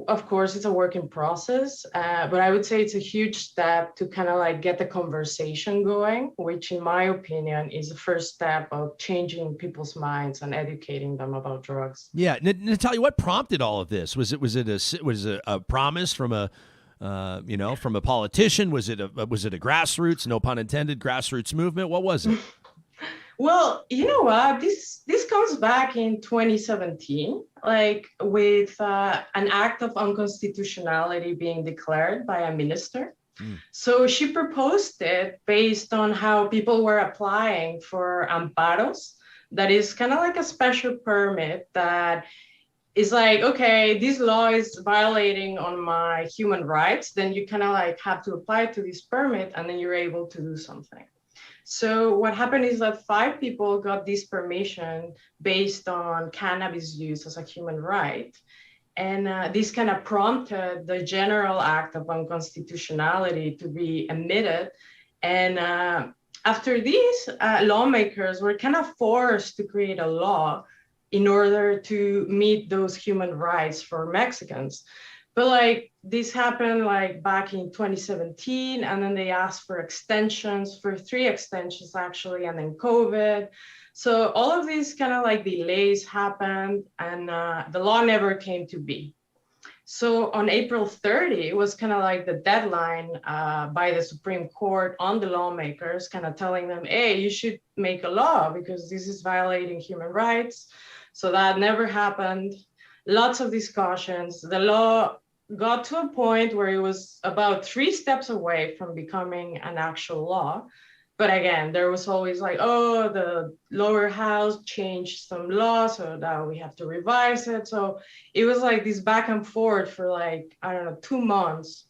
of course it's a work in process, but I would say it's a huge step to kind of like get the conversation going, which in my opinion is the first step of changing people's minds and educating them about drugs. Yeah, Natalia, what prompted all of this? Was it a promise from a from a politician? Was it a grassroots, no pun intended, grassroots movement? What was it? Well, you know what? This comes back in 2017, like with an act of unconstitutionality being declared by a minister. So she proposed it based on how people were applying for amparos. That is kind of like a special permit that is like, okay, this law is violating on my human rights. Then you kind of like have to apply to this permit and then you're able to do something. So what happened is that 5 people got this permission based on cannabis use as a human right. And this kind of prompted the General Act of Unconstitutionality to be amended. And after this, lawmakers were kind of forced to create a law in order to meet those human rights for Mexicans. But like this happened like back in 2017, and then they asked for extensions, for 3 extensions actually, and then COVID. So all of these kind of like delays happened, and the law never came to be. So on April 30, it was kind of like the deadline by the Supreme Court on the lawmakers, kind of telling them, hey, you should make a law because this is violating human rights. So that never happened. Lots of discussions. The law got to a point where it was about 3 steps away from becoming an actual law. But again, there was always like, oh, the lower house changed some law, so now we have to revise it. So it was like this back and forth for like, I don't know, 2 months.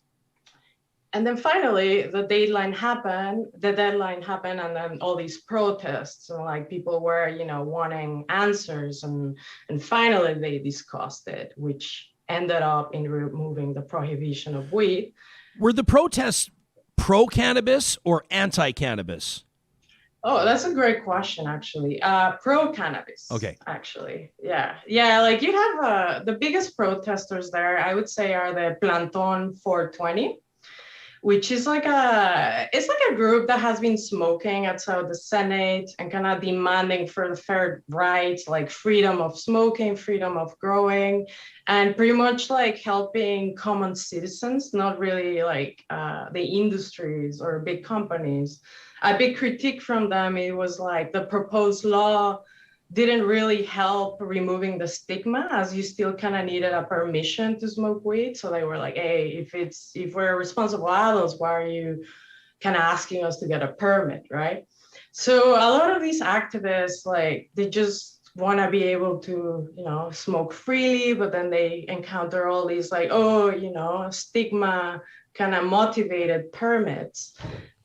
And then finally the deadline happened, and then all these protests, and like people were, wanting answers, and finally they discussed it, which ended up in removing the prohibition of weed. Were the protests pro-cannabis or anti-cannabis? Oh, that's a great question, actually. Pro-cannabis. Okay. Actually, yeah. Like you have the biggest protesters there, I would say, are the Planton 420, which is like a group that has been smoking outside the Senate and kind of demanding for the fair rights, like freedom of smoking, freedom of growing, and pretty much like helping common citizens, not really like the industries or big companies. A big critique from them, it was like the proposed law didn't really help removing the stigma, as you still kind of needed a permission to smoke weed. So they were like, hey, if we're responsible adults, why are you kind of asking us to get a permit, right? So a lot of these activists, like, they just want to be able to, smoke freely, but then they encounter all these like, stigma kind of motivated permits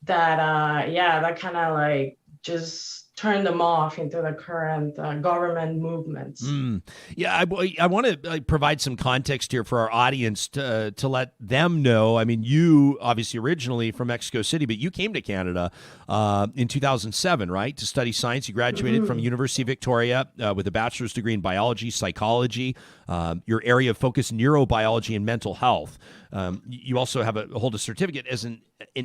that, that kind of like just turn them off into the current government movements. Yeah, I want to provide some context here for our audience to let them know. I mean, you obviously originally from Mexico City, but you came to Canada in 2007, right, to study science. You graduated from University of Victoria with a bachelor's degree in biology, psychology, your area of focus, neurobiology and mental health. You also hold a certificate as an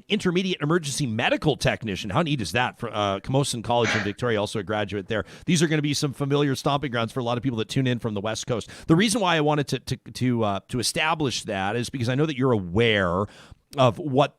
intermediate emergency medical technician. How neat is that? For Camosun College in Victoria, also a graduate there. These are going to be some familiar stomping grounds for a lot of people that tune in from the West Coast. The reason why I wanted to establish that is because I know that you're aware of what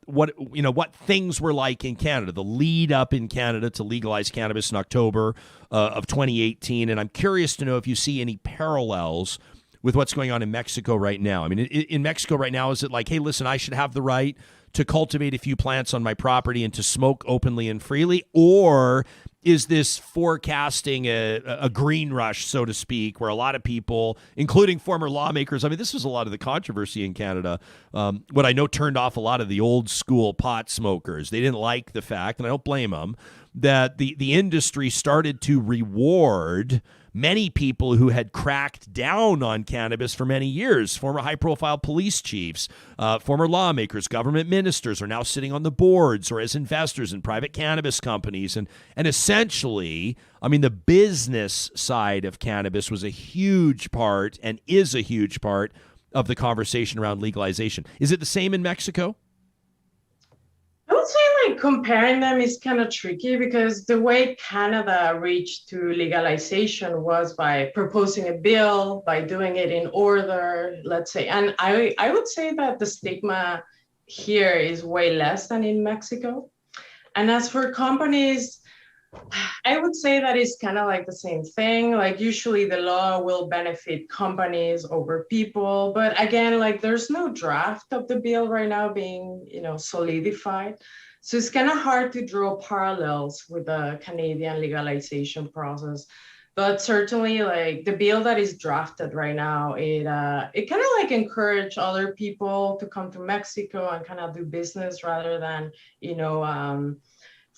things were like in Canada, the lead up in Canada to legalize cannabis in October of 2018, and I'm curious to know if you see any parallels with what's going on in Mexico right now. I mean, in Mexico right now, is it like, hey, listen, I should have the right to cultivate a few plants on my property and to smoke openly and freely? Or is this forecasting a green rush, so to speak, where a lot of people, including former lawmakers, I mean, this was a lot of the controversy in Canada, what I know turned off a lot of the old school pot smokers. They didn't like the fact, and I don't blame them, that the industry started to reward many people who had cracked down on cannabis for many years. Former high-profile police chiefs, former lawmakers, government ministers are now sitting on the boards or as investors in private cannabis companies. And essentially, I mean, the business side of cannabis was a huge part and is a huge part of the conversation around legalization. Is it the same in Mexico? I would say like comparing them is kind of tricky, because the way Canada reached to legalization was by proposing a bill, by doing it in order, let's say. And I would say that the stigma here is way less than in Mexico. And as for companies, I would say that it's kind of like the same thing. Like usually the law will benefit companies over people. But again, like there's no draft of the bill right now being, solidified. So it's kind of hard to draw parallels with the Canadian legalization process. But certainly like the bill that is drafted right now, it kind of like encourage other people to come to Mexico and kind of do business rather than,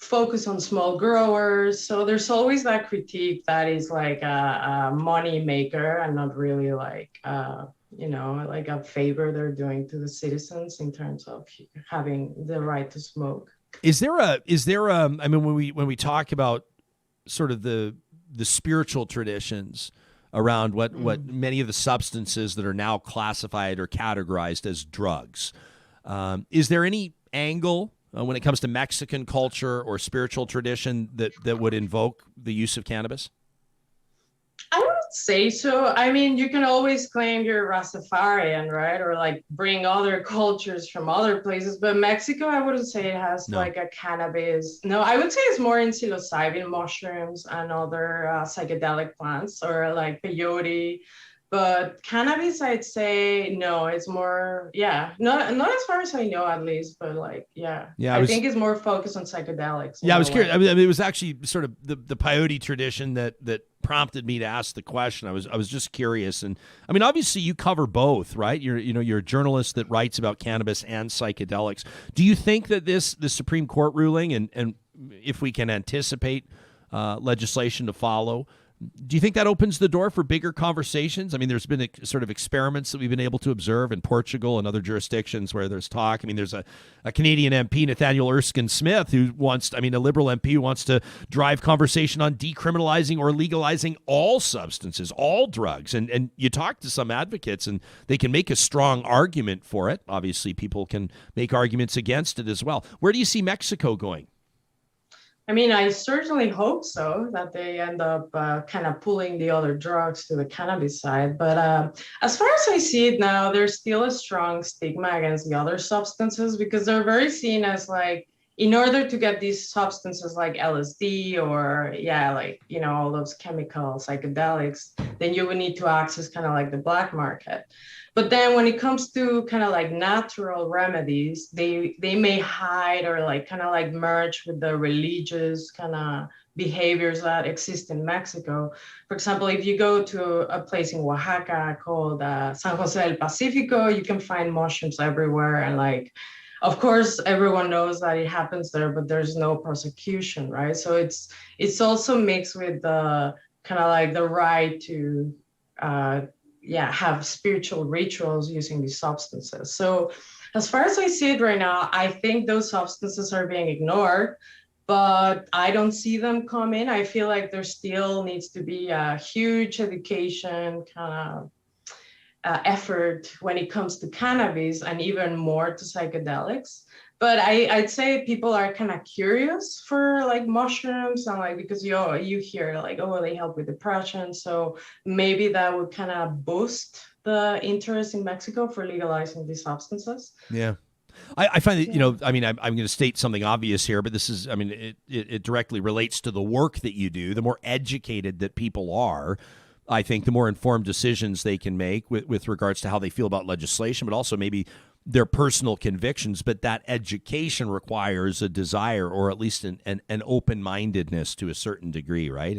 focus on small growers. So there's always that critique that is like a money maker and not really like, like a favor they're doing to the citizens in terms of having the right to smoke. Is there a, I mean, when we talk about sort of the spiritual traditions around what many of the substances that are now classified or categorized as drugs, is there any angle when it comes to Mexican culture or spiritual tradition that would invoke the use of cannabis? I would say so. I mean, you can always claim you're Rastafarian, right? Or like bring other cultures from other places. But Mexico, I wouldn't say it has like a cannabis. No, I would say it's more in psilocybin mushrooms and other psychedelic plants or like peyote. But cannabis, I'd say no. It's more, not as far as I know, at least. But like, I think it's more focused on psychedelics. Yeah, I was curious. I mean, it was actually sort of the peyote tradition that prompted me to ask the question. I was just curious, and I mean, obviously, you cover both, right? You're a journalist that writes about cannabis and psychedelics. Do you think that the Supreme Court ruling, and if we can anticipate legislation to follow, do you think that opens the door for bigger conversations? I mean, there's been sort of experiments that we've been able to observe in Portugal and other jurisdictions where there's talk. I mean, there's a Canadian MP, Nathaniel Erskine-Smith, a liberal MP who wants to drive conversation on decriminalizing or legalizing all substances, all drugs. And you talk to some advocates and they can make a strong argument for it. Obviously, people can make arguments against it as well. Where do you see Mexico going? I mean, I certainly hope so, that they end up kind of pulling the other drugs to the cannabis side. But as far as I see it now, there's still a strong stigma against the other substances because they're very seen as like, in order to get these substances like LSD or all those chemical psychedelics, then you would need to access kind of like the black market. But then when it comes to kind of like natural remedies, they may hide or like kind of like merge with the religious kind of behaviors that exist in Mexico. For example, if you go to a place in Oaxaca called San Jose del Pacifico, you can find mushrooms everywhere. And like, of course, everyone knows that it happens there, but there's no prosecution, right? So it's also mixed with the kind of like the right to have spiritual rituals using these substances. So as far as I see it right now, I think those substances are being ignored, but I don't see them come in. I feel like there still needs to be a huge education kind of effort when it comes to cannabis and even more to psychedelics. But I'd say people are kind of curious for like mushrooms and like, because you hear like, oh, they help with depression. So maybe that would kind of boost the interest in Mexico for legalizing these substances. Yeah. I find that, I'm going to state something obvious here, but this is, I mean, it directly relates to the work that you do. The more educated that people are, I think the more informed decisions they can make with regards to how they feel about legislation, but also maybe their personal convictions. But that education requires a desire or at least an open-mindedness to a certain degree, right?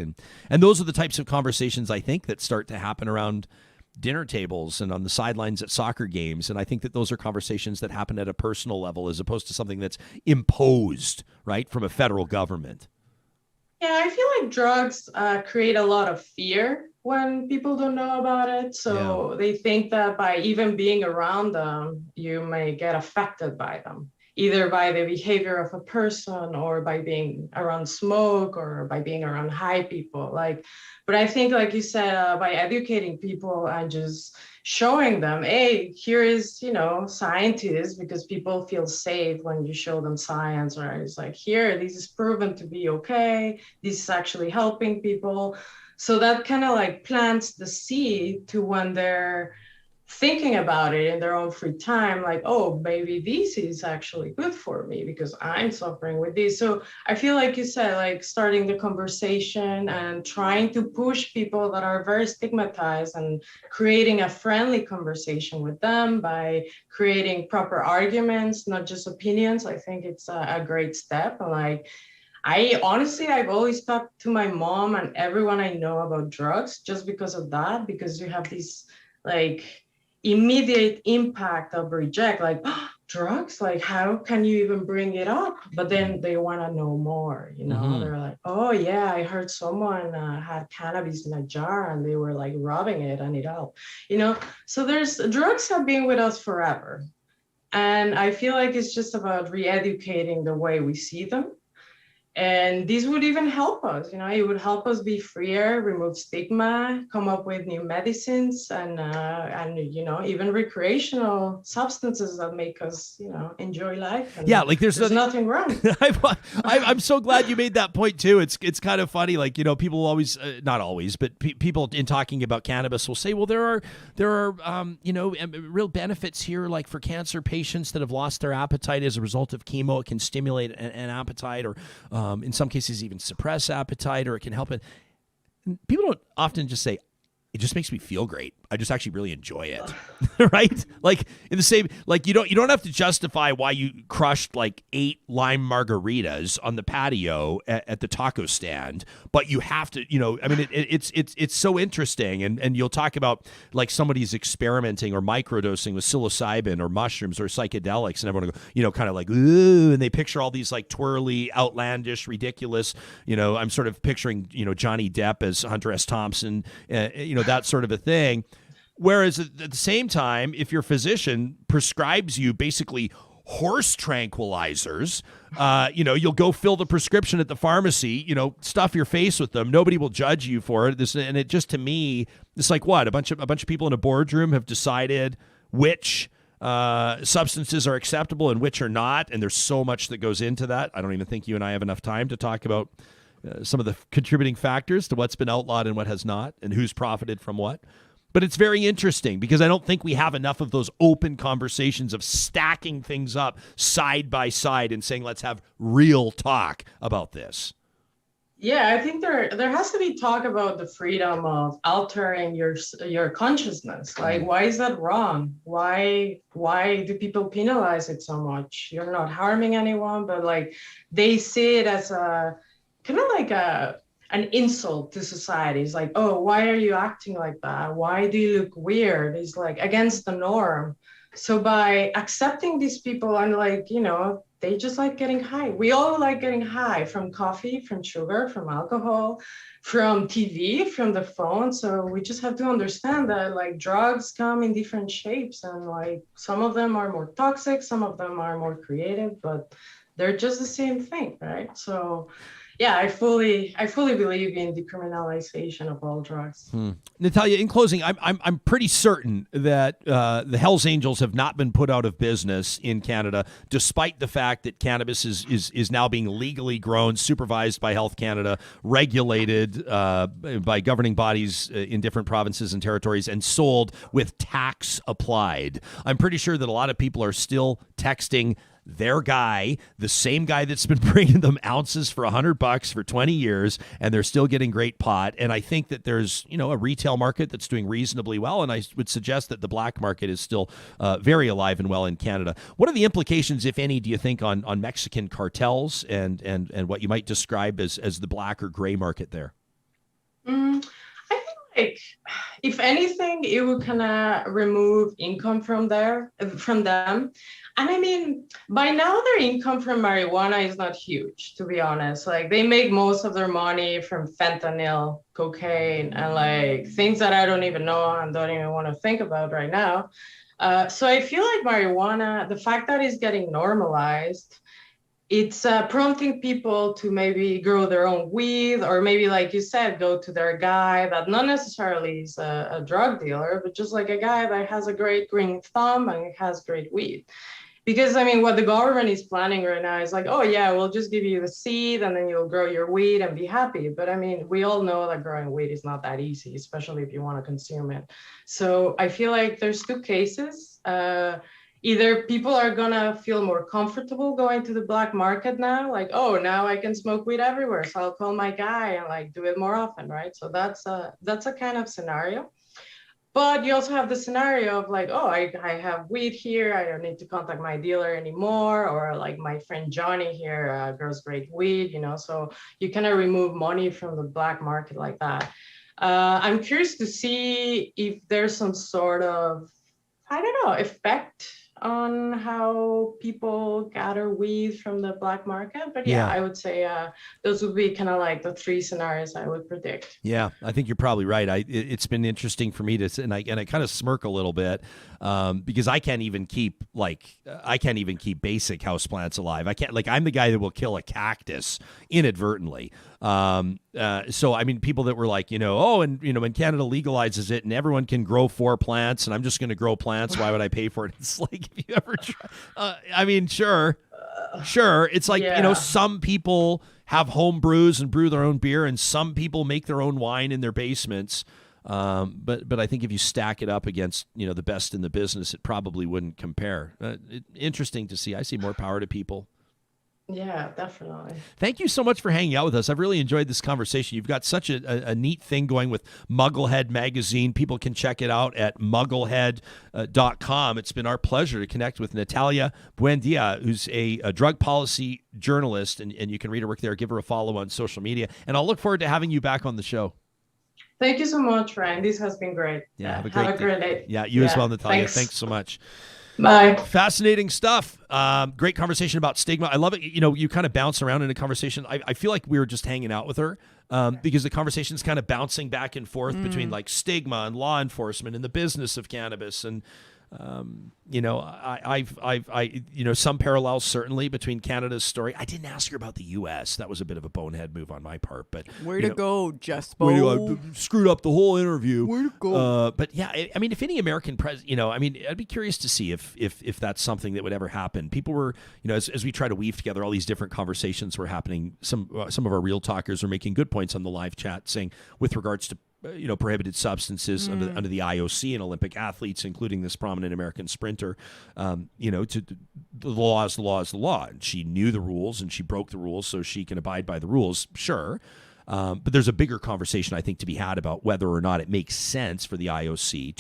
And those are the types of conversations I think that start to happen around dinner tables and on the sidelines at soccer games. And I think that those are conversations that happen at a personal level as opposed to something that's imposed, right, from a federal government. Yeah, I feel like drugs create a lot of fear when people don't know about it. So they think that by even being around them, you may get affected by them, either by the behavior of a person or by being around smoke or by being around high people. But I think, like you said, by educating people and just showing them, hey, here is, scientists, because people feel safe when you show them science, right? It's like, here, this is proven to be okay. This is actually helping people. So that kind of like plants the seed to when they're thinking about it in their own free time, like, oh, maybe this is actually good for me because I'm suffering with this. So I feel like you said, like starting the conversation and trying to push people that are very stigmatized and creating a friendly conversation with them by creating proper arguments, not just opinions. I think it's a great step. And like, I've always talked to my mom and everyone I know about drugs just because of that, because you have this like immediate impact of reject, like, oh, drugs, like how can you even bring it up? But then they want to know more, They're like, oh yeah, I heard someone had cannabis in a jar and they were like rubbing it and it helped, so drugs have been with us forever, and I feel like it's just about re-educating the way we see them. And these would even help us, it would help us be freer, remove stigma, come up with new medicines and even recreational substances that make us, enjoy life. And yeah, like there's nothing wrong. I'm so glad you made that point too. It's kind of funny, like, people always, not always, but people in talking about cannabis will say, well, there are real benefits here, like for cancer patients that have lost their appetite as a result of chemo. It can stimulate an appetite, or in some cases even suppress appetite, or it can help it. People don't often just say, it just makes me feel great. I just actually really enjoy it. Right? Like in the same, like you don't have to justify why you crushed like 8 lime margaritas on the patio at the taco stand, but you have to, I mean, it's so interesting. And you'll talk about like somebody's experimenting or microdosing with psilocybin or mushrooms or psychedelics, and everyone will go, kind of like, ooh, and they picture all these like twirly, outlandish, ridiculous, I'm sort of picturing, Johnny Depp as Hunter S. Thompson, that sort of a thing. Whereas at the same time, if your physician prescribes you basically horse tranquilizers, you'll go fill the prescription at the pharmacy, stuff your face with them. Nobody will judge you for it. And it just, to me, it's like what? A bunch of people in a boardroom have decided which substances are acceptable and which are not. And there's so much that goes into that. I don't even think you and I have enough time to talk about some of the contributing factors to what's been outlawed and what has not, and who's profited from what. But it's very interesting because I don't think we have enough of those open conversations of stacking things up side by side and saying, let's have real talk about this. Yeah, I think there has to be talk about the freedom of altering your consciousness. Like, why is that wrong? Why do people penalize it so much? You're not harming anyone, but like they see it as a kind of like an insult to society. It's like, oh, why are you acting like that? Why do you look weird? It's like against the norm. So by accepting these people and like, they just like getting high. We all like getting high from coffee, from sugar, from alcohol, from TV, from the phone. So we just have to understand that like drugs come in different shapes, and like some of them are more toxic, some of them are more creative, but they're just the same thing, right? So yeah, I fully believe in decriminalization of all drugs. Natalia, in closing, I'm pretty certain that the Hells Angels have not been put out of business in Canada, despite the fact that cannabis is now being legally grown, supervised by Health Canada, regulated by governing bodies in different provinces and territories, and sold with tax applied. I'm pretty sure that a lot of people are still texting their guy, the same guy that's been bringing them ounces for $100 for 20 years, and they're still getting great pot. And I think that there's, a retail market that's doing reasonably well. And I would suggest that the black market is still very alive and well in Canada. What are the implications, if any, do you think on Mexican cartels and what you might describe as the black or gray market there? I think like, if anything, it would kind of remove income from them. And I mean, by now their income from marijuana is not huge, to be honest. Like they make most of their money from fentanyl, cocaine, and like things that I don't even know and don't even want to think about right now. So I feel like marijuana, the fact that it's getting normalized, it's prompting people to maybe grow their own weed, or maybe, like you said, go to their guy that not necessarily is a drug dealer, but just like a guy that has a great green thumb and has great weed. Because, I mean, what the government is planning right now is like, oh, yeah, we'll just give you the seed and then you'll grow your weed and be happy. But, I mean, we all know that growing weed is not that easy, especially if you want to consume it. So I feel like there's two cases. Either people are going to feel more comfortable going to the black market now, like, oh, now I can smoke weed everywhere, so I'll call my guy and like do it more often, right? So that's a kind of scenario. But you also have the scenario of like, oh, I have weed here. I don't need to contact my dealer anymore. Or like my friend Johnny here grows great weed, so you kind of remove money from the black market like that. I'm curious to see if there's some sort of, I don't know, effect on how people gather weed from the black market. But yeah, I would say those would be kind of like the three scenarios I would predict. Yeah, I think you're probably right. It's been interesting for me to, and I kind of smirk a little bit because I can't even keep basic houseplants alive. I can't, I'm the guy that will kill a cactus inadvertently. So I mean, people that were like, when Canada legalizes it and everyone can grow 4 plants, and I'm just going to grow plants, why would I pay for it? It's like, if you ever try, I mean, sure. It's like, some people have home brews and brew their own beer, and some people make their own wine in their basements. But I think if you stack it up against, the best in the business, it probably wouldn't compare. Interesting to see. I see more power to people. Yeah, definitely. Thank you so much for hanging out with us. I've really enjoyed this conversation. You've got such a neat thing going with Mugglehead Magazine. People can check it out at mugglehead.com. It's been our pleasure to connect with Natalia Buendia, who's a drug policy journalist, and you can read her work there. Give her a follow on social media. And I'll look forward to having you back on the show. Thank you so much, Ryan. This has been great. Yeah, have a great day. Yeah, you as well, Natalia. Thanks so much. Bye. Fascinating stuff. Great conversation about stigma. I love it. You kind of bounce around in a conversation. I feel like we were just hanging out with her because the conversation is kind of bouncing back and forth between like stigma and law enforcement and the business of cannabis. And, I've some parallels certainly between Canada's story. I didn't ask her about the U.S. That was a bit of a bonehead move on my part, but way to go, Jespo. I screwed up the whole interview. Way to go. But yeah, I mean, if any American president, I'd be curious to see if that's something that would ever happen. People were, as we try to weave together all these different conversations were happening. Some of our real talkers are making good points on the live chat, saying with regards to prohibited substances under the IOC and Olympic athletes, including this prominent American sprinter, to the law is the law is the law. And she knew the rules and she broke the rules so she can abide by the rules. Sure. But there's a bigger conversation, I think, to be had about whether or not it makes sense for the IOC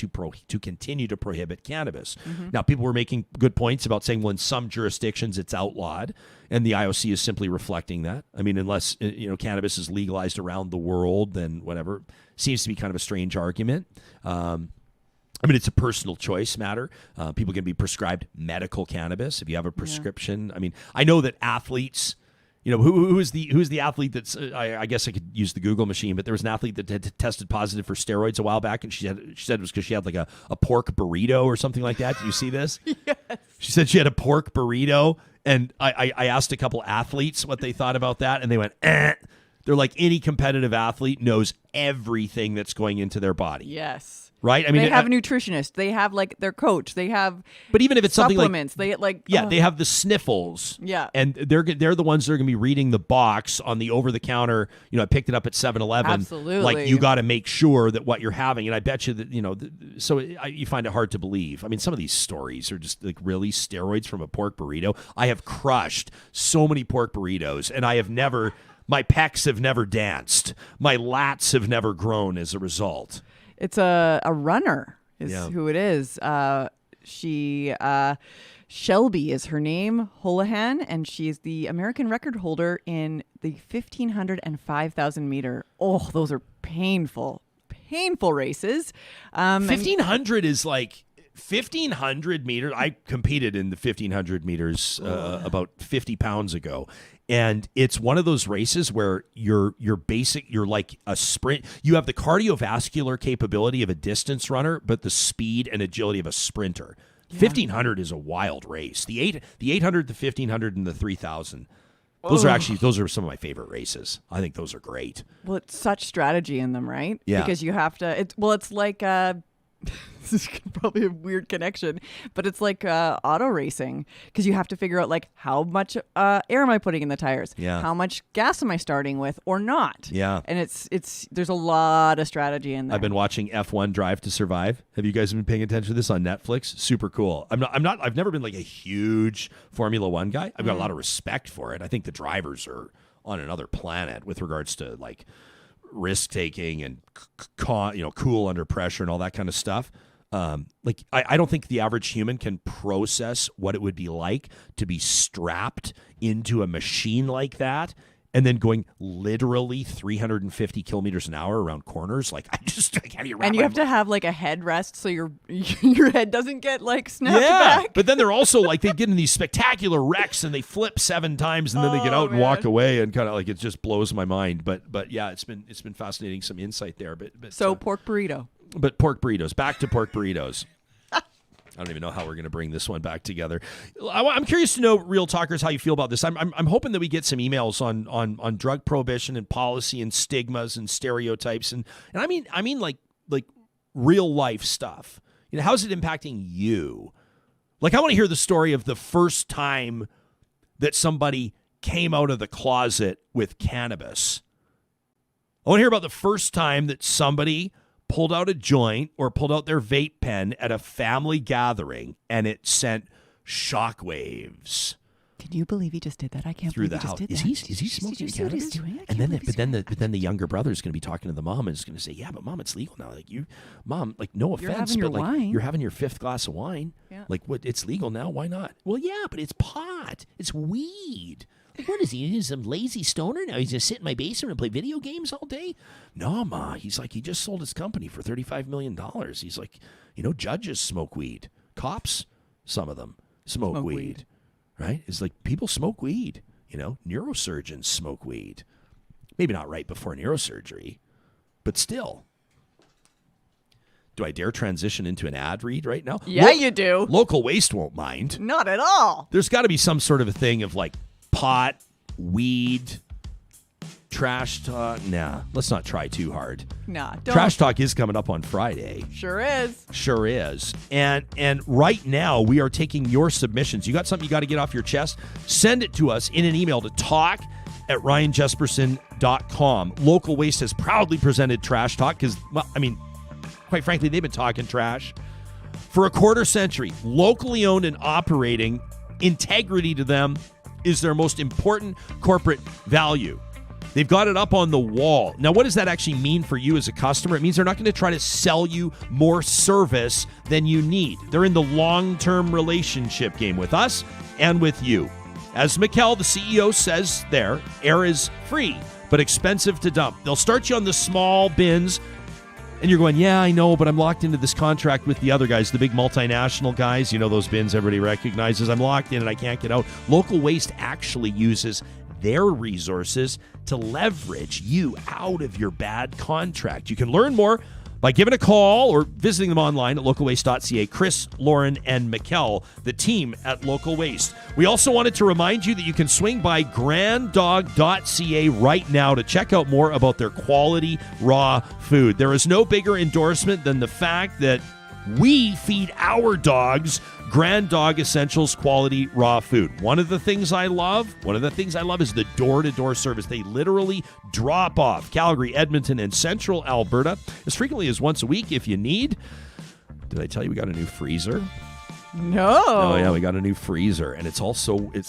to continue to prohibit cannabis. Now, people were making good points about saying, well, in some jurisdictions it's outlawed, and the IOC is simply reflecting that. I mean, unless cannabis is legalized around the world, then whatever. Seems to be kind of a strange argument. I mean, it's a personal choice matter. People can be prescribed medical cannabis if you have a prescription. Yeah. I mean, I know that athletes. Who's the athlete that's I guess I could use the Google machine, but there was an athlete that had tested positive for steroids a while back, and she said it was because she had like a pork burrito or something like that. Did you see this? Yes. She said she had a pork burrito, and I asked a couple athletes what they thought about that, and they went, eh. They're like, any competitive athlete knows everything that's going into their body. Yes. Right? I mean, they have a nutritionist. They have like their coach. They have but even if it's supplements, something like they have the sniffles. Yeah. And they're the ones that are going to be reading the box on the over the counter. I picked it up at 7-Eleven. Absolutely. Like, you got to make sure that what you're having. And I bet you that so you find it hard to believe. I mean, some of these stories are just like, really, steroids from a pork burrito. I have crushed so many pork burritos, and I have never. My pecs have never danced. My lats have never grown as a result. It's a runner is who it is. Shelby is her name, Holohan, and she's the American record holder in the 1,500 and 5,000 meter. Oh, those are painful races. 1,500 is like 1,500 meters. I competed in the 1,500 meters about 50 pounds ago. And it's one of those races where you're like a sprint. You have the cardiovascular capability of a distance runner, but the speed and agility of a sprinter. Yeah. 1,500 is a wild race. The 800, the 1,500, and the 3,000. Those are some of my favorite races. I think those are great. Well, it's such strategy in them, right? Yeah. Because you have to. It's like. This is probably a weird connection, but it's like auto racing, because you have to figure out like how much air am I putting in the tires? Yeah. How much gas am I starting with or not? Yeah. And it's there's a lot of strategy in there. I've been watching F1 Drive to Survive. Have you guys been paying attention to this on Netflix? Super cool. I've never been like a huge Formula One guy. I've got a lot of respect for it. I think the drivers are on another planet with regards to like risk taking and cool under pressure and all that kind of stuff. I don't think the average human can process what it would be like to be strapped into a machine like that and then going literally 350 kilometers an hour around corners. Like, I can't even wrap And you my have to have like a headrest so your head doesn't get like snapped yeah, back. but then they're also like, they get in these spectacular wrecks and they flip 7 times and then they get out and walk away, and kind of like, it just blows my mind. But yeah, it's been fascinating, some insight there. But So pork burrito. But pork burritos, back to pork burritos. I don't even know how we're going to bring this one back together. I'm curious to know, Real Talkers, how you feel about this. I'm hoping that we get some emails on drug prohibition and policy and stigmas and stereotypes and I mean like real life stuff. You know, how's it impacting you? Like, I want to hear the story of the first time that somebody came out of the closet with cannabis. I want to hear about the first time that somebody pulled out a joint or pulled out their vape pen at a family gathering and it sent shockwaves. Can you believe he just did that? I can't through believe the he house. just did Is that. he smoking Did you see what he's cannabis? doing? I And can't then believe the younger brother is going to be talking to the mom and is going to say, "Yeah, but mom, it's legal now. Like mom, like no You're offense, having but your like wine." you're having your 5th glass of wine. Yeah. Like what? It's legal now. Why not? Well, yeah, but it's pot. It's weed. Like, what is he? He's some lazy stoner now. He's going to sit in my basement and play video games all day? No, Ma. He's like, he just sold his company for $35 million. He's like, judges smoke weed. Cops, some of them, smoke weed. Right? It's like people smoke weed. Neurosurgeons smoke weed. Maybe not right before neurosurgery, but still. Do I dare transition into an ad read right now? Yeah, you do. Local Waste won't mind. Not at all. There's got to be some sort of a thing of like pot, weed, trash talk. Nah, let's not try too hard. Nah, don't. Trash talk is coming up on Friday. Sure is. Sure is. And right now we are taking your submissions. You got something you got to get off your chest? Send it to us in an email to talk@ryanjesperson.com. Local Waste has proudly presented Trash Talk because, quite frankly, they've been talking trash for a quarter century. Locally owned and operating, integrity to them is their most important corporate value. They've got it up on the wall. Now, what does that actually mean for you as a customer? It means they're not going to try to sell you more service than you need. They're in the long-term relationship game with us and with you. As Mikkel, the CEO, says there, air is free, but expensive to dump. They'll start you on the small bins, and you're going, yeah, I know, but I'm locked into this contract with the other guys, the big multinational guys. Those bins everybody recognizes. I'm locked in and I can't get out. Local Waste actually uses their resources to leverage you out of your bad contract. You can learn more by giving a call or visiting them online at localwaste.ca. Chris, Lauren, and Mikkel, the team at Local Waste. We also wanted to remind you that you can swing by granddog.ca right now to check out more about their quality raw food. There is no bigger endorsement than the fact that we feed our dogs Grand Dog Essentials quality raw food. One of the things I love is the door-to-door service. They literally drop off Calgary, Edmonton, and Central Alberta as frequently as once a week if you need. Did I tell you we got a new freezer? No. Oh, yeah, we got a new freezer, and it's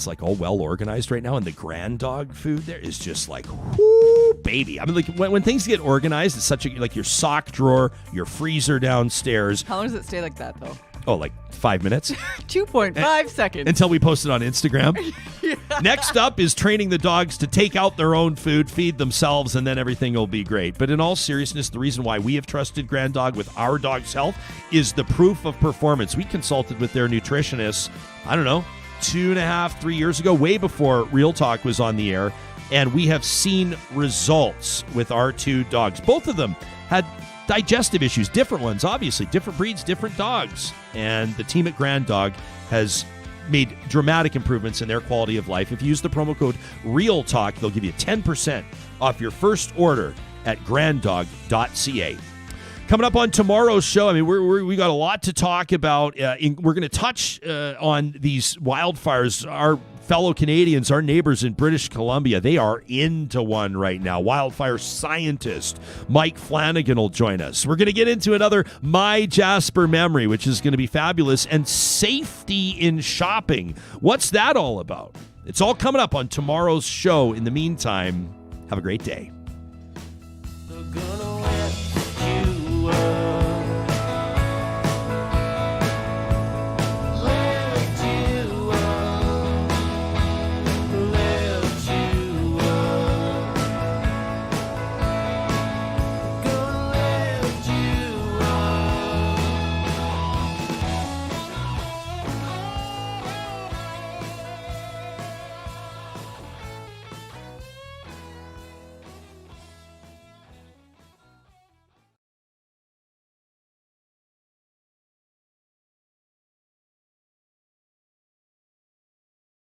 like all well organized right now, and the Grand Dog food there is just like, whoo, baby. Like when things get organized, it's such like your sock drawer, your freezer downstairs. How long does it stay like that, though? Oh, like 5 minutes? 2.5 seconds. Until we post it on Instagram. Yeah. Next up is training the dogs to take out their own food, feed themselves, and then everything will be great. But in all seriousness, the reason why we have trusted Grand Dog with our dog's health is the proof of performance. We consulted with their nutritionists, 2.5, 3 years ago, way before Real Talk was on the air, and we have seen results with our 2 dogs. Both of them had digestive issues, different ones, obviously, different breeds, different dogs. And the team at Grand Dog has made dramatic improvements in their quality of life. If you use the promo code REALTALK, they'll give you 10% off your first order at granddog.ca. Coming up on tomorrow's show, we got a lot to talk about. We're going to touch on these wildfires. Our fellow Canadians, our neighbors in British Columbia, they are into one right now. Wildfire scientist Mike Flanagan will join us. We're going to get into another My Jasper memory, which is going to be fabulous, and safety in shopping. What's that all about? It's all coming up on tomorrow's show. In the meantime, have a great day.